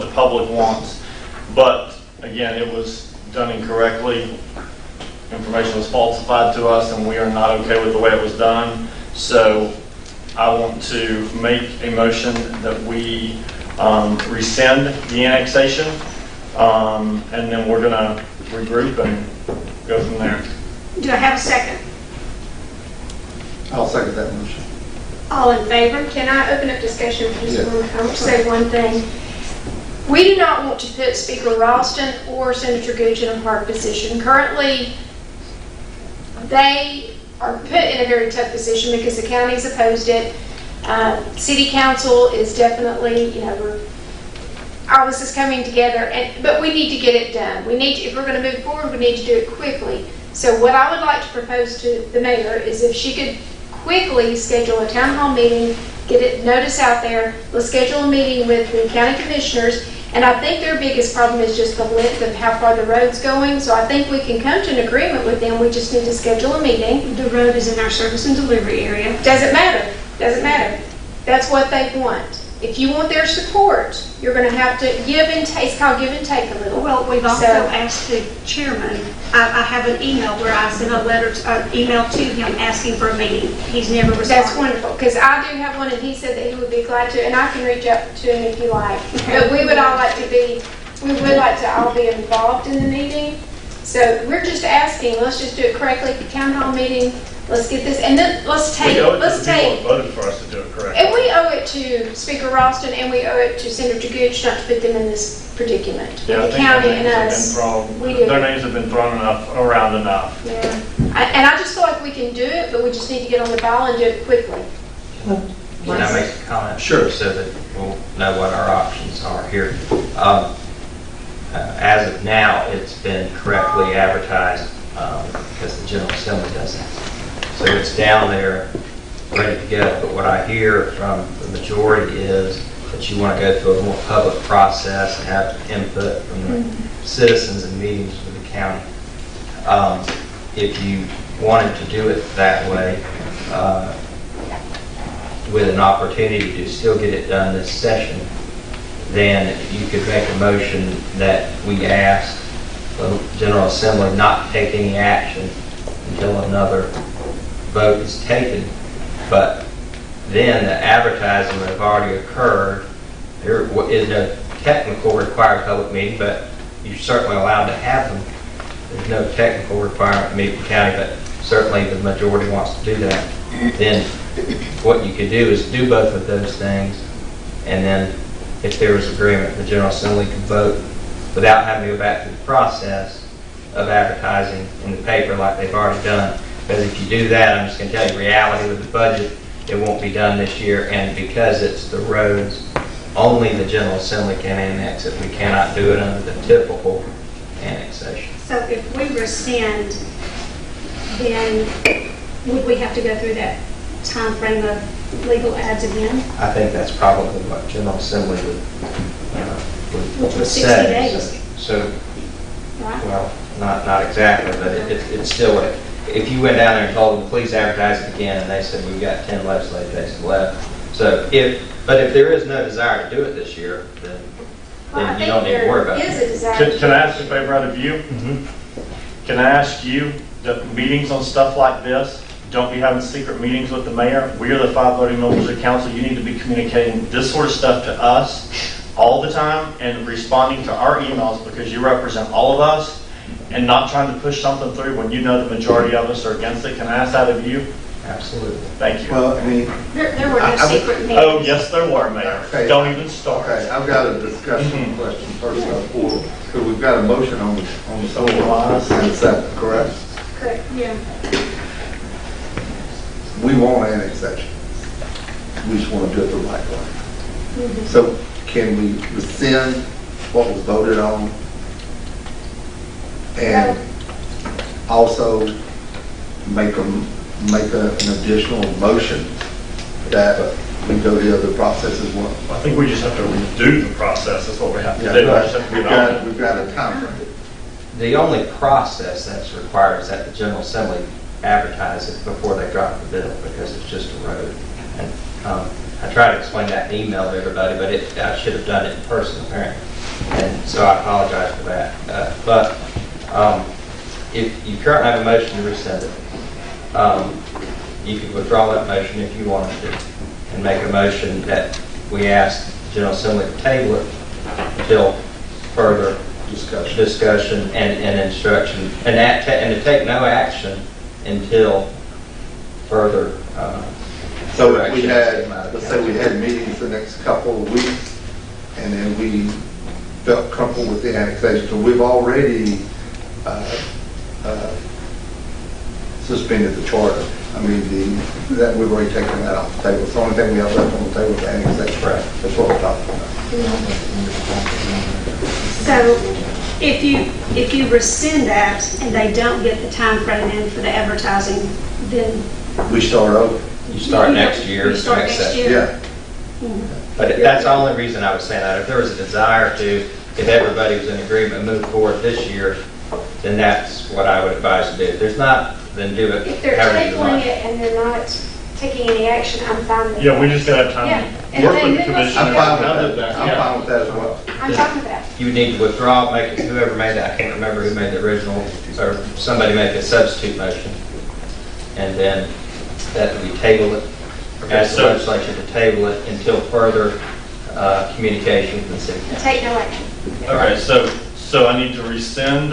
the public wants. But again, it was done incorrectly. Information was falsified to us and we are not okay with the way it was done. So I want to make a motion that we rescind the annexation, and then we're going to regroup and go from there. Do I have a second? I'll second that motion. All in favor? Can I open up discussion for just Yes. a moment? I want to say one thing. We do not want to put Speaker Ralston or Senator Gooch in a hard position. Currently, they are put in a very tough position because the county's opposed it. City council is definitely, all this is coming together, but we need to get it done. If we're going to move forward, we need to do it quickly. So what I would like to propose to the mayor is if she could quickly schedule a town hall meeting, get it notice out there. Let's schedule a meeting with the county commissioners. And I think their biggest problem is just the length of how far the road's going. So I think we can come to an agreement with them. We just need to schedule a meeting. The road is in our service and delivery area. Doesn't matter. Doesn't matter. That's what they want. If you want their support, you're going to have to give and take. It's called give and take a little. Well, we've also So- asked the chairman, I have an email where I sent a letter, email to him asking for a meeting. He's never responded. That's wonderful, because I do have one, and he said that he would be glad to, and I can reach out to him if you like. But we would all like to all be involved in the meeting. So we're just asking, let's just do it correctly, town hall meeting, let's get this, and then let's take. We owe it to the people that voted for us to do it correctly. And we owe it to Speaker Ralston, and we owe it to Senator Gooch not to put them in this predicament. Yeah, I The think county their and names have us. been thrown- We do. Their names have been thrown around enough. Yeah. And I just feel like we can do it, but we just need to get on the ball and do it quickly. Can I make a comment? Sure. So that we'll know what our options are here. As of now, it's been correctly advertised because the General Assembly does that. So it's down there, ready to go. But what I hear from the majority is that you want to go through a more public process and have input from the citizens and meetings with the county. If you wanted to do it that way, with an opportunity to still get it done this session, then you could make a motion that we ask the General Assembly not to take any action until another vote is taken. But then the advertising would have already occurred. There is no technical required public meeting, but you're certainly allowed to have them. There's no technical requirement to meet the county, but certainly the majority wants to do that. Then what you could do is do both of those things, and then if there was agreement, the General Assembly could vote without having to go back through the process of advertising in the paper like they've already done. Because if you do that, I'm just going to tell you, reality with the budget, it won't be done this year, and because it's the roads, only the General Assembly can annex it. We cannot do it under the typical annexation. So if we rescind, then would we have to go through that time frame of legal ads again? I think that's probably what General Assembly Which would was 60 say. days. So, Right? well, not exactly, but it's still, if you went down there and told them, please advertise it again, and they said, we've got 10 legislative days left. So but if there is no desire to do it this year, then you don't need to worry about it. Is a desire. Can I ask a favor out of you? Can I ask you, the meetings on stuff like this, don't be having secret meetings with the mayor. We are the 5 voting members of council. You need to be communicating this sort of stuff to us all the time and responding to our emails, because you represent all of us, and not trying to push something through when you know the majority of us are against it. Can I ask that of you? Absolutely. Thank you. Well, I mean, There were no secret meetings. Oh, yes, there were, Mayor. Okay. Don't even start. okay, I've got a discussion question first of all. So we've got a motion on the floor and a second, correct? Correct, yeah. We want annexation. We just want to do it the right way. So can we rescind what was voted on? And also make an additional motion that we go the other process as well? I think we just have to redo the process. That's what we have to Yeah, do. We just have to we've get on it. we've got a time frame. The only process that's required is that the General Assembly advertise it before they drop the bill, because it's just a road. And I tried to explain that in email to everybody, but I should have done it in person apparently. And so I apologize for that. But if you currently have a motion to rescind it, you could withdraw that motion if you wanted to, and make a motion that we ask the General Assembly to table it until further discussion and instruction, and to take no action until further So if we direction. had, let's say we had meetings the next couple of weeks, and then we felt comfortable with the annexation, so we've already suspended the charter. I mean, that we've already taken that off the table. It's the only thing we have left on the table is the annexation. Right. That's what we're talking about. So if you rescind that and they don't get the time frame in for the advertising, then We start over. You start next year. You start next session. year. Yeah. But that's the only reason I was saying that. If there was a desire to, if everybody was in agreement, move forward this year, then that's what I would advise to do. If there's not, then do it. If they're however you tabling want. it and they're not taking any action, I'm fine with Yeah, we that. just gotta have time Yeah, to and work then with the then let's commission. I'm fine with I'll do that. I'm Yeah. fine with that as well. I'm fine with that. You would need to withdraw, make it, whoever made that, I can't remember who made the original, or somebody make a substitute motion. And then that we table it, Okay, ask the so- legislature to table it until further communication with the city council. Take no action. Okay, so I need to rescind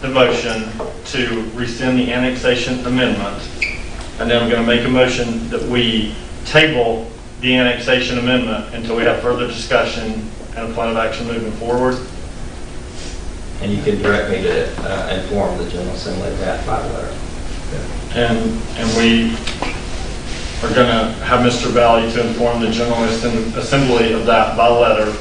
the motion to rescind the annexation amendment. And then I'm going to make a motion that we table the annexation amendment until we have further discussion and a plan of action moving forward. And you can direct me to inform the General Assembly of that by letter. And we are gonna have Mr. Valley to inform the General Assembly of that by letter.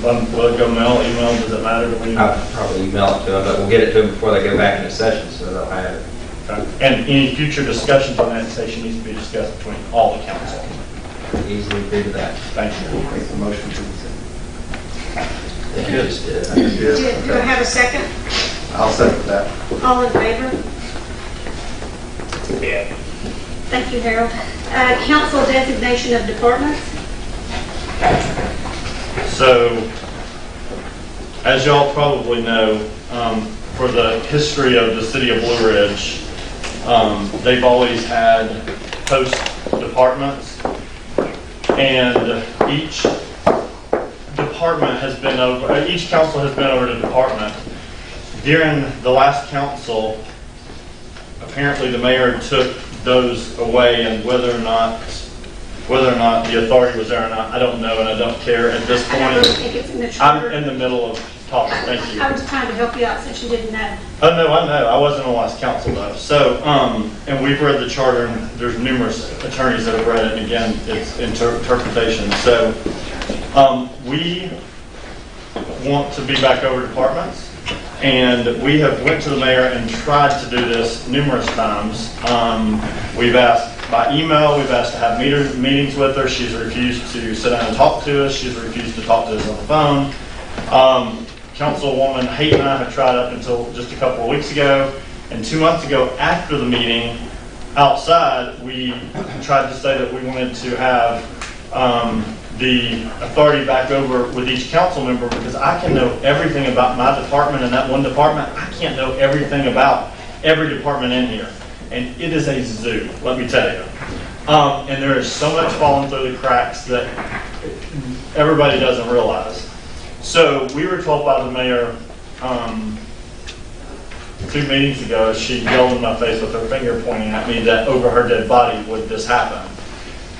Will it go mail, email, does it matter to me? I'll probably email it to them, but we'll get it to them before they go back into session, so they'll have it. Okay. And any future discussions on annexation needs to be discussed between all the council. Easily agree to that. Thank you. Make the motion to They just did. Do I have a second? I'll second that. All in favor? Yeah. Thank you, Harold. Council designation of departments. So, as y'all probably know, for the history of the city of Blue Ridge, they've always had post departments, and each department has been over, each council has been over the department. During the last council, apparently the mayor took those away, and whether or not the authority was there or not, I don't know, and I don't care at this I don't point. think it's in the I'm charter. in the middle of talking, thank you. I was trying to help you out since you didn't know. Oh, no, I know, I wasn't on last council though. So, and we've read the charter, and there's numerous attorneys that have read it, and again, it's interpretation. So, we want to be back over departments, and we have went to the mayor and tried to do this numerous times. We've asked by email, we've asked to have meetings with her. She's refused to sit down and talk to us. She's refused to talk to us on the phone. Councilwoman Haight and I have tried up until just a couple of weeks ago, and 2 months ago after the meeting outside, we tried to say that we wanted to have the authority back over with each council member, because I can know everything about my department and that one department. I can't know everything about every department in here. And it is a zoo, let me tell you. And there is so much falling through the cracks that everybody doesn't realize. So we were told by the mayor 2 meetings ago, as she yelled in my face with her finger pointing at me, that over her dead body would this happen.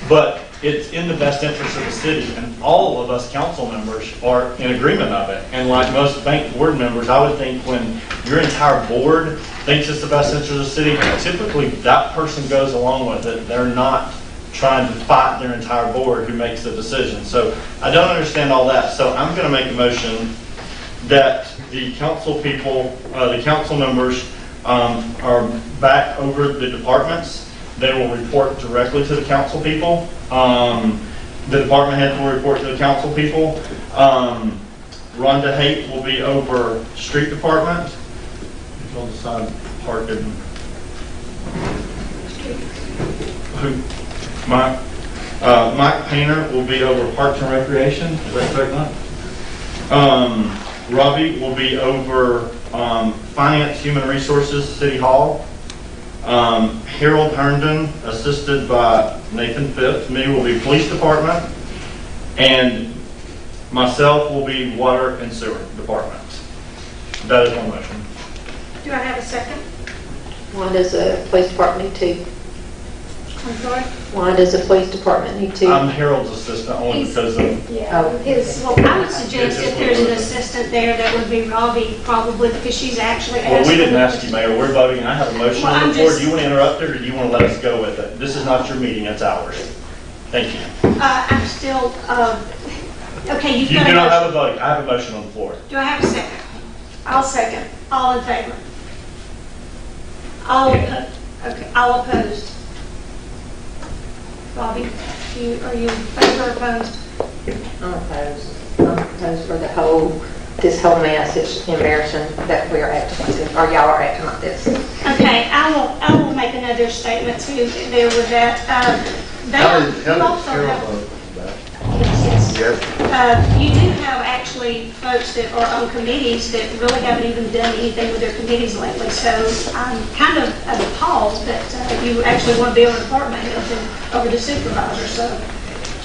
But it's in the best interest of the city, and all of us council members are in agreement of it. And like most bank board members, I would think when your entire board thinks it's the best interest of the city, typically that person goes along with it. They're not trying to fight their entire board who makes the decision. So I don't understand all that. So I'm going to make a motion that the council people, the council members are back over the departments. They will report directly to the council people. The department head will report to the council people. Rhonda Haight will be over street department. We'll decide parking. Mike Painter will be over Parks and Recreation. Is that correct, Mike? Robbie will be over Finance, Human Resources, City Hall. Harold Herndon, assisted by Nathan Phipps. Me will be Police Department. And myself will be Water and Sewer Department. That is my motion. Do I have a second? Why does the police department need two? I'm sorry? Why does the police department need two? I'm Harold's assistant only because of, Yeah. Well, I would suggest if there's an assistant there, that would be Robbie, probably, because she's actually well, asked. we didn't ask you, Mayor. We're voting, and I have a motion Well, on I'm the floor. just- Do you want to interrupt it, or do you want to let us go with it? This is not your meeting, it's ours. Thank you. I'm still, okay, you've You got do a not have motion. a vote. I have a motion on the floor. Do I have a second? I'll second. All in favor? All, okay, all opposed? Robbie, are you in favor or opposed? I'm opposed. I'm opposed for this whole mess. It's embarrassing that we are acting like this, or y'all are acting like this. Okay, I will make another statement too, there with that. How did You also Harold have, vote for that? yes, Yes. you do have actually folks that are on committees that really haven't even done anything with their committees lately. So I'm kind of appalled that you actually want to be over department heads and over the supervisor. So,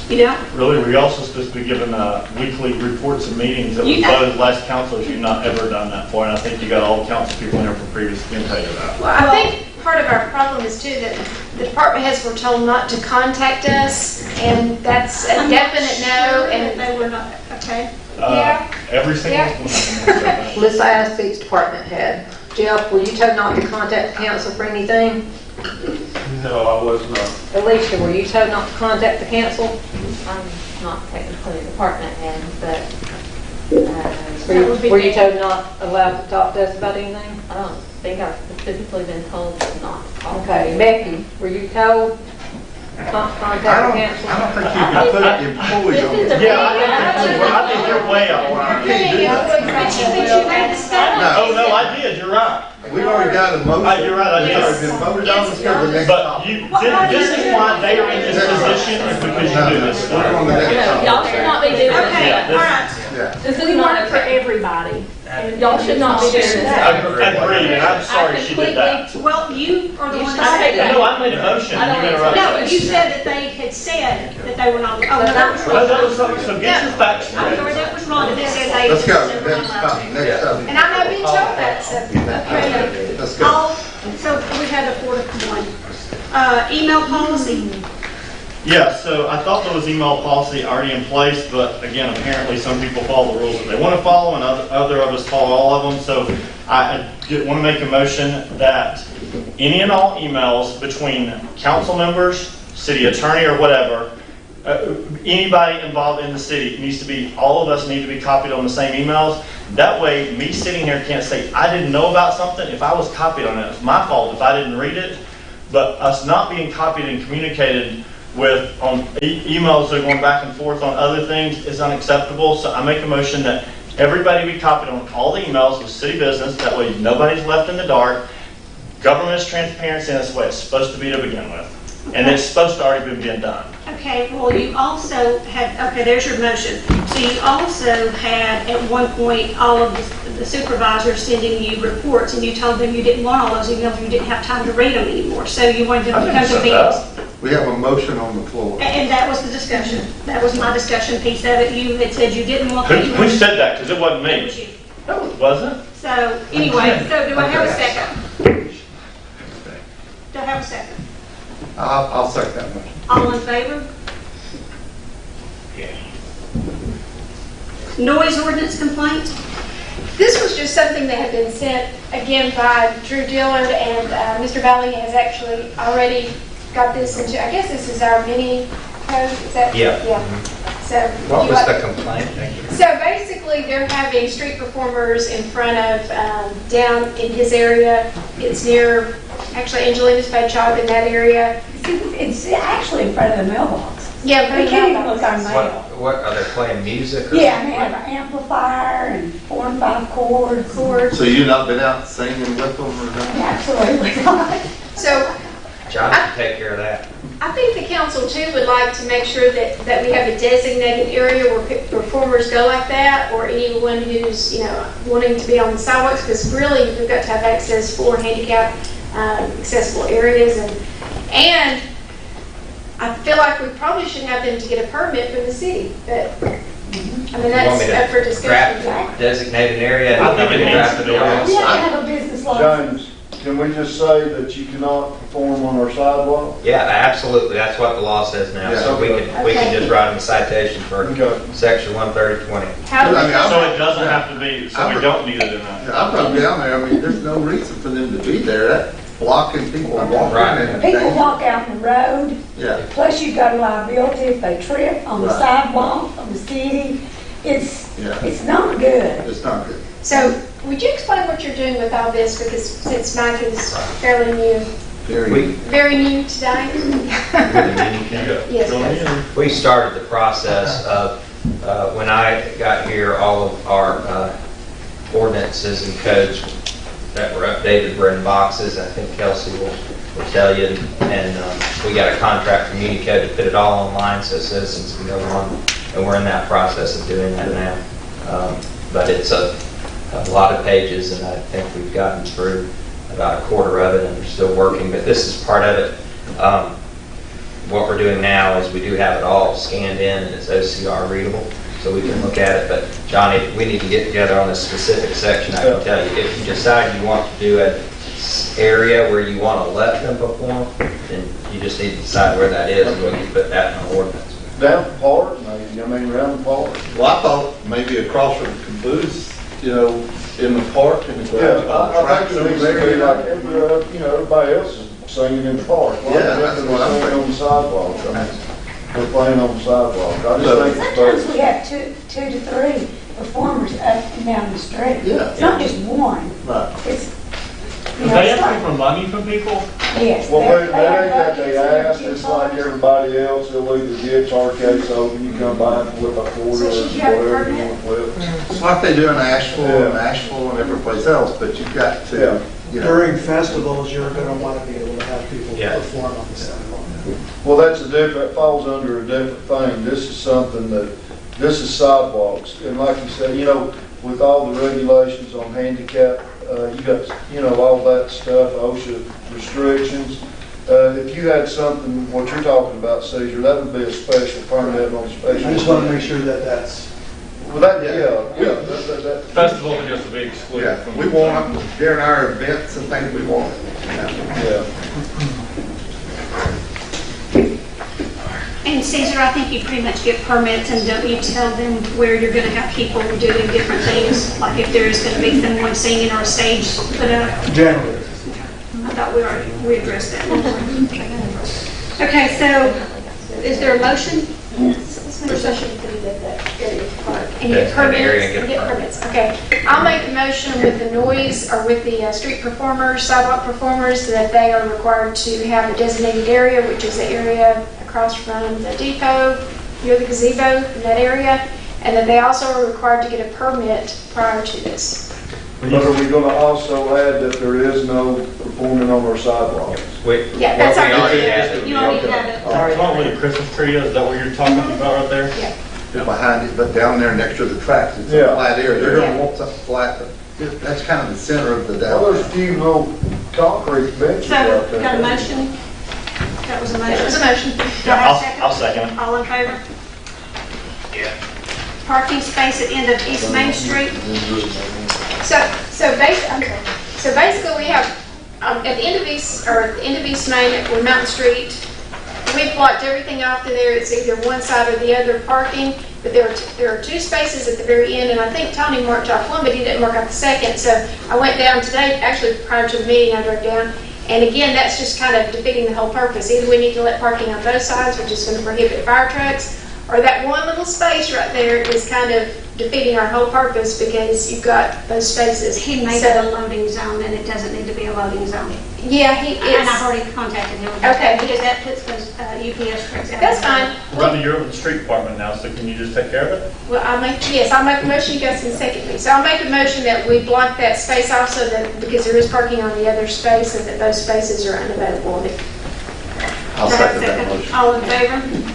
you know, Really, we're also supposed to be given weekly reports and meetings that we You- voted last council. You've not ever done that for, and I think you got all the council people in there from previous being paid of that. Well, I think part of our problem is too that the department heads were told not to contact us, and that's a I'm not definite no, sure that and they were not, okay? Yeah. Every single Yeah. one. Let's ask each department head. Jeff, were you told not to contact the council for anything? No, I was not. Alicia, were you told not to contact the council? I'm not technically a department head, but Were you told not allowed to talk to us about anything? I don't think I've specifically been told not to call. Okay, Becky, were you told not to contact the council? I don't think you can put employees on the. Yeah, I think you're way out of line. But you had to stop. Oh, no, I did, you're right. We've already got a motion. You're right, I It's did. already been voted on, let's go to the next But topic. you, this is why they are in this position, is because you do this We're stuff. on the next topic. Y'all should not be doing Okay, this. all right. Yeah. This is We not work for okay. everybody. And Y'all should not be doing this. Agreed, and I'm sorry she did that. Well, you are the one should take that No, I made a motion, I don't you interrupted. No, you said that they had said that they were not, oh, no, that was Well, wrong. that was something, so get your facts I'm straight. sorry, that was wrong. They said they. Let's go, said we're not next allowed to. topic, next topic. And I know being told that, so, okay. Let's go. So we had a 4-1. Email policy, Yeah, so I thought there was email policy already in place, but again, apparently some people follow the rules that they want to follow and other of us follow all of them. So I want to make a motion that any and all emails between council members, city attorney or whatever, anybody involved in the city needs to be, all of us need to be copied on the same emails. That way, me sitting here can't say, I didn't know about something. If I was copied on it, it's my fault if I didn't read it. But us not being copied and communicated with on emails that are going back and forth on other things is unacceptable. So I make a motion that everybody be copied on all the emails with city business. That way, nobody's left in the dark. Government is transparency, and that's the way it's supposed to be to begin with. And it's supposed to already be being done. okay, well, you also had, okay, there's your motion. So you also had, at one point, all of the supervisors sending you reports, and you told them you didn't want all those emails, you didn't have time to read them anymore, so you wanted them to come to meetings. We have a motion on the floor. And that was the discussion. That was my discussion piece of it. You had said you didn't want the emails. Who said that? Because it wasn't It me. was you. No, it wasn't. So, anyway, so do I have a second? Do I have a second? I'll second that motion. All in favor? Noise ordinance complaint? This was just something that had been sent, again, by Drew Dillard, and Mr. Valley has actually already got this into, I guess this is our mini code, is that? Yeah. Yeah. So. What you was like- the complaint? Thank you. So basically, they're having street performers in front of, down in his area. It's near, actually Angelina's Pet Shop in that area. It's actually in front of the mailbox. Yeah, They can't even look our mail. What, are they playing music or? Yeah, and they have an amplifier and 4 and 5 chords. So you've not been out singing with them or nothing? Absolutely not. So John can take care of that. I think the council too would like to make sure that we have a designated area where performers go like that, or anyone who's, wanting to be on the sidewalks, because really, we've got to have access for handicap accessible areas, and I feel like we probably should have them to get a permit from the city, but, I mean, You want that's me up for to discussion. draft designated area? I think it needs Draft to be. it all. We have to have a business license. James, can we just say that you cannot perform on our sidewalk? Yeah, absolutely. That's what the law says now. So we can just write them a citation for section 13020. How do we- So it doesn't have to be, so we don't need it in that. I've run down there, I mean, there's no reason for them to be there. That's blocking people walking Right. and. People walk out in the road, Yeah. plus you've got a liability if they trip on the Right. sidewalk of the city. It's not good. It's not good. So, would you explain what you're doing with all this, because since Mike is fairly new, very new today? Yes, please. We started the process of, when I got here, all of our ordinances and codes that were updated were in boxes. I think Kelsey will tell you. And we got a contract from Unicode to put it all online so citizens can go on. And we're in that process of doing that now. But it's a lot of pages, and I think we've gotten through about a quarter of it, and we're still working. But this is part of it. What we're doing now is we do have it all scanned in, and it's OCR readable, so we can look at it. But Johnny, we need to get together on a specific section. I can tell you, if you decide you want to do an area where you want to let them perform, then you just need to decide where that is, and we can put that in the ordinance. Down the park, maybe, around the park. Well, I thought maybe across from the caboose, in the park in the Yeah, garage. I think it needs to be like, everybody else is singing in the park. Why Yeah, do they have that's to be what I'm singing saying. on the sidewalk? I mean, we're playing on the sidewalk. I just think it's Sometimes fair. we have two to three performers up and down the street. Yeah. It's not just one. Right. It's, you Are know, they it's asking like, for money from people? yes. Well, they're- that they have ain't that they buckets and ask, it's like everybody else, they'll leave the guitar case open, you come by and flip a quarter or So should you have a whatever you permit? want to flip. It's like they do in Asheville and Yeah. Asheville and every place else, but you've got to, you know. During festivals, you're gonna wanna be able to have people Yeah. perform on the sidewalk. Well, that's a different, falls under a different thing. This is something that, this is sidewalks. And like you said, you know, with all the regulations on handicap, you got, you know, all that stuff, OSHA restrictions. If you had something, what you're talking about, Caesar, that would be a special permit on a special. I just wanna make sure that that's, Well, that, yeah, that. Festival can just be Yeah, excluded from. we want them during our events and things we want. You know. Yeah. And Caesar, I think you pretty much get permits and don't you tell them where you're gonna have people doing different things? Like if there's gonna be someone singing or a stage put up? generally. I thought we addressed that. Okay, so is there a motion? For session? And get That's an area, permits? get a Get permit. permits, okay. I'll make a motion with the noise, or with the street performers, sidewalk performers, that they are required to have a designated area, which is the area across from the depot, near the gazebo, in that area, and that they also are required to get a permit prior to this. But are we gonna also add that there is no performing on our sidewalks? Wait, Yeah, that's well, we our- already added. You already have it. Talking where the Christmas tree is that what you're talking about right there? Yeah. Behind it, but down there next to the tracks, it's a Yeah. flat area. They're gonna want something flat, but that's kind of the center of the Well, down. there's a few little concrete benches So, out there. got a motion? That was a motion. That was a motion. Do I Yeah, have a I'll second it. All in favor? Yeah. Parking space at end of East Main Street? So basically, we have, at the end of East Main, or Mountain Street, we've blocked everything off to there. It's either one side or the other parking, but there are two spaces at the very end, and I think Tony marked off one, but he didn't mark off the second. So I went down today, actually prior to the meeting, I drove down, and again, that's just kind of defeating the whole purpose. Either we need to let parking on both sides, which is going to prohibit fire trucks, or that one little space right there is kind of defeating our whole purpose because you've got those spaces. He made it a loading zone, and it doesn't need to be a loading zone. Yeah, he And is. I've already contacted him. about Okay. that, Because that puts those UPS trucks out. That's fine. Rodney, you're over the street department now, so can you just take care of it? Well, I'll make a motion, you guys can second me. So I'll make a motion that we block that space off so that, because there is parking on the other space, and that those spaces are unavailable. I'll second that motion. All in favor?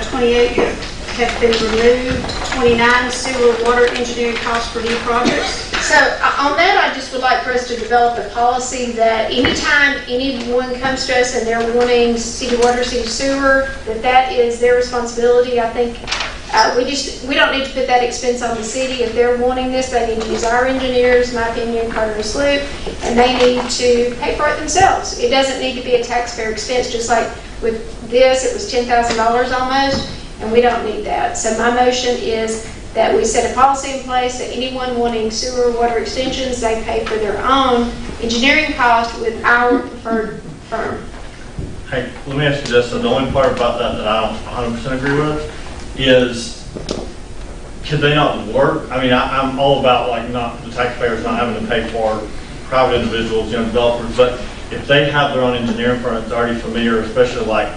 28 have been removed. 29, sewer water engineering costs for new projects. So on that, I just would like for us to develop a policy that anytime anyone comes to us and they're wanting city water, city sewer, that is their responsibility. I think we don't need to put that expense on the city. If they're wanting this, they need to use our engineers, my opinion, Carter and Sloop, and they need to pay for it themselves. It doesn't need to be a taxpayer expense, just like with this, it was $10,000 almost, and we don't need that. So my motion is that we set a policy in place that anyone wanting sewer water extensions, they pay for their own engineering cost with our preferred firm. Hey, let me ask you this, so the only part about that I don't 100% agree with is, could they not work? I mean, I'm all about like not, the taxpayers not having to pay for private individuals, developers, but if they have their own engineering firm that's already familiar, especially like,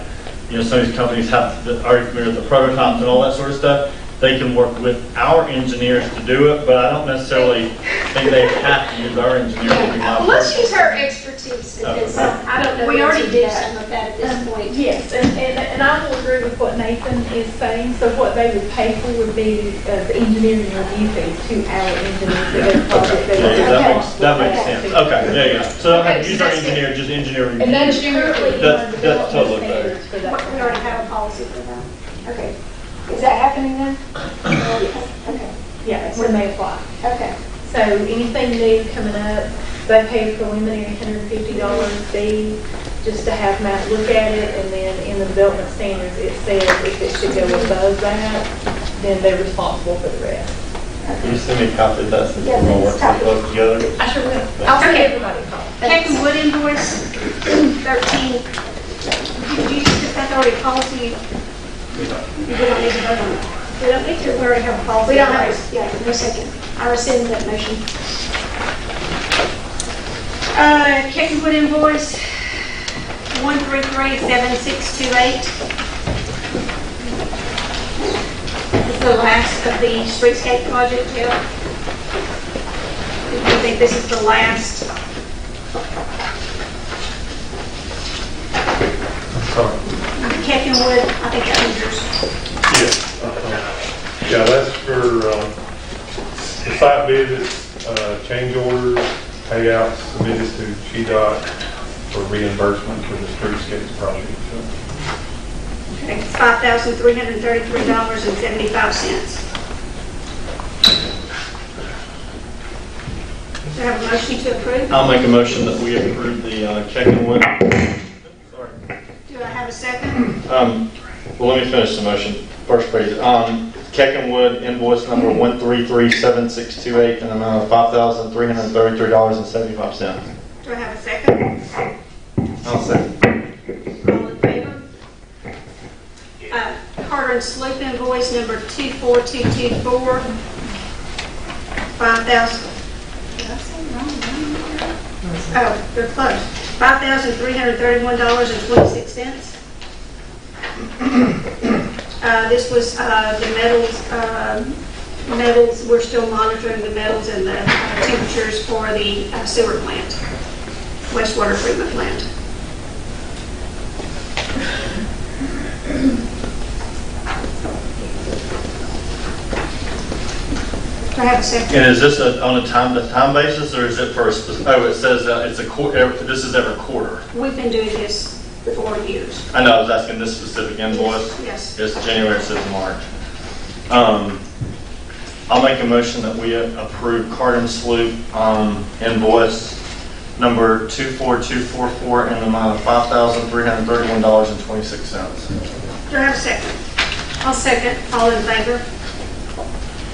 some of these companies have already familiar with the prototypes and all that sort of stuff, they can work with our engineers to do it, but I don't necessarily think they have to use our engineers to be my Let's person. use her expertise in this. I don't know. We the already answer to did that. some of that at this point. Yes, and I will agree with what Nathan is saying. So what they would pay for would be the engineering review fees to our engineers for their project. They would Yeah, have that makes sense. Okay, yeah. So I don't have to use our Okay, so that's engineer, just engineer review. And that's currently in our That's development totally fair. standards for that. We already have a policy for that. Okay. Is that happening then? Okay. Yeah, when they apply. Okay. So anything new coming up, they pay a preliminary $150 fee just to have Matt look at it, and then in the development standards, it says if it should go above that, then they're responsible for the rest. you send me a copy of that since Yeah, we're gonna work it's so copy. close together? I sure will. I'll send everybody a call. Captain Wood invoice 13. Did you just have already policy? We don't need to vote on it. We don't need to, we already have a policy. We don't have, in place. yeah, no second. I rescind that motion. Captain Wood invoice 1337628. It's the last of the streetscape project, Jill. I think this is the last. Captain Wood, I think that was yours. Yeah, that's for the site visits, change orders, payouts submitted to GDOT for reimbursement for the streetscapes project. Okay, it's $5,333.75. Do I have a motion to approve? I'll make a motion that we approve the Keckenwood. Do I have a second? Well, let me finish the motion. First page. Keckenwood invoice number 1337628 in the amount of $5,333.75. Do I have a second? I'll second. All in favor? Carter and Sloop invoice number 24224, 5,000. Did I say wrong? Oh, they're close. $5,331.26. This was the metals, we're still monitoring the metals and the temperatures for the sewer plant, wastewater treatment plant. Do I have a second? And is this on a time-to-time basis, or is it for a specific, oh, it says that it's this is every quarter. We've been doing this for years. I know, I was asking this specific invoice. Yes. It's January, it says March. I'll make a motion that we approve Carter and Sloop invoice number 24244 in the amount of $5,331.26. Do I have a second? I'll second. All in favor?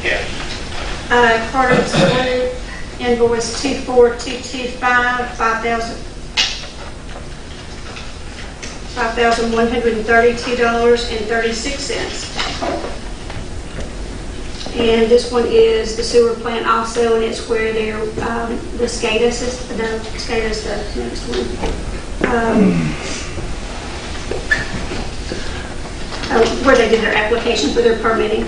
Yes. Carter and Sloop invoice 24225, $5,132.36. And this one is the sewer plant also, and it's where they're, the SCADA system, the SCADA's the next one. Where they did their application for their permitting.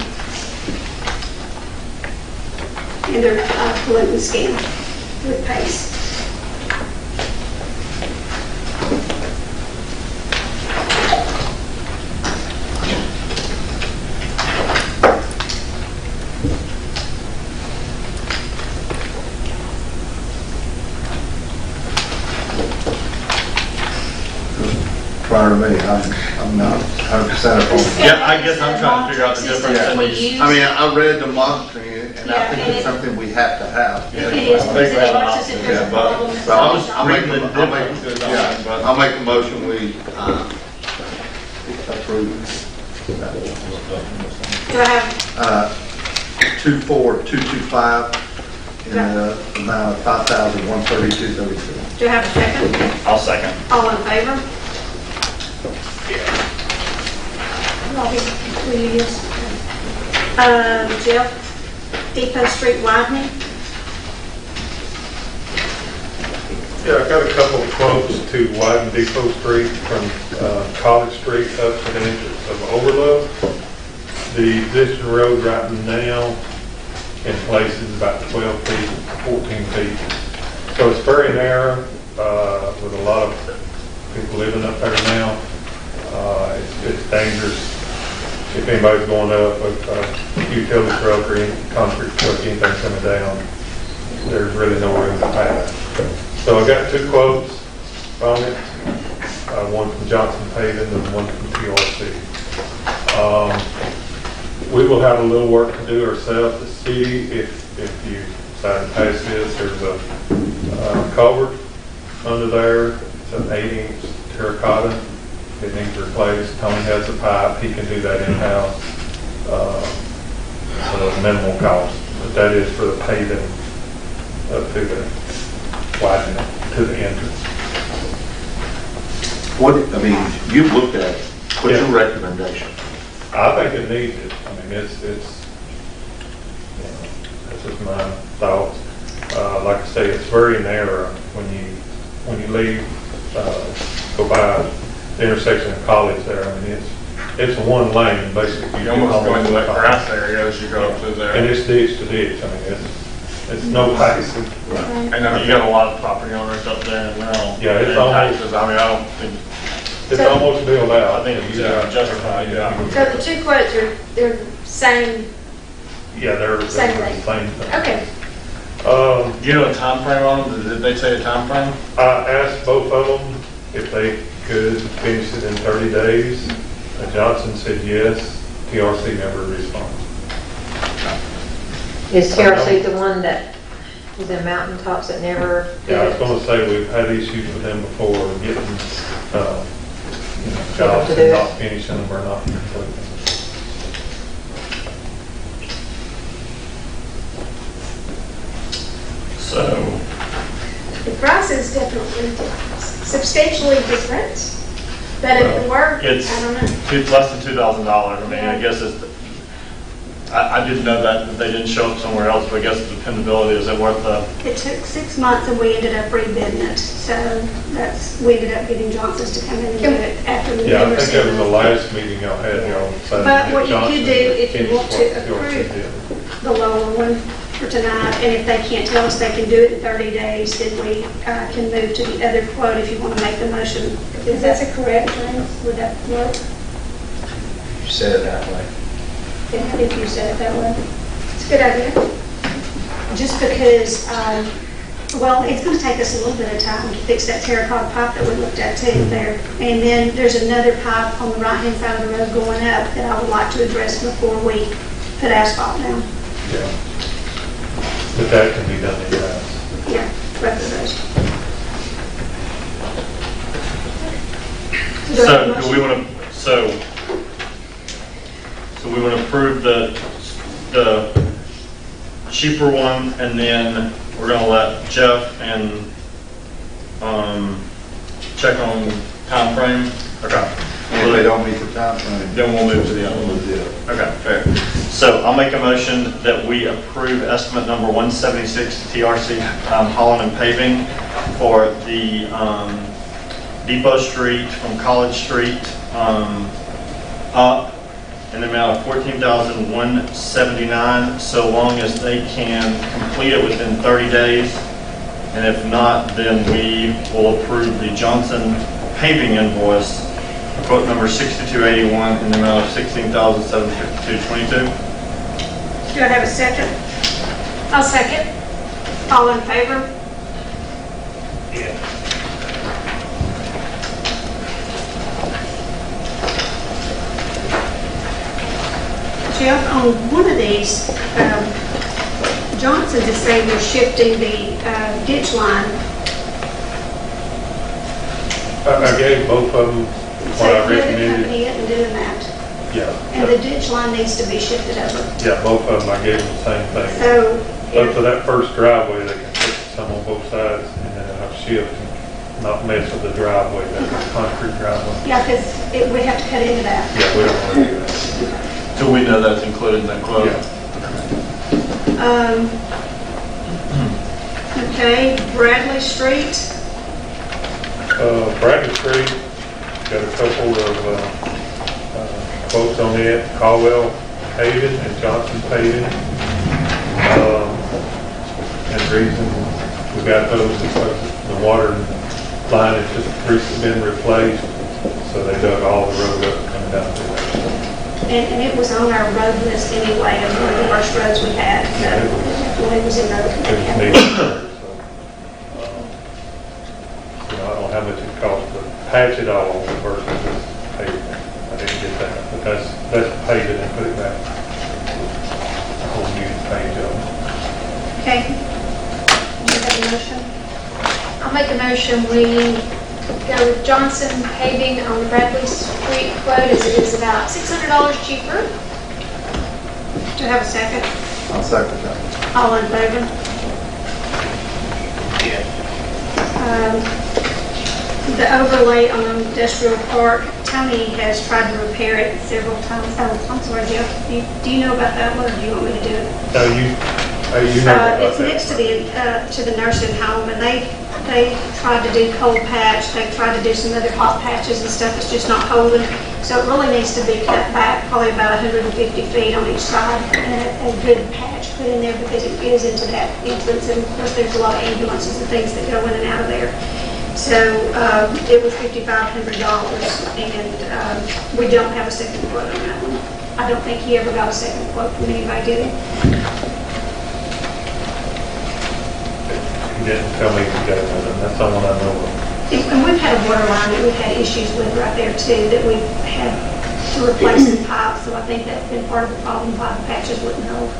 And their pollutant scan with PACE. Prior to me, I'm not 100% upon. Yeah, I guess I'm trying to figure out the difference in these. I mean, I read the monitoring, and I think it's something we have to have. It is. I think we have an option, Yeah, but So I was reading the differences on it, but I'll make a motion, we approve Do I have, 24225 in the amount of $5,132.32. do I have a second? I'll second. All in favor? Robbie, will you use? Jeff, Depot Street widening. Yeah, I got a couple of quotes to widen Depot Street from College Street up to the entrance of Overlook. The existing road right now in places about 12 feet, 14 feet. So it's very narrow with a lot of people living up there now. It's dangerous if anybody's going up with a utility truck or any concrete truck, anything coming down. There's really no room to pass. So I got two quotes on it, one from Johnson Paving and one from TRC. We will have a little work to do ourselves to see if you decide to pass this. There's a culvert under there. It's an 8-inch terracotta. It needs replaced. Tony has a pipe. He can do that in-house. So minimal cost. But that is for the paving up to the widening to the entrance. What, I mean, you've looked at it. What's your recommendation? I think it needs it. I mean, it's, that's just my thoughts. Like I say, it's very narrow when you leave, go by the intersection of College there. I mean, it's one lane, basically. You almost go into that grass area as you go up through there. And it's ditch to ditch. I mean, it's no pace. I know you got a lot of property owners up there now. Yeah, it's paying almost- taxes. I mean, I don't think, It's almost built out. I think it's justified, yeah. So the two quotes are, they're the same, Yeah, they're the Same same thing. thing. okay. Do you know a time frame on them? Did they say a time frame? I asked both of them if they could finish it in 30 days. Johnson said yes. TRC never responded. Is TRC the one that was in Mountaintops that never did Yeah, I was it? going to say we've had issues with them before getting To jobs do and it. not finishing them or not completing them. So, The price is definitely substantially different, but if it worked, I it's don't know. it's less than $2,000. I mean, I guess it's, I didn't know that they didn't show up somewhere else, but I guess the dependability, is it worth the, It took 6 months and we ended up rebidding it, so we ended up getting Johnson's to come in and do it after the Yeah, I number think that was the 7. last meeting y'all had, y'all decided. But what you Johnson could do, if you finished want to what TRC approve did. the lower one for tonight, and if they can't tell us they can do it in 30 days, then we can move to the other quote if you want to make the motion. Is that correct, James? Would that work? You said it that way. Yeah, if you said it that way. It's a good idea. Just because, well, it's going to take us a little bit of time to fix that terracotta pipe that we looked at too there. And then there's another pipe on the right-hand side of the road going up that I would like to address before we put asphalt down. Yeah. But that can be done in house. Yeah, both of those. Do I have a so do we motion? want to, so we want to approve the cheaper one, and then we're going to let Jeff and check on time frame? Okay. And if they don't meet the time frame, Then we'll move to the other one. we'll do it. Okay, fair. So I'll make a motion that we approve estimate number 176 to TRC Holland and Paving for the Depot Street from College Street up in the amount of $14,179, so long as they can complete it within 30 days. And if not, then we will approve the Johnson paving invoice, quote number 6281, in the amount of $16,752.22. Do I have a second? I'll second. All in favor? Jeff, on one of these, Johnson's is saying they're shifting the ditch line. I gave both of them So what I the other recommended. company isn't doing that. Yeah. And the ditch line needs to be shifted over. Yeah, both of them, I gave them the same thing. So, But for that first driveway, they can put some on both sides and then have shift and not mess with the driveway, that concrete driveway. yeah, because we have to cut into that. Yeah, we don't want to do that. Do we know that's included in that quote? Yeah. Okay, Bradley Street. Bradley Street, got a couple of quotes on it, Caldwell Paving and Johnson Paving. And the reason we got those is because the water line has just recently been replaced, so they dug all the road up coming down to there. And it was on our road list anyway, of one of the worst roads we had, so it was in road. It was needed, so, you know, I don't know how much it costs to patch it all versus just paving it. I didn't get that, but that's pave it and put it back. A whole new page of it. Okay. Do you have a motion? I'll make a motion, we go with Johnson paving on the Bradley Street quote, as it is about $600 cheaper. Do you have a second? I'll second that. All in favor? The overlay on industrial park, Tony has tried to repair it several times. Oh, I'm sorry, Jeff, do you know about that one, or do you want me to do it? No, you know about It's that. next to the nursing home, and they tried to do cold patch, they tried to do some other hot patches and stuff, it's just not holding. So it really needs to be cut back, probably about 150 feet on each side, and a good patch put in there, because it is into that entrance, and of course, there's a lot of ambulances and things that go in and out of there. So it was $5,500, and we don't have a second quote on that one. I don't think he ever got a second quote from anybody, did he? He didn't tell me he got it, that's the one I know of. And we've had a water line that we've had issues with right there too, that we've had to replace some pipes, so I think that's been part of the problem why the patches wouldn't hold.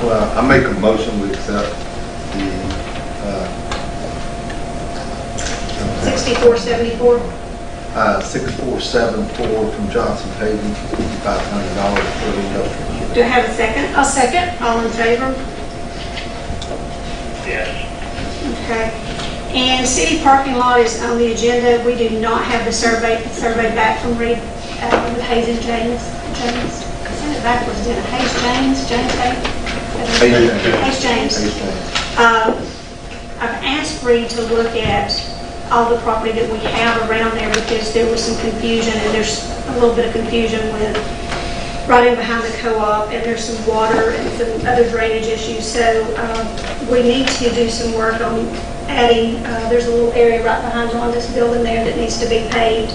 Well, I make a motion, we accept the, 6474. 6474 from Johnson Paving, $500 for the industrial. Do I have a second? I'll second. All in favor? Yes. Okay. And city parking lot is on the agenda. We do not have the survey back from Reed, with Hayes and James. I sent it backwards, didn't I? James Hayes? Hayes James. I've asked Reed to look at all the property that we have around there, because there was some confusion, and there's a little bit of confusion with right in behind the co-op, and there's some water and some other drainage issues. So we need to do some work on adding, there's a little area right behind Rhonda's building there that needs to be paved,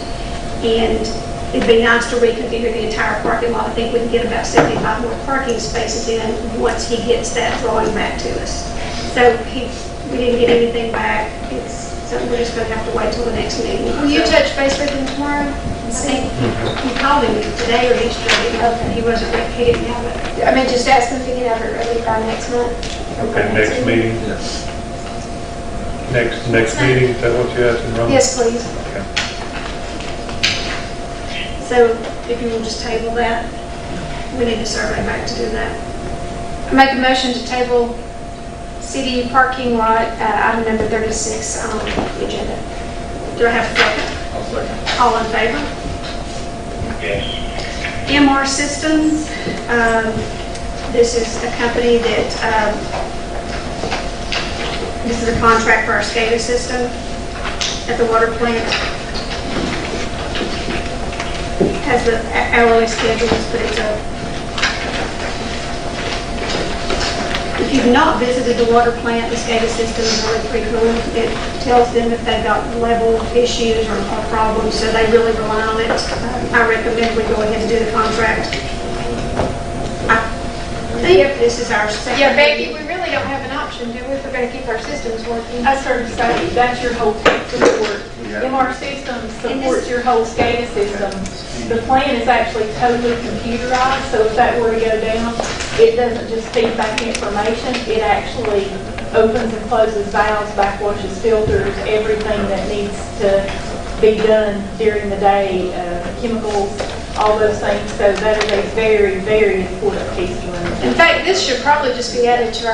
and it'd be nice to reconfigure the entire parking lot. I think we can get about 75 more parking spaces in once he gets that drawing back to us. So we didn't get anything back. It's something we're just going to have to wait till the next meeting. Will you touch base with him tomorrow? I think he called him today or yesterday. He wasn't, he didn't have it. I mean, just ask him if he can have it ready by next month. Okay, next meeting? Yes. Next meeting, is that what you're asking, Ron? Yes, please. Okay. So if you will just table that, we need the survey back to do that. I make a motion to table city parking lot, item number 36 on the agenda. Do I have a second? I'll second. All in favor? Yes. MR Systems, this is a company that, this is a contract for our SCADA system at the water plant. Has the hourly schedules, but it's if you've not visited the water plant, the SCADA system is really pretty cool. It tells them if they've got level issues or problems, so they really rely on it. I recommend we go ahead and do the contract. I think this is our second. Yeah, Becky, we really don't have an option, do we, if we're going to keep our systems working? I started to say, that's your whole tech support. MR Systems supports your whole SCADA system. The plan is actually totally computerized, so if that were to go down, it doesn't just feed back information, it actually opens and closes valves, backwashes, filters, everything that needs to be done during the day, chemicals, all those things. So that is a very, very important piece to run. In fact, this should probably just be added to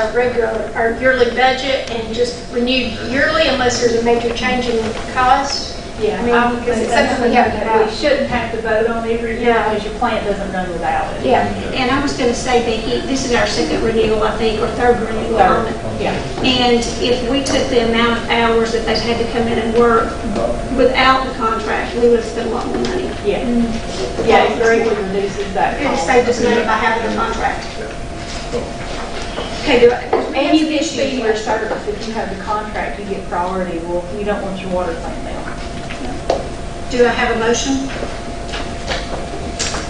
our yearly budget and just renewed yearly unless there's a major change in cost. Yeah, I mean, because it's something we have to have. We shouldn't have to vote on every year because your plant doesn't run without it. Yeah, and I was going to say, Becky, this is our second renewal, I think, or third renewal on it. Yeah. And if we took the amount of hours that they've had to come in and work without the contract, we would have spent a lot more money. Yeah. Yeah, it greatly reduces that It cost. saved us money by having a contract. Okay, And you get senior service. If you have the contract, you get priority. Well, you don't want your water plant down. Do I have a motion?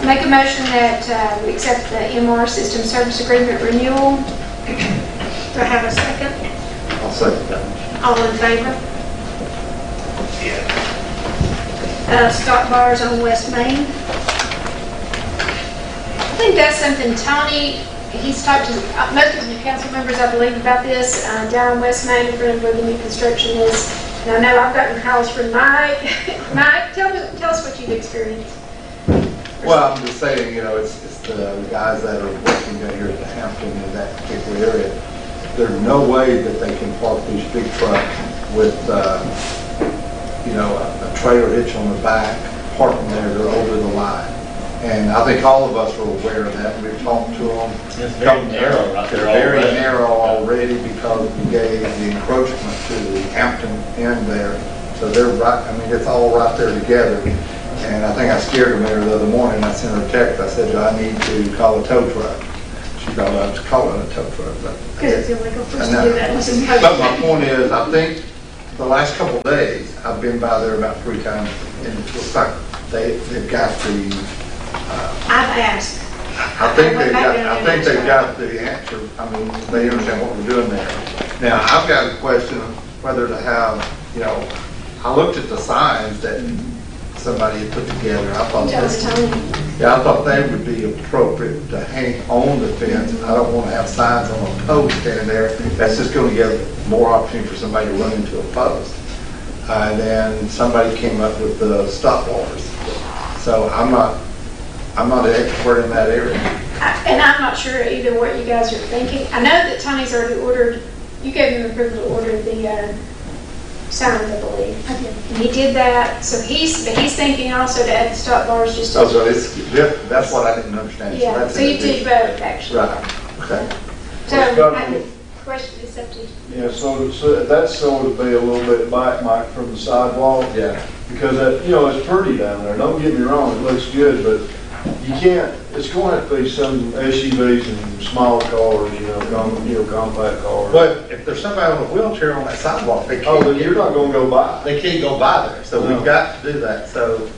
Make a motion that we accept the MR System Service Agreement renewal. Do I have a second? I'll second that. All in favor? Stock bars on West Main. I think that's something Tony, he's talked to most of the council members, I believe, about this, down on West Main in front of where the new construction is. And I know I've gotten calls from Mike. Mike, tell us what you've experienced. Well, I'm just saying, you know, it's the guys that are working down here at the Hampton in that particular area. There's no way that they can park these big trucks with, you know, a trailer hitch on the back, parking there, they're over the line. And I think all of us are aware of that. We've talked to them. It's very narrow right there They're very already. narrow already because we gave the encroachment to the Hampton end there. So they're right, I mean, it's all right there together. And I think I scared the mayor the other morning. I sent her a text. I said, I need to call a tow truck. She thought I was calling a tow truck, but. Because it's illegal for us I to do that. know. Unless it's posted. But my point is, I think the last couple of days, I've been by there about 3 times, and it looks like they've got the, I've asked. I think they've got the answer. I mean, they understand what we're doing there. Now, I've got a question of whether to have, you know, I looked at the signs that somebody had put together. I thought That was Tony. yeah, I thought they would be appropriate to hang on the fence. I don't want to have signs on a post standing there. That's just going to give more opportunity for somebody to run into a post. And then somebody came up with the stop bars. So I'm not an expert in that area. And I'm not sure either what you guys are thinking. I know that Tony's already ordered, you gave him approval to order the signs, I believe. I did. And he did that, so he's thinking also to add the stop bars just Oh, to. so that's what I didn't understand. Yeah, that's so in you addition. did both, actually. Right, okay. So, I question accepted. Yeah, so that's so to be a little bit back, Mike, from the sidewalk. Yeah. Because that, you know, it's pretty down there. Don't get me wrong, it looks good, but you can't, it's going to have to be some SUVs and small cars, you know, compact cars. But if there's somebody on a wheelchair on that sidewalk, they can't. Oh, then you're not gonna go by. They can't go by there, so No. we've got to do that, so.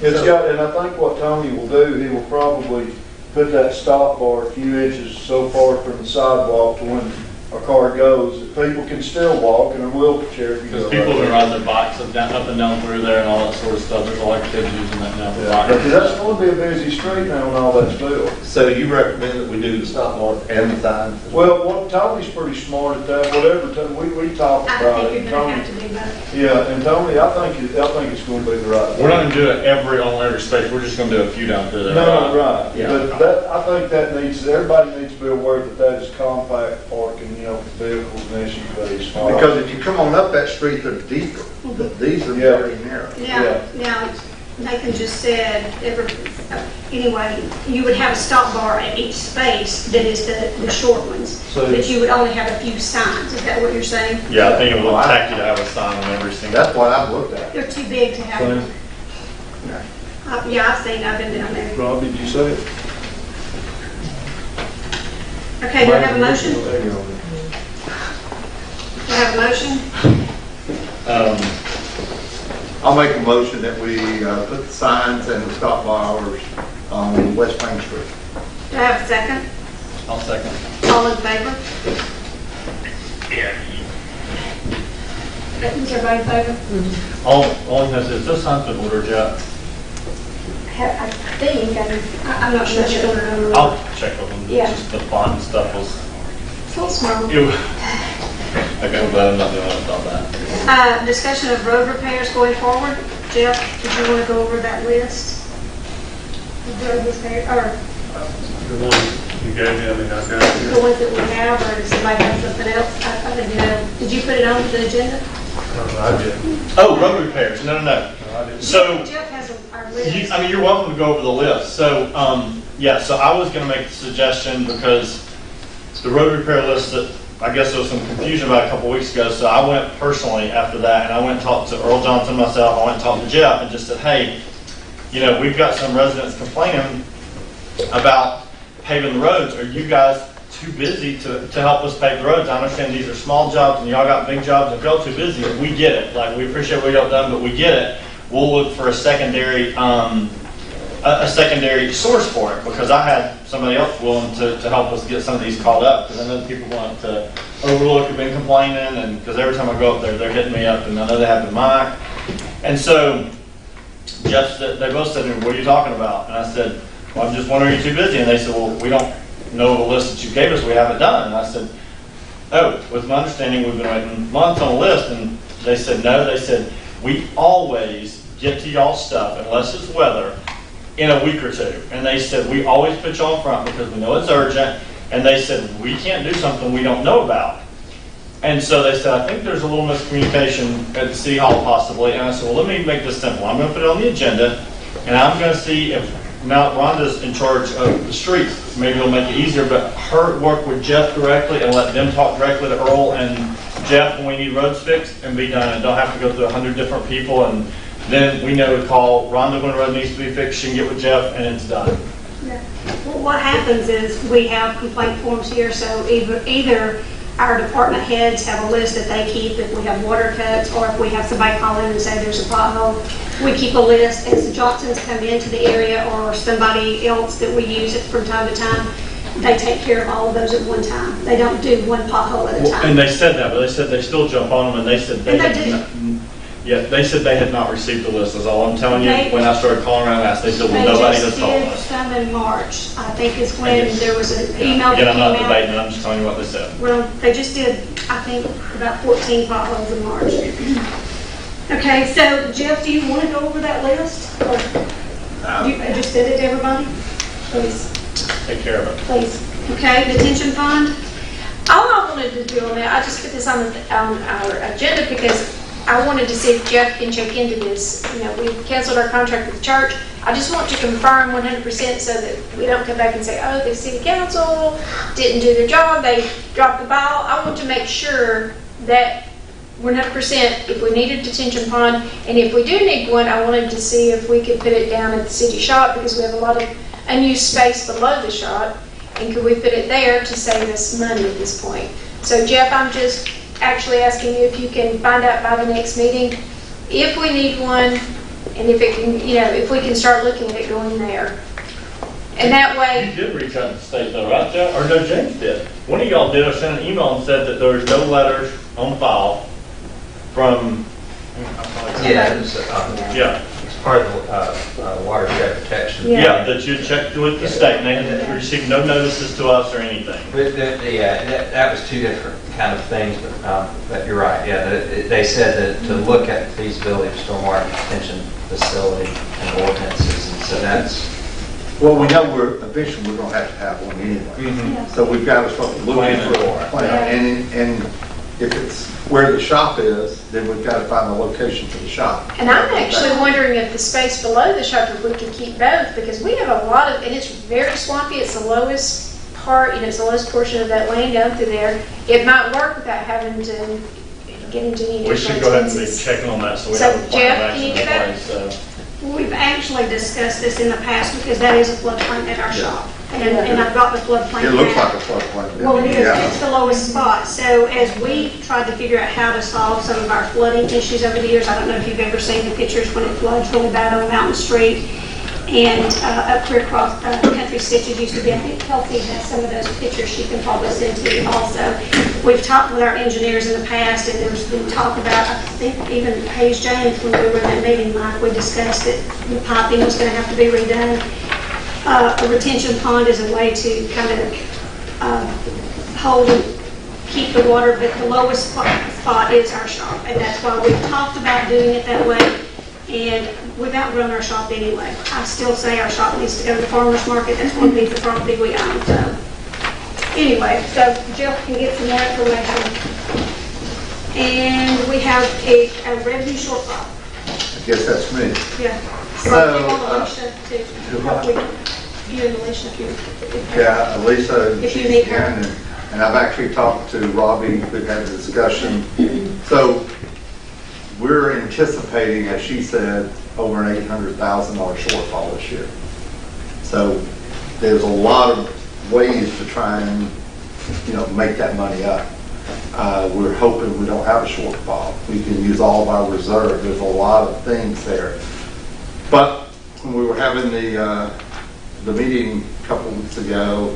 It's got, and I think what Tony will do, he will probably put that stop bar a few inches so far from the sidewalk to when a car goes, that people can still walk in a wheelchair. Because people have been riding their bikes up and down through there and all that sort of stuff. There's a lot of kids using that now for bikes. Because that's going to be a busy street now when all that's built. So you recommend that we do the stop bar and the signs? Well, Tony's pretty smart at that, whatever, we talked I about think it. you're gonna have to do both. Yeah, and Tony, I think it's going to be the right thing. We're not gonna do it on every space. We're just gonna do a few down through there. No, right, Yeah. but that, I think that everybody needs to be aware that is compact parking, you know, for vehicles and SUVs. Because if you come on up that street, they're deeper. These are very narrow. Now, Nathan just said, anyway, you would have a stop bar at each space that is the short ones, but you would only have a few signs. Is that what you're saying? Yeah, I think it would tacky to have a sign on every single. That's what I've looked at. They're too big to have. Yeah, I've been down there. Rob, did you say it? Okay, do I have a motion? Do I have a motion? I'll make a motion that we put the signs and the stop bars on West Main Street. Do I have a second? I'll second. All in favor? Is everybody in favor? All I'm gonna say is those signs been ordered yet. I think, I'm not sure. I'll check with them. Yeah. Just the font and stuff was. It's a little small. Okay, I'm glad I'm not the only one about that. Discussion of road repairs going forward. Jeff, did you want to go over that list? Of road repair, or The one you gave me, I mean, I've got it the here. ones that we have, or does somebody have something else? I didn't know. Did you put it on the agenda? I did. Oh, road repairs. No. So. Jeff has our list. I mean, you're welcome to go over the list. So, yeah, so I was gonna make a suggestion because the road repair list that, I guess there was some confusion about a couple weeks ago, so I went personally after that, and I went and talked to Earl Johnson myself, I went and talked to Jeff, and just said, hey, you know, we've got some residents complaining about paving the roads. Are you guys too busy to help us pave the roads? I understand these are small jobs, and y'all got big jobs, and if y'all too busy, we get it. Like, we appreciate what y'all done, but we get it. We'll look for a secondary source for it, because I had somebody else willing to help us get some of these called up, because I know people want to overlook have been complaining, and because every time I go up there, they're hitting me up, and I know they have the mic. And so Jeff, they both said, what are you talking about? And I said, well, I'm just wondering, are you too busy? And they said, well, we don't know the list that you gave us, we haven't done. And I said, oh, with my understanding, we've been waiting months on a list, and They said, no, they said, we always get to y'all's stuff unless it's weather in a week or two. And they said, we always put y'all in front because we know it's urgent. And they said, we can't do something we don't know about. And so they said, I think there's a little miscommunication at the city hall possibly. And I said, well, let me make this simple. I'm going to put it on the agenda and I'm going to see if, now Rhonda's in charge of the streets. Maybe it'll make it easier, but her work with Jeff directly and let them talk directly to Earl and Jeff when we need roads fixed and be done. And don't have to go through 100 different people. And then we know to call Rhonda when a road needs to be fixed. She can get with Jeff and it's done. Yeah. Well, what happens is we have complaint forms here, so either our department heads have a list that they keep if we have water cuts, or if we have somebody call in and say there's a pothole, we keep a list. As the Johnsons come into the area or somebody else that we use it from time to time, they take care of all of those at one time. They don't do one pothole at a time. And they said that, but they said they still jump on them and they said And they do. Yeah, they said they had not received the list, is all I'm telling you. When I started calling around and asked, they said, well, nobody has told They just did us. some in March, I think is when there was an email that Again, I'm came not out. debating it, I'm just telling you what they said. Well, they just did, I think, about 14 potholes in March. Okay, so Jeff, do you want to go over that list? Or you just send it to everybody? Please, Take care of it. please. Okay, detention fund? All I wanted to do on that, I just put this on our agenda because I wanted to see if Jeff can check into this. You know, we canceled our contract with the church. I just want to confirm 100% so that we don't come back and say, oh, the city council didn't do their job, they dropped the ball. I want to make sure that 100% if we need a detention pond, and if we do need one, I wanted to see if we could put it down at the city shop because we have a lot of unused space below the shop, and could we put it there to save us money at this point? So Jeff, I'm just actually asking you if you can find out by the next meeting if we need one, and if it can, you know, if we can start looking at it going there. And that way, You did reach out to the state though, right, Jeff? Or no, James did. One of y'all did, or sent an email and said that there was no letters on file from, Yeah, yeah, it's part of the watershed protection. yeah, that you checked with the state and they had received no notices to us or anything. But that was two different kind of things, but you're right, yeah. They said that to look at the feasibility of stormwater detention facility and ordinances, and so that's, Well, we know eventually we're gonna have one anyway. So we've got to start looking for a plan. And if it's where the shop is, then we've got to find the location for the shop. and I'm actually wondering if the space below the shop, if we could keep both, because we have a lot of, and it's very swampy, it's the lowest part, you know, it's the lowest portion of that lane down through there. It might work without having to get into any We additional should go ahead and be expenses. checking on that so we So, have a plan of Jeff, can you action do that? in place. So. We've actually discussed this in the past because that is a floodplain at our shop. And I've got the floodplain. It looks map. like a floodplain. Well, it is, Yeah. it's the lowest spot. So as we tried to figure out how to solve some of our flooding issues over the years, I don't know if you've ever seen the pictures when it floods really bad on Mountain Street. And up clear across Country Stitches used to be, I think Kelsey has some of those pictures she can probably send to you also. We've talked with our engineers in the past, and there's been talk about, I think even Hayes James, when we were in that meeting, Mike, we discussed that the piping was going to have to be redone. A retention pond is a way to kind of hold and keep the water, but the lowest spot is our shop, and that's why we've talked about doing it that way. And we've outgrown our shop anyway. I still say our shop needs to go to the farmer's market. That's one piece of property we own, so. Anyway, so Jeff can get some more information. And we have a revenue shortfall. I guess that's me. Yeah. So, You want Alicia to help with you and Alicia if you. Yeah, Lisa, If you she's need here, her. and I've actually talked to Robbie, we've had a discussion. So we're anticipating, as she said, over an $800,000 shortfall this year. So there's a lot of ways to try and, make that money up. We're hoping we don't have a shortfall. We can use all of our reserve. There's a lot of things there. But when we were having the meeting a couple weeks ago,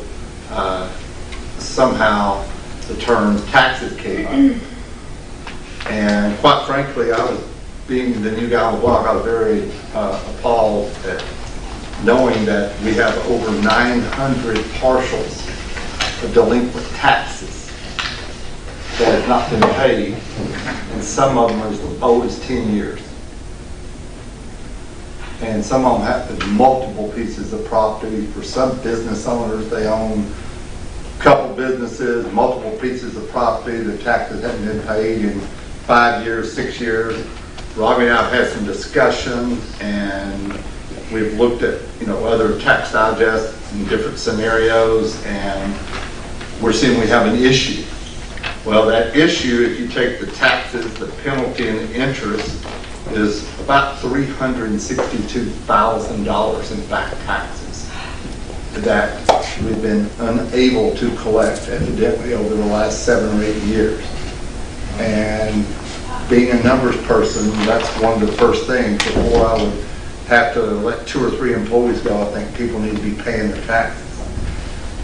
somehow the term taxes came up. And quite frankly, I was, being the new guy on the block, I was very appalled at knowing that we have over 900 partials of delinquent taxes that have not been paid, and some of them are as old as 10 years. And some of them have multiple pieces of property. For some business owners, they own a couple businesses, multiple pieces of property, the taxes haven't been paid in 5 years, 6 years. Robbie and I have had some discussion, and we've looked at, other tax digests and different scenarios, and we're seeing we have an issue. Well, that issue, if you take the taxes, the penalty, and the interest, is about $362,000 in back taxes that we've been unable to collect evidently over the last 7 or 8 years. And being a numbers person, that's one of the first things. Before I would have to let 2 or 3 employees go, I think people need to be paying their taxes.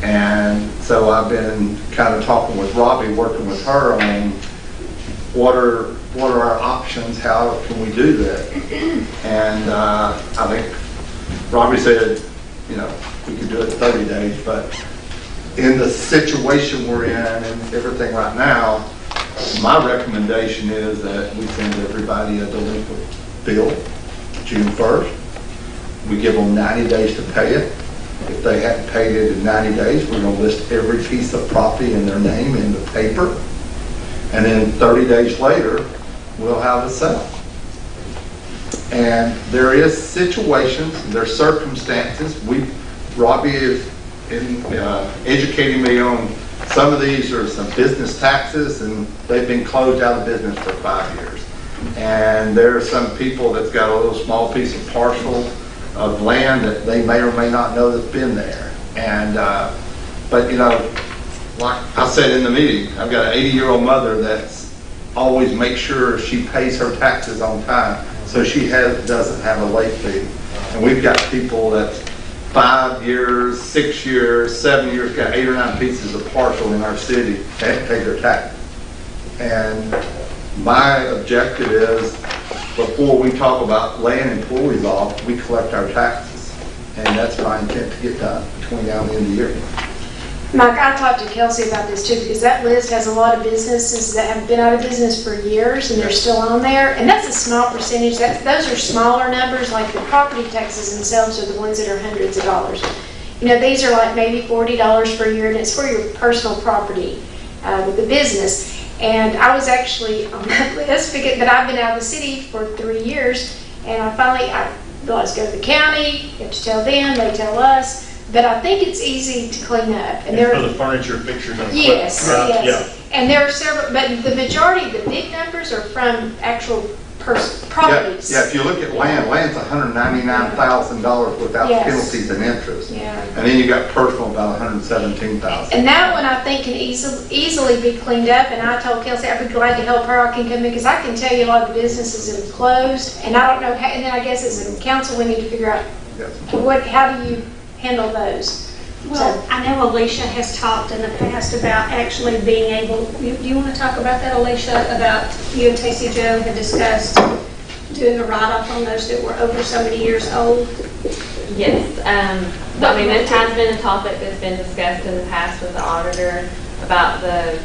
And so I've been kind of talking with Robbie, working with her on what are our options, how can we do that? And I think Robbie said, we could do it in 30 days, but in the situation we're in and everything right now, my recommendation is that we send everybody a delinquent bill June 1st. We give them 90 days to pay it. If they haven't paid it in 90 days, we're going to list every piece of property in their name in the paper. And then 30 days later, we'll have a sale. And there is situations, there's circumstances. Robbie is educating me on some of these are some business taxes, and they've been closed out of business for 5 years. And there are some people that's got a little small piece of parcel of land that they may or may not know that's been there. And, but like I said in the meeting, I've got an 80-year-old mother that's always makes sure she pays her taxes on time, so she doesn't have a late fee. And we've got people that's 5 years, 6 years, 7 years, got 8 or 9 pieces of parcel in our city that haven't paid their taxes. And my objective is, before we talk about laying employees off, we collect our taxes. And that's my intent to get done between now and the end of the year. Mike, I talked to Kelsey about this too, because that list has a lot of businesses that have been out of business for years and they're still on there. And that's a small percentage. Those are smaller numbers, like the property taxes themselves are the ones that are hundreds of dollars. These are like maybe $40 per year, and it's for your personal property with the business. And I was actually on that list, but I've been out of the city for 3 years, and I realized go to the county, you have to tell them, they tell us. But I think it's easy to clean up. And for the furniture, fixtures, and equipment. Yes, Right, yes. And there are several, but the majority of the big numbers are from actual properties. Yeah, if you look at land's $199,000 without Yes. penalties and interest. Yeah. And then you got personal about $117,000. And that one I think can easily be cleaned up, and I told Kelsey I'd be glad to help her. I can come in, because I can tell you a lot of the businesses that have closed, and I don't know, and then I guess as a council, we need to figure out how do you handle those? Well, I know Alicia has talked in the past about actually being able, do you want to talk about that, Alicia, about you and Casey Joe had discussed doing a write-off on those that were over so many years old? Yes, this has been a topic that's been discussed in the past with the auditor about the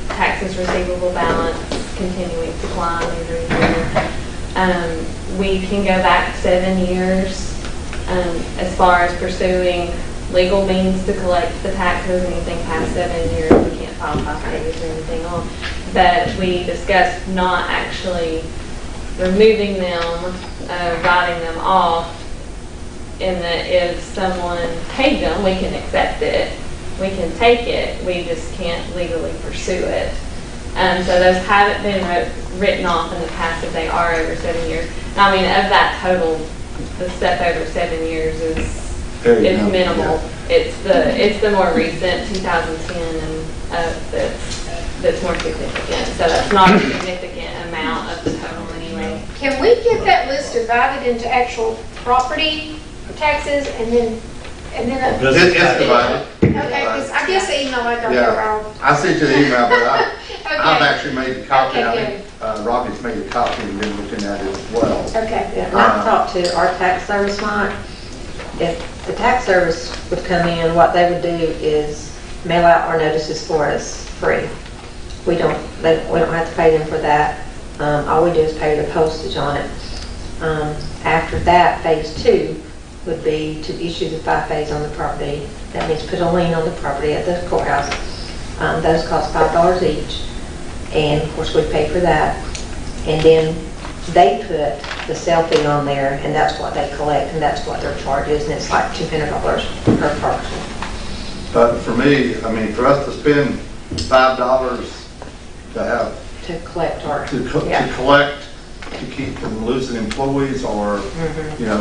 taxes receivable balance continuing to climb every year. We can go back 7 years as far as pursuing legal means to collect the taxes. Anything past 7 years, we can't file 5 pages or anything on. But we discussed not actually removing them, writing them off, in that if someone paid them, we can accept it, we can take it, we just can't legally pursue it. So those haven't been written off in the past if they are over 7 years. Of that total, the step over 7 years is minimal. It's the more recent 2010 and that's more significant. So that's not a significant amount of the total anyway. Can we get that list divided into actual property taxes and then It's divided. Okay, because I guess the email I got there wrong. I sent you the email, but I've actually made a copy. Okay, I think Robbie's made a copy and been looking at it as well. Okay. And I've talked to our tax service, Mike. If the tax service would come in, what they would do is mail out our notices for us free. we don't have to pay them for that. All we do is pay the postage on it. After that, phase 2 would be to issue the 5 on the property. That means put a lien on the property at the courthouse. Those cost $5 each. And of course, we pay for that. And then they put the sale fee on there, and that's what they collect, and that's what their charge is, and it's like $200 per person. But for me, I mean, for us to spend $5 to have, To collect our, to collect, to keep from losing employees or, you know,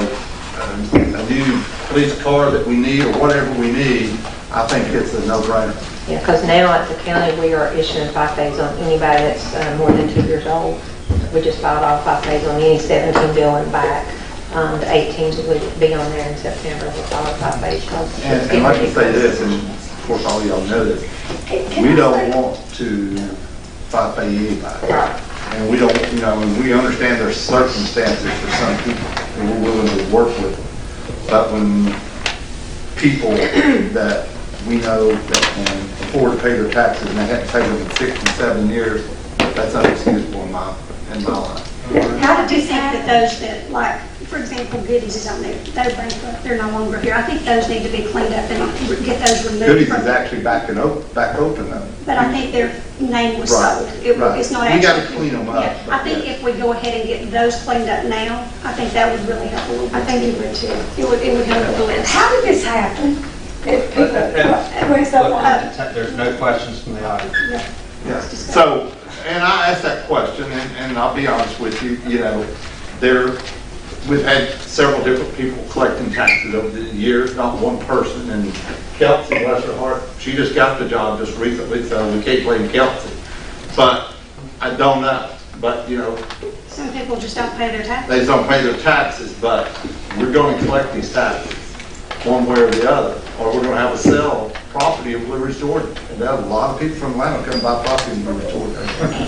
a new police car that we need or whatever we need, I think it's a no-brainer. Yeah, because now at the county, we are issuing 5 on anybody that's more than 2 years old. We just filed all 5 on any 17 bill and back. The 18s will be on there in September. We'll file 5. And like you say this, and of course all y'all know this, we don't want to 5 anybody. And we don't, you know, and we understand there's circumstances for some people and we're willing to work with them. But when people that we know that can afford to pay their taxes and they haven't paid them in 6 and 7 years, that's unexcusable in my life. How did you think that those that, like, for example, Goodies is on there, they're bankrupt, they're no longer here. I think those need to be cleaned up and get those removed. Goodies is actually back open though. But I think their name was Right, sold. right. It's not We gotta actually. clean 'em up, Yeah, I think if we go ahead and get those cleaned up now, I think that would really help a little bit. I think it would too. It would help a little. How did this happen? If people raise up on There's no questions from the audience. Yeah, so, and I asked that question, and I'll be honest with you, you know, we've had several different people collecting taxes over the years, not one person, and Kelsey, bless her heart, she just got the job just recently, so we can't blame Kelsey. But I don't know, but, you know, Some people just don't pay their taxes. they just don't pay their taxes, but we're gonna collect these taxes, one way or the other, or we're gonna have a sale property in Blue Ridge, Georgia. And there are a lot of people from Atlanta come buy property in Blue Ridge, Georgia.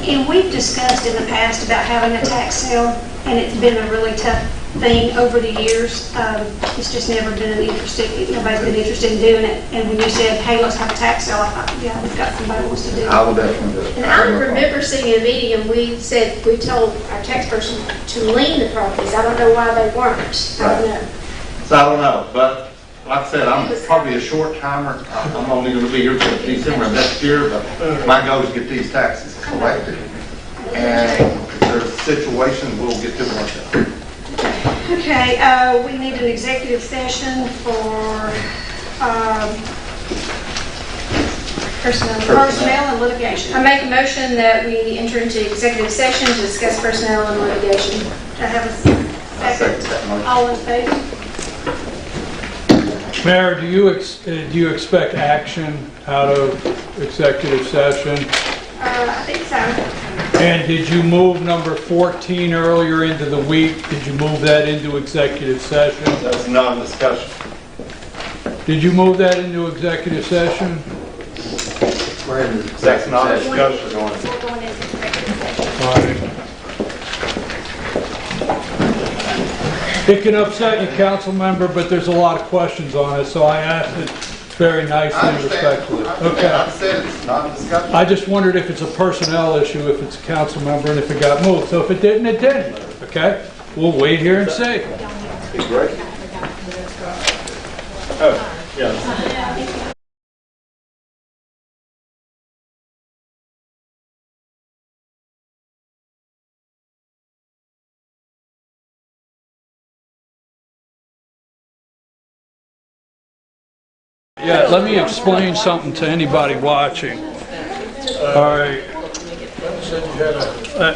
And we've discussed in the past about having a tax sale, and it's been a really tough thing over the years. It's just never been nobody's been interested in doing it. And when you said, hey, let's have a tax sale, I thought, yeah, we've got somebody who wants to do it. I will definitely do it. And I remember sitting in a meeting and we told our tax person to lien the properties. I don't know why they weren't. I don't know. So I don't know, but like I said, I'm probably a short timer. I'm only gonna be here till December of next year, but my goal is to get these taxes collected. And if there's situations, we'll get to them. Okay, we need an executive session for personnel and litigation. I make a motion that we enter into executive session to discuss personnel and litigation. Do I have a second? All in favor? Mayor, do you expect action out of executive session? I think so. And did you move number 14 earlier into the week? Did you move that into executive session? That's not a discussion. Did you move that into executive session? We're in That's not a discussion. We're going into executive session. All right. It can upset you, council member, but there's a lot of questions on it, so I asked it very nicely and respectfully. Okay. I said it's not a discussion. I just wondered if it's a personnel issue, if it's a council member, and if it got moved. So if it didn't, it didn't, okay? We'll wait here and see. Be great. Oh, yeah. Yeah, let me explain something to anybody watching. All right.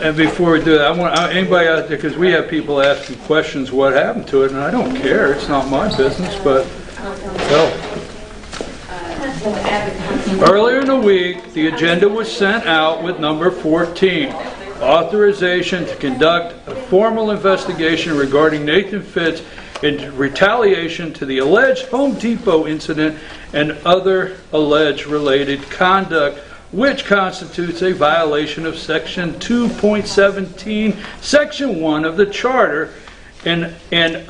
And before we do that, I want anybody out there, because we have people asking questions, what happened to it, and I don't care. It's not my business, but, well. Earlier in the week, the agenda was sent out with number 14, authorization to conduct a formal investigation regarding Nathan Fitz in retaliation to the alleged Home Depot incident and other alleged related conduct, which constitutes a violation of Section 2.17, Section 1 of the Charter, and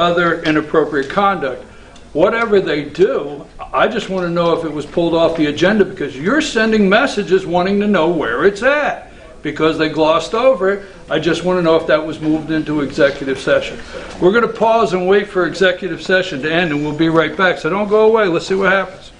other inappropriate conduct. whatever they do, I just want to know if it was pulled off the agenda, because you're sending messages wanting to know where it's at. Because they glossed over it, I just want to know if that was moved into executive session. We're going to pause and wait for executive session to end, and we'll be right back. So don't go away. Let's see what happens.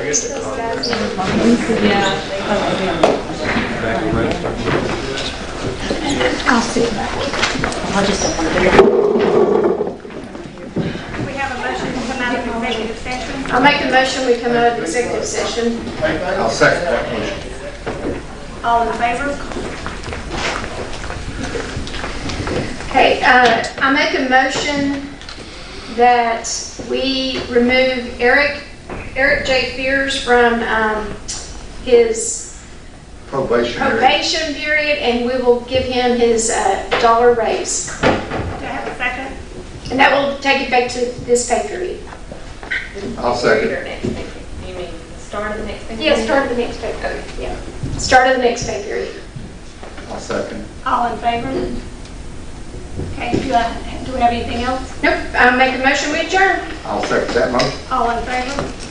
I'll sit back. I just don't want to do We have a motion to come out of executive session. I'll make a motion, we come out of executive session. I'll second that motion. All in favor? Okay, I make a motion that we remove Eric J. Fears from his probation period, and we will give him his dollar raise. Do I have a second? And that will take it back to this pay period. I'll second. You mean the start of the next thing? Yeah, start of the next pay period, yeah. Start of the next pay period. I'll second. All in favor? Okay, do we have anything else? Nope, I make a motion, we adjourn. I'll second that motion. All in favor?